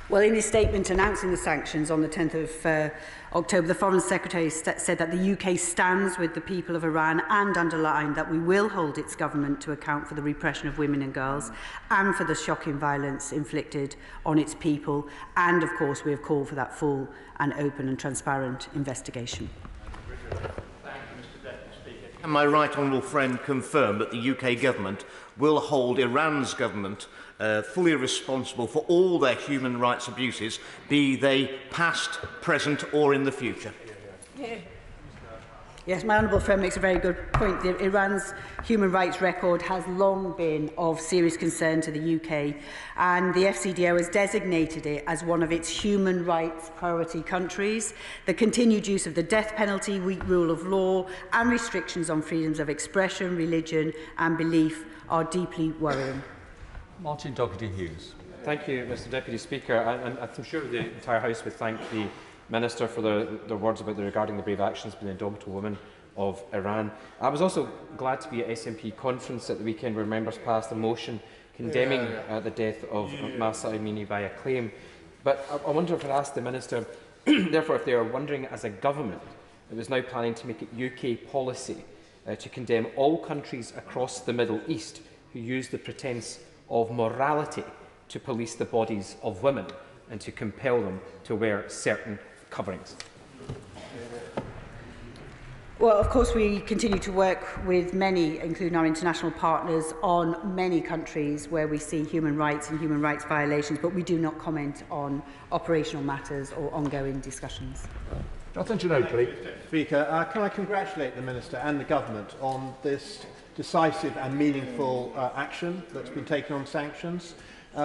Well, in his statement announcing the sanctions on the 10th of October, the Foreign Secretary said that the UK stands with the people of Iran and underlined that we will hold its government to account for the repression of women and girls and for the shocking violence inflicted on its people. And, of course, we have called for that full and open and transparent investigation. Can my right honourable friend confirm that the UK government will hold Iran's government fully responsible for all their human rights abuses, be they past, present or in the future? Yes, my honourable friend makes a very good point. Iran's human rights record has long been of serious concern to the UK, and the FCDO has designated it as one of its human rights priority countries. The continued use of the death penalty, weak rule of law and restrictions on freedoms of expression, religion and belief are deeply worrying. Martin Doherty-Hughes. Thank you, Mr Deputy Speaker. And I'm sure the entire House would thank the Minister for their words regarding the brave actions being indomitable women of Iran. I was also glad to be at SNP conference at the weekend where members passed a motion condemning the death of Mahsa Amini by acclaim. But I wonder if I ask the Minister, therefore, if they are wondering as a government that was now planning to make it UK policy to condemn all countries across the Middle East who use the pretence of morality to police the bodies of women and to compel them to wear certain coverings. Well, of course, we continue to work with many, including our international partners, on many countries where we see human rights and human rights violations, but we do not comment on operational matters or ongoing discussions. Jonathan Ginobili. Speaker, can I congratulate the Minister and the Government on this decisive and meaningful action that's been taken on sanctions.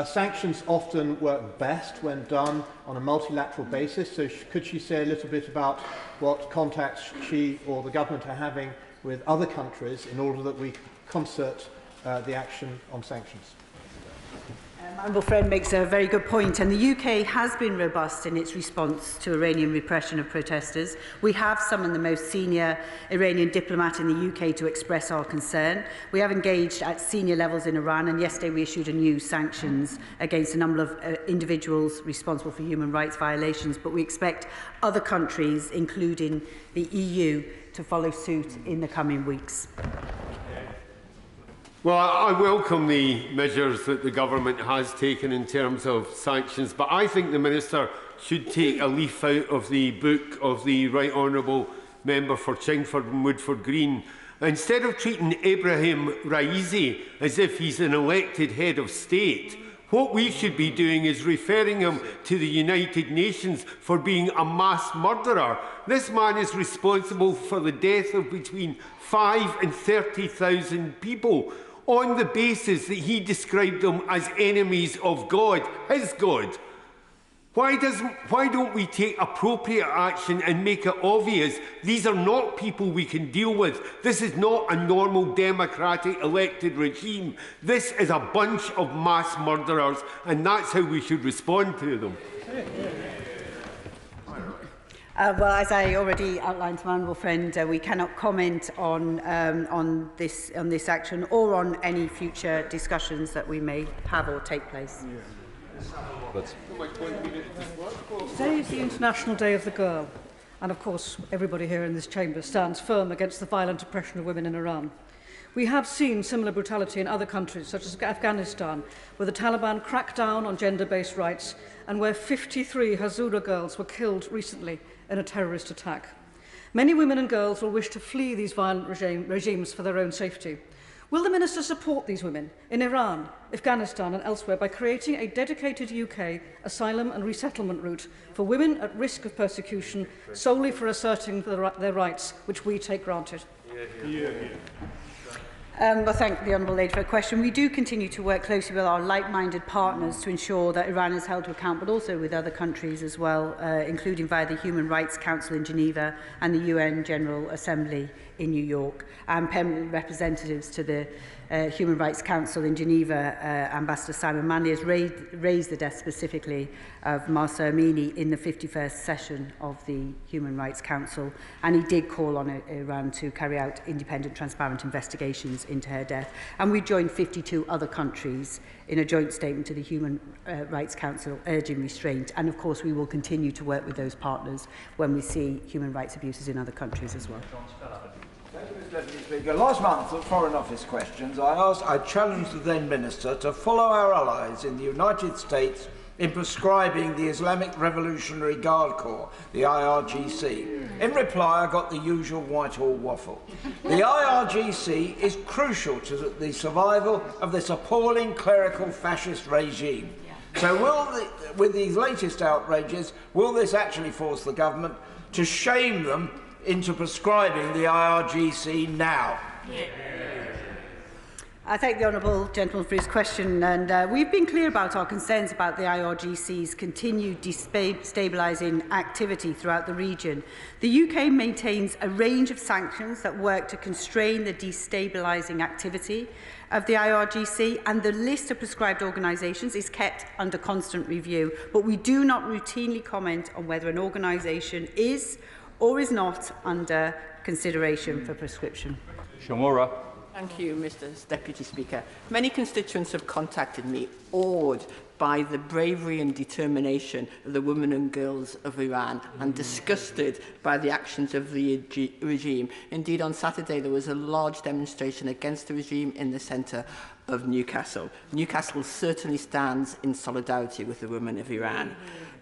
Sanctions often work best when done on a multilateral basis, so could she say a little bit about what contacts she or the government are having with other countries in order that we concert the action on sanctions? My honourable friend makes a very good point, and the UK has been robust in its response to Iranian repression of protesters. We have summoned the most senior Iranian diplomat in the UK to express our concern. We have engaged at senior levels in Iran, and yesterday we issued a new sanctions against a number of individuals responsible for human rights violations, but we expect other countries, including the EU, to follow suit in the coming weeks. Well, I welcome the measures that the government has taken in terms of sanctions, but I think the Minister should take a leaf out of the book of the Right Honourable Member for Chingford and Woodford Green Instead of treating Ibrahim Raisi as if he's an elected head of state, what we should be doing is referring him to the United Nations for being a mass murderer. This man is responsible for the death of between 5 and 30,000 people on the basis that he described them as enemies of God, his God. Why don't we take appropriate action and make it obvious these are not people we can deal with? This is not a normal democratic elected regime. This is a bunch of mass murderers, and that's how we should respond to them. Well, as I already outlined to my honourable friend, we cannot comment on this action or on any future discussions that we may have or take place. Today is the International Day of the Girl, and of course everybody here in this chamber stands firm against the violent oppression of women in Iran. We have seen similar brutality in other countries, such as Afghanistan, where the Taliban cracked down on gender-based rights and where 53 Hazara girls were killed recently in a terrorist attack. Many women and girls will wish to flee these violent regimes for their own safety. Will the Minister support these women in Iran, Afghanistan and elsewhere by creating a dedicated UK asylum and resettlement route for women at risk of persecution solely for asserting their rights, which we take granted? Well, thank the Honourable Lady for the question. We do continue to work closely with our like-minded partners to ensure that Iran is held to account, but also with other countries as well, including via the Human Rights Council in Geneva and the UN General Assembly in New York, and permanent representatives to the Human Rights Council in Geneva, Ambassador Simon Manley, has raised the death specifically of Mahsa Amini in the 51st session of the Human Rights Council, and he did call on Iran to carry out independent, transparent investigations into her death. And we joined 52 other countries in a joint statement to the Human Rights Council urging restraint, and of course we will continue to work with those partners when we see human rights abuses in other countries as well. Thank you, Mr. Deputy Speaker. Last month at Foreign Office Questions, I challenged the then Minister to follow our allies in the United States in prescribing the Islamic Revolutionary Guard Corps, the IRGC. In reply, I got the usual Whitehall waffle. The IRGC is crucial to the survival of this appalling clerical fascist regime. So with these latest outrages, will this actually force the government to shame them into prescribing the IRGC now? I thank the Honourable Gentleman for his question, and we've been clear about our concerns about the IRGC's continued destabilising activity throughout the region. The UK maintains a range of sanctions that work to constrain the destabilising activity of the IRGC, and the list of prescribed organisations is kept under constant review, but we do not routinely comment on whether an organisation is or is not under consideration for prescription. Shamora. Thank you, Mr. Deputy Speaker. Many constituents have contacted me, awed by the bravery and determination of the women and girls of Iran and disgusted by the actions of the regime. Indeed, on Saturday, there was a large demonstration against the regime in the centre of Newcastle. Newcastle certainly stands in solidarity with the women of Iran.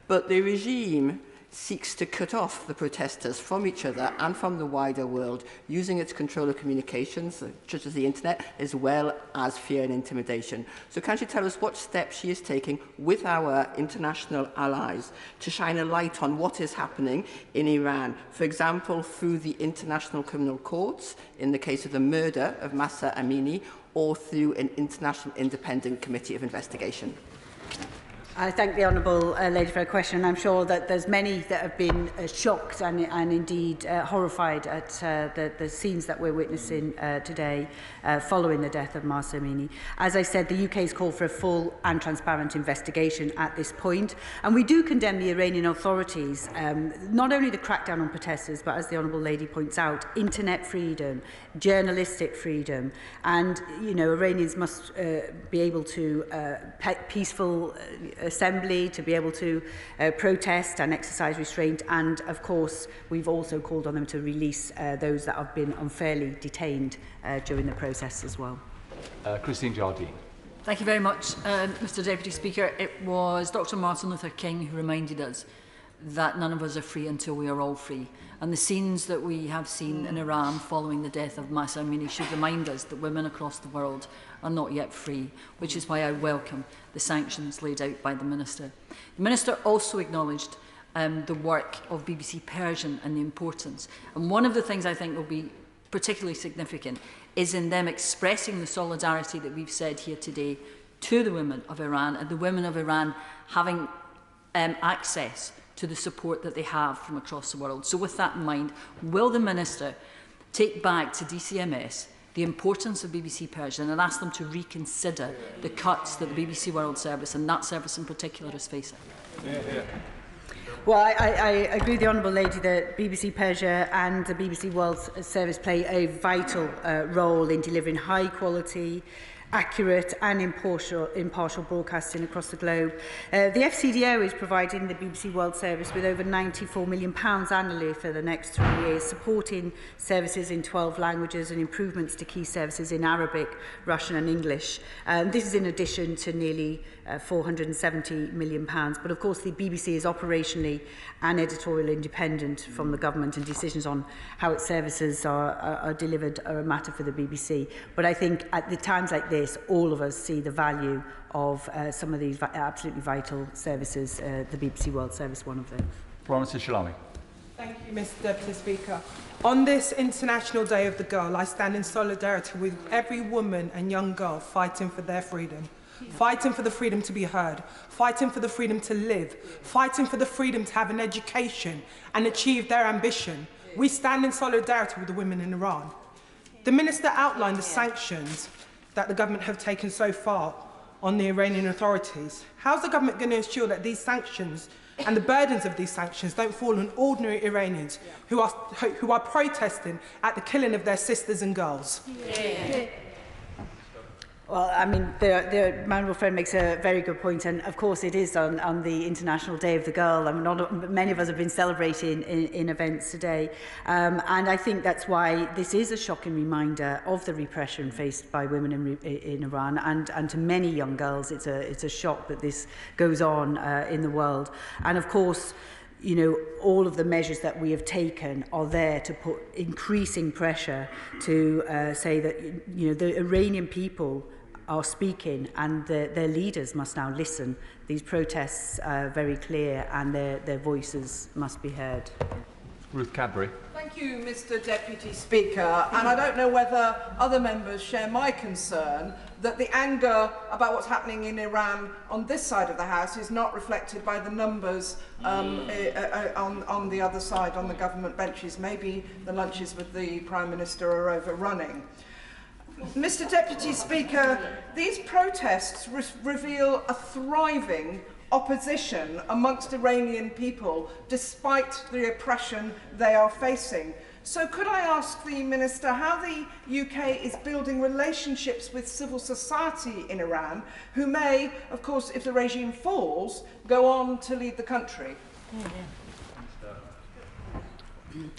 But the regime seeks to cut off the protesters from each other and from the wider world, using its control of communications, such as the internet, as well as fear and intimidation. So can she tell us what steps she is taking with our international allies to shine a light on what is happening in Iran, for example, through the International Criminal Courts, in the case of the murder of Mahsa Amini, or through an international independent committee of investigation? I thank the Honourable Lady for her question. I'm sure that there's many that have been shocked and indeed horrified at the scenes that we're witnessing today following the death of Mahsa Amini. As I said, the UK has called for a full and transparent investigation at this point, and we do condemn the Iranian authorities, not only the crackdown on protesters, but as the Honourable Lady points out, internet freedom, journalistic freedom, and Iranians must be able to peaceful assembly, to be able to protest and exercise restraint, and of course we've also called on them to release those that have been unfairly detained during the process as well. Christine Jardine. Thank you very much, Mr. Deputy Speaker. It was Dr. Martin Luther King who reminded us that none of us are free until we are all free. And the scenes that we have seen in Iran following the death of Mahsa Amini should remind us that women across the world are not yet free, which is why I welcome the sanctions laid out by the Minister. The Minister also acknowledged the work of BBC Persian and the importance. And one of the things I think will be particularly significant is in them expressing the solidarity that we've said here today to the women of Iran, and the women of Iran having access to the support that they have from across the world. So with that in mind, will the Minister take back to DCMS the importance of BBC Persian and ask them to reconsider the cuts that the BBC World Service, and that service in particular, is facing? Well, I agree with the Honourable Lady that BBC Persia and the BBC World Service play a vital role in delivering high quality, accurate and impartial broadcasting across the globe. The FCDO is providing the BBC World Service with over £94 million annually for the next 3 years, supporting services in 12 languages and improvements to key services in Arabic, Russian and English. This is in addition to nearly £470 million. But of course the BBC is operationally and editorial independent from the government, and decisions on how its services are delivered are a matter for the BBC. But I think at the times like this, all of us see the value of some of these absolutely vital services, the BBC World Service, one of them. Florence Shalami. Thank you, Mr. Deputy Speaker. On this International Day of the Girl, I stand in solidarity with every woman and young girl fighting for their freedom. Fighting for the freedom to be heard, fighting for the freedom to live, fighting for the freedom to have an education and achieve their ambition. We stand in solidarity with the women in Iran. The Minister outlined the sanctions that the government have taken so far on the Iranian authorities. How is the government going to ensure that these sanctions and the burdens of these sanctions don't fall on ordinary Iranians who are protesting at the killing of their sisters and girls? Well, I mean, my honourable friend makes a very good point, and of course it is on the International Day of the Girl. I mean, many of us have been celebrating in events today, and I think that's why this is a shocking reminder of the repression faced by women in Iran, and to many young girls it's a shock that this goes on in the world. And of course, you know, all of the measures that we have taken are there to put increasing pressure to say that, you know, the Iranian people are speaking, and their leaders must now listen. These protests are very clear, and their voices must be heard. Ruth Cadbury. Thank you, Mr. Deputy Speaker. And I don't know whether other members share my concern that the anger about what's happening in Iran on this side of the House is not reflected by the numbers on the other side, on the government benches. Maybe the lunches with the Prime Minister are overrunning. Mr. Deputy Speaker, these protests reveal a thriving opposition amongst Iranian people despite the oppression they are facing. So could I ask the Minister how the UK is building relationships with civil society in Iran, who may, of course, if the regime falls, go on to lead the country?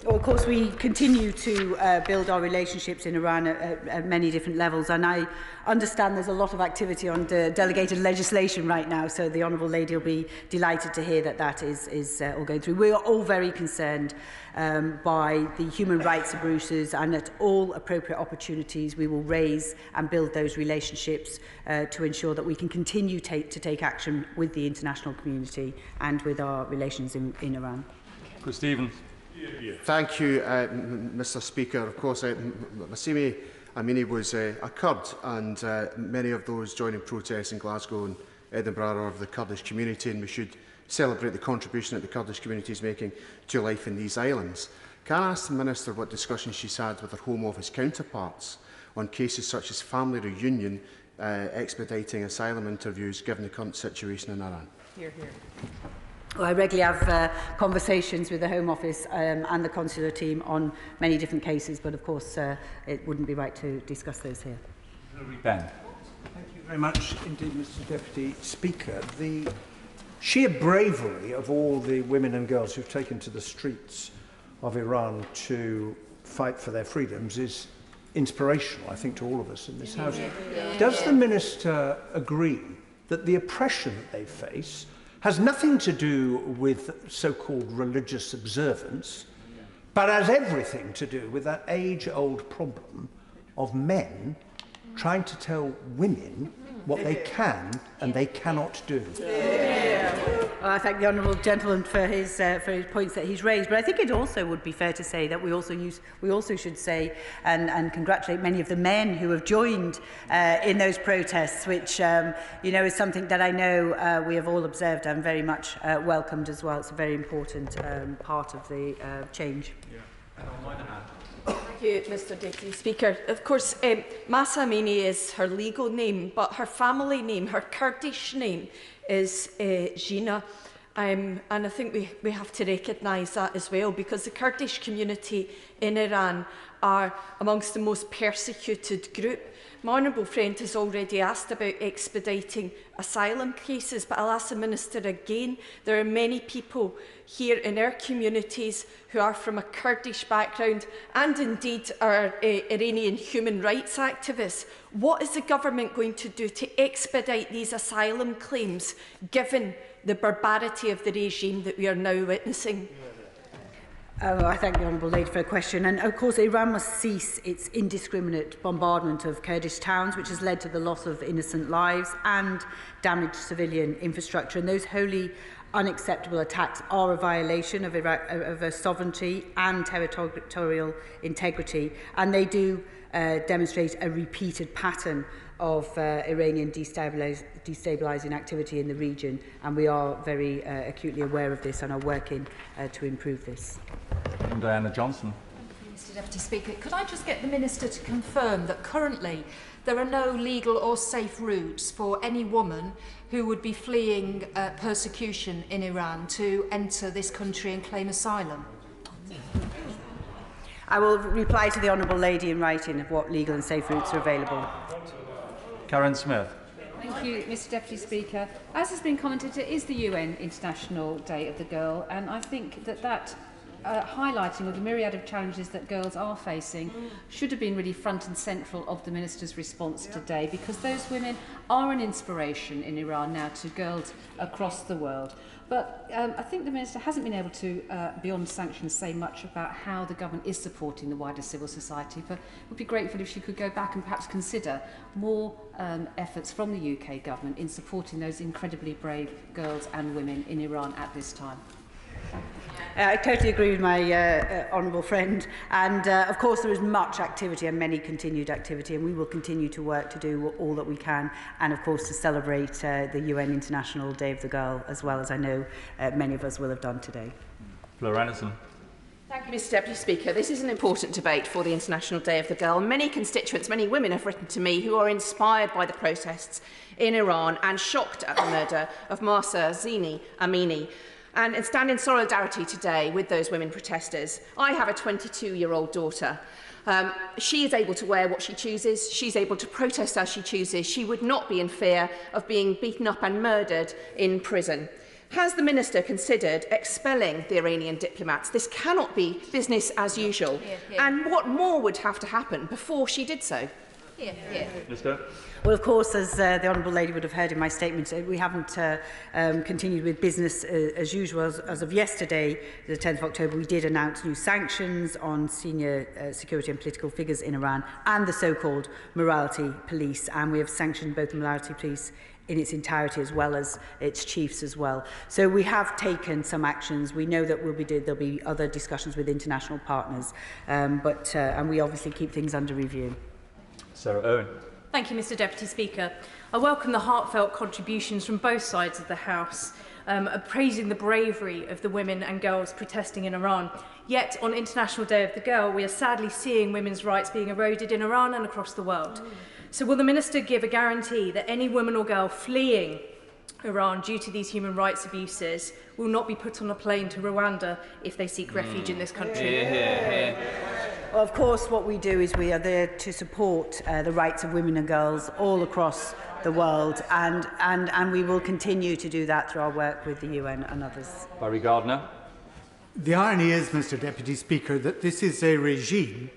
Well, of course, we continue to build our relationships in Iran at many different levels, and I understand there's a lot of activity on the delegated legislation right now, so the Honourable Lady will be delighted to hear that that is all going through. We are all very concerned by the human rights abuses, and at all appropriate opportunities we will raise and build those relationships to ensure that we can continue to take action with the international community and with our relations in Iran. Chris Stevens. Thank you, Mr. Speaker. Of course, Mahsa Amini was a Kurd, and many of those joining protests in Glasgow and Edinburgh are of the Kurdish community, and we should celebrate the contribution that the Kurdish community is making to life in these islands. Can I ask the Minister what discussions she's had with her Home Office counterparts on cases such as family reunion, expediting asylum interviews, given the current situation in Iran? Hear, hear. Well, I regularly have conversations with the Home Office and the consular team on many different cases, but of course it wouldn't be right to discuss those here. Ben. Thank you very much indeed, Mr. Deputy Speaker. The sheer bravery of all the women and girls who've taken to the streets of Iran to fight for their freedoms is inspirational, I think, to all of us in this House. Does the Minister agree that the oppression that they face has nothing to do with so-called religious observance, but has everything to do with that age-old problem of men trying to tell women what they can and they cannot do. Well, I thank the honourable gentleman for his points that he's raised, but I think it also would be fair to say that we also should say and congratulate many of the men who have joined in those protests, which is something that I know we have all observed and very much welcomed as well. It's a very important part of the change. Thank you, Mr Deputy Speaker. Of course, Mahsa Amini is her legal name, but her family name, her Kurdish name, is Gina. And I think we have to recognise that as well, because the Kurdish community in Iran are amongst the most persecuted group. My honourable friend has already asked about expediting asylum cases, but I'll ask the Minister again. There are many people here in our communities who are from a Kurdish background and indeed are Iranian human rights activists. What is the government going to do to expedite these asylum claims, given the barbarity of the regime that we are now witnessing? I thank the Honourable Lady for her question. And of course, Iran must cease its indiscriminate bombardment of Kurdish towns, which has led to the loss of innocent lives and damaged civilian infrastructure. And those wholly unacceptable attacks are a violation of Iraq's sovereignty and territorial integrity. And they do demonstrate a repeated pattern of Iranian destabilising activity in the region, and we are very acutely aware of this and are working to improve this. And Diana Johnson. Mr Deputy Speaker, could I just get the Minister to confirm that currently there are no legal or safe routes for any woman who would be fleeing persecution in Iran to enter this country and claim asylum? I will reply to the Honourable Lady in writing of what legal and safe routes are available. Karen Smith. Thank you, Mr Deputy Speaker. As has been commented, it is the UN International Day of the Girl, and I think that highlighting of the myriad of challenges that girls are facing should have been really front and central of the Minister's response today, because those women are an inspiration in Iran now to girls across the world. But I think the Minister hasn't been able to, beyond sanctions, say much about how the government is supporting the wider civil society. But it would be grateful if she could go back and perhaps consider more efforts from the UK government in supporting those incredibly brave girls and women in Iran at this time. I totally agree with my honourable friend, and of course there is much activity and many continued activity, and we will continue to work to do all that we can, and of course to celebrate the UN International Day of the Girl, as well as I know many of us will have done today. Fleur Anderson. Thank you, Mr Deputy Speaker. This is an important debate for the International Day of the Girl. Many constituents, many women have written to me who are inspired by the protests in Iran and shocked at the murder of Mahsa Amini. And stand in solidarity today with those women protesters. I have a 22-year-old daughter. She is able to wear what she chooses. She's able to protest as she chooses. She would not be in fear of being beaten up and murdered in prison. Has the Minister considered expelling the Iranian diplomats? This cannot be business as usual. And what more would have to happen before she did so? Minister. Well, of course, as the Honourable Lady would have heard in my statement, we haven't continued with business as usual. As of yesterday, the 10th of October, we did announce new sanctions on senior security and political figures in Iran and the so-called morality police. And we have sanctioned both the morality police in its entirety as well as its chiefs as well. So we have taken some actions. We know that there'll be other discussions with international partners, and we obviously keep things under review. Sarah Owen. Thank you, Mr Deputy Speaker. I welcome the heartfelt contributions from both sides of the House, praising the bravery of the women and girls protesting in Iran. Yet, on International Day of the Girl, we are sadly seeing women's rights being eroded in Iran and across the world. So will the Minister give a guarantee that any woman or girl fleeing Iran due to these human rights abuses will not be put on a plane to Rwanda if they seek refuge in this country? Well, of course, what we do is we are there to support the rights of women and girls all across the world, and we will continue to do that through our work with the UN and others. Barry Gardner. The irony is, Mr Deputy Speaker, that this is a regime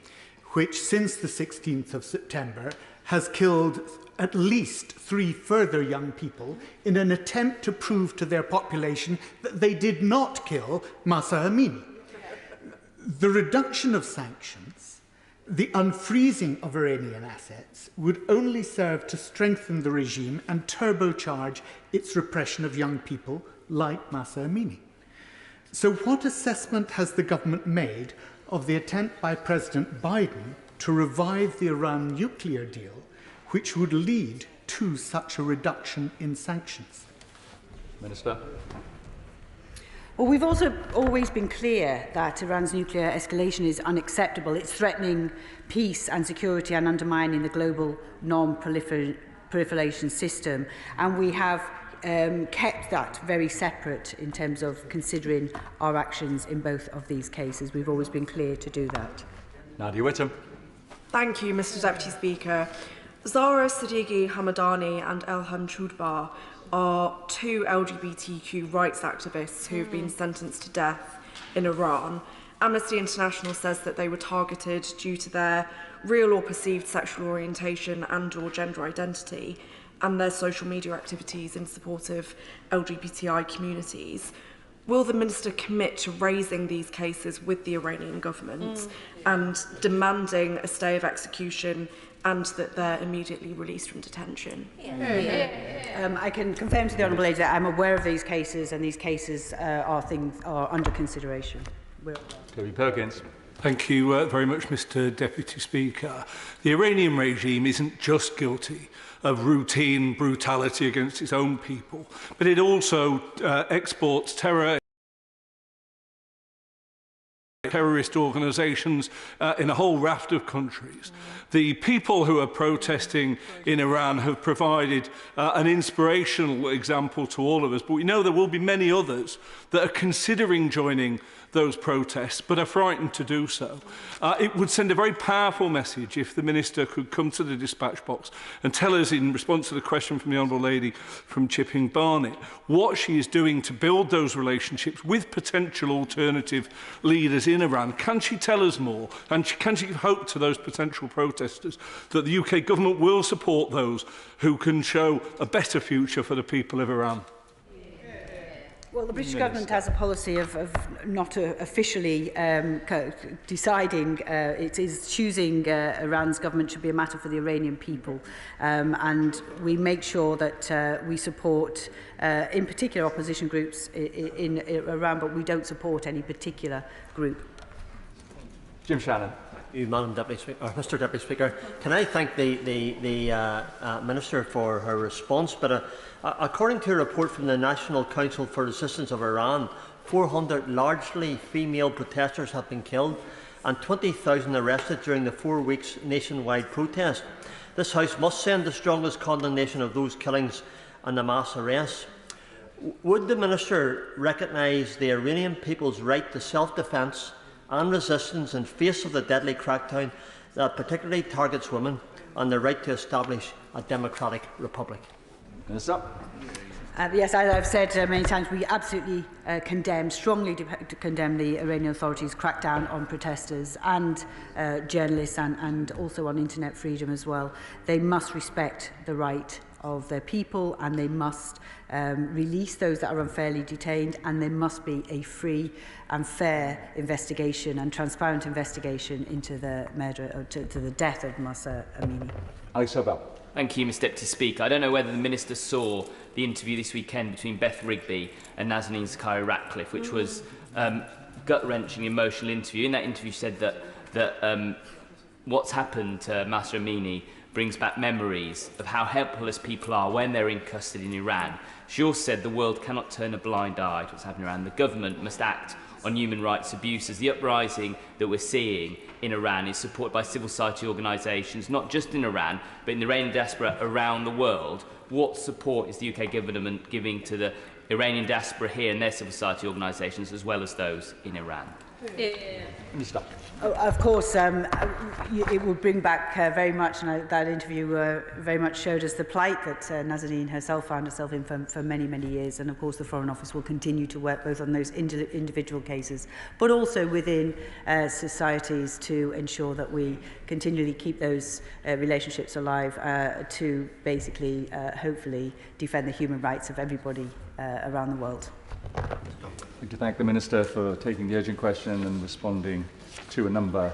which, since the 16th of September, has killed at least 3 further young people in an attempt to prove to their population that they did not kill Mahsa Amini. The reduction of sanctions, the unfreezing of Iranian assets, would only serve to strengthen the regime and turbocharge its repression of young people like Mahsa Amini. So what assessment has the government made of the attempt by President Biden to revive the Iran nuclear deal, which would lead to such a reduction in sanctions? Minister. Well, we've also always been clear that Iran's nuclear escalation is unacceptable. It's threatening peace and security and undermining the global non-proliferation system. And we have kept that very separate in terms of considering our actions in both of these cases. We've always been clear to do that. Nadia Whittam. Thank you, Mr Deputy Speaker. Zahra Siddiqui Hamadani and Elham Choudhar are 2 LGBTQ rights activists who have been sentenced to death in Iran. Amnesty International says that they were targeted due to their real or perceived sexual orientation and/or gender identity and their social media activities in support of LGBTI communities. Will the Minister commit to raising these cases with the Iranian government and demanding a stay of execution and that they're immediately released from detention? I can confirm to the Honourable Lady that I'm aware of these cases, and these cases are under consideration. Toby Perkins. Thank you very much, Mr Deputy Speaker. The Iranian regime isn't just guilty of routine brutality against its own people, but it also exports terrorist organisations in a whole raft of countries. The people who are protesting in Iran have provided an inspirational example to all of us, but we know there will be many others that are considering joining those protests but are frightened to do so. It would send a very powerful message if the Minister could come to the dispatch box and tell us, in response to the question from the Honourable Lady from Chipping Barnet, what she is doing to build those relationships with potential alternative leaders in Iran. Can she tell us more? And can she give hope to those potential protesters that the UK government will support those who can show a better future for the people of Iran? Well, the British government has a policy of not officially deciding. It is choosing Iran's government should be a matter for the Iranian people. And we make sure that we support, in particular, opposition groups in Iran, but we don't support any particular group. Jim Shannon. Madam Deputy Speaker, Mr Deputy Speaker, can I thank the Minister for her response? But according to a report from the National Council for the Assistance of Iran, 400 largely female protesters have been killed and 20,000 arrested during the 4 weeks nationwide protest. This House must send the strongest condemnation of those killings and the mass arrests. Would the Minister recognise the Iranian people's right to self-defence and resistance in face of the deadly crackdown that particularly targets women, and the right to establish a democratic republic? Minister. Yes, as I've said many times, we absolutely strongly condemn the Iranian authorities' crackdown on protesters and journalists, and also on internet freedom as well. They must respect the right of their people, and they must release those that are unfairly detained, and there must be a free and fair investigation and transparent investigation into the murder, to the death of Mahsa Amini. Alex Sobel. Thank you, Mr Deputy Speaker. I don't know whether the Minister saw the interview this weekend between Beth Rigby and Nazanin Zaghari-Ratcliffe, which was gut-wrenching, emotional interview. In that interview, she said that what's happened to Mahsa Amini brings back memories of how helpless people are when they're in custody in Iran. She also said the world cannot turn a blind eye to what's happening in Iran. The government must act on human rights abuses. The uprising that we're seeing in Iran is supported by civil society organisations, not just in Iran, but in the Iranian diaspora around the world. What support is the UK government giving to the Iranian diaspora here and their civil society organisations, as well as those in Iran? Minister. Of course, it would bring back very much, and that interview very much showed us the plight that Nazanin herself found herself in for many, many years. And of course, the Foreign Office will continue to work both on those individual cases, but also within societies to ensure that we continually keep those relationships alive to basically, hopefully, defend the human rights of everybody around the world. I'd like to thank the Minister for taking the urgent question and responding to a number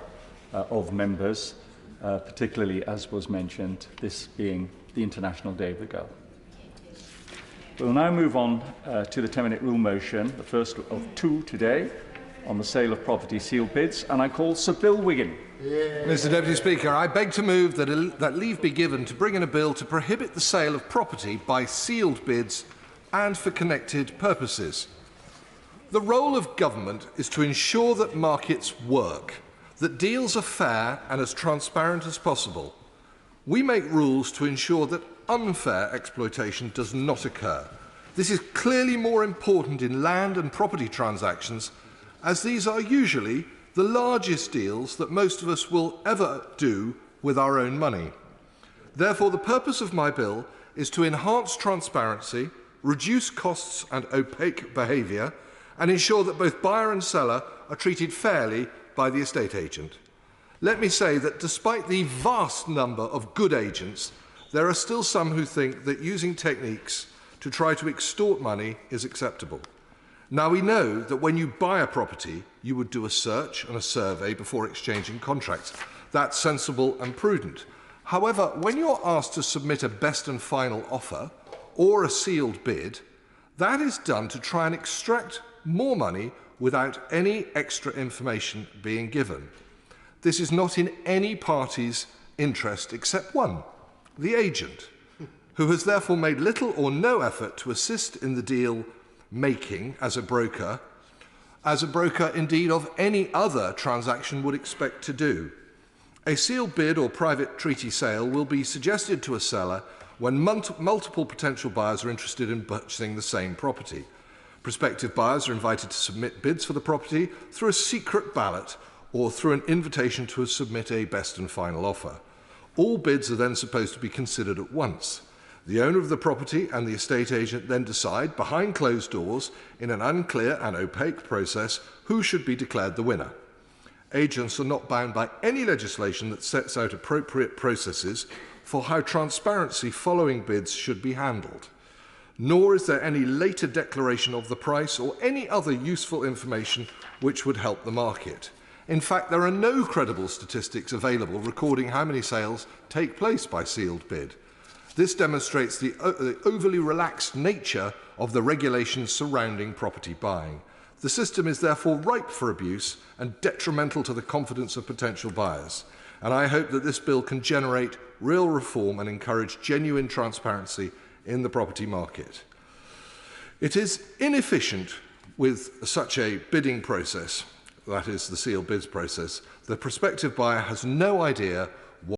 of members, particularly, as was mentioned, this being the International Day of the Girl. We'll now move on to the 10-minute rule motion, the first of two today, on the sale of property sealed bids, and I call Sir Bill Wiggin. Mr Deputy Speaker, I beg to move that leave be given to bring in a bill to prohibit the sale of property by sealed bids and for connected purposes. The role of government is to ensure that markets work, that deals are fair and as transparent as possible. We make rules to ensure that unfair exploitation does not occur. This is clearly more important in land and property transactions, as these are usually the largest deals that most of us will ever do with our own money. Therefore, the purpose of my bill is to enhance transparency, reduce costs and opaque behaviour, and ensure that both buyer and seller are treated fairly by the estate agent. Let me say that despite the vast number of good agents, there are still some who think that using techniques to try to extort money is acceptable. Now, we know that when you buy a property, you would do a search and a survey before exchanging contracts. That's sensible and prudent. However, when you're asked to submit a best and final offer or a sealed bid, that is done to try and extract more money without any extra information being given. This is not in any party's interest except one, the agent, who has therefore made little or no effort to assist in the deal making as a broker indeed of any other transaction would expect to do. A sealed bid or private treaty sale will be suggested to a seller when multiple potential buyers are interested in purchasing the same property. Prospective buyers are invited to submit bids for the property through a secret ballot or through an invitation to submit a best and final offer. All bids are then supposed to be considered at once. The owner of the property and the estate agent then decide, behind closed doors, in an unclear and opaque process, who should be declared the winner. Agents are not bound by any legislation that sets out appropriate processes for how transparency following bids should be handled. Nor is there any later declaration of the price or any other useful information which would help the market. In fact, there are no credible statistics available recording how many sales take place by sealed bid. This demonstrates the overly relaxed nature of the regulations surrounding property buying. The system is therefore ripe for abuse and detrimental to the confidence of potential buyers. And I hope that this bill can generate real reform and encourage genuine transparency in the property market. It is inefficient with such a bidding process, that is the sealed bids process. The prospective buyer has no idea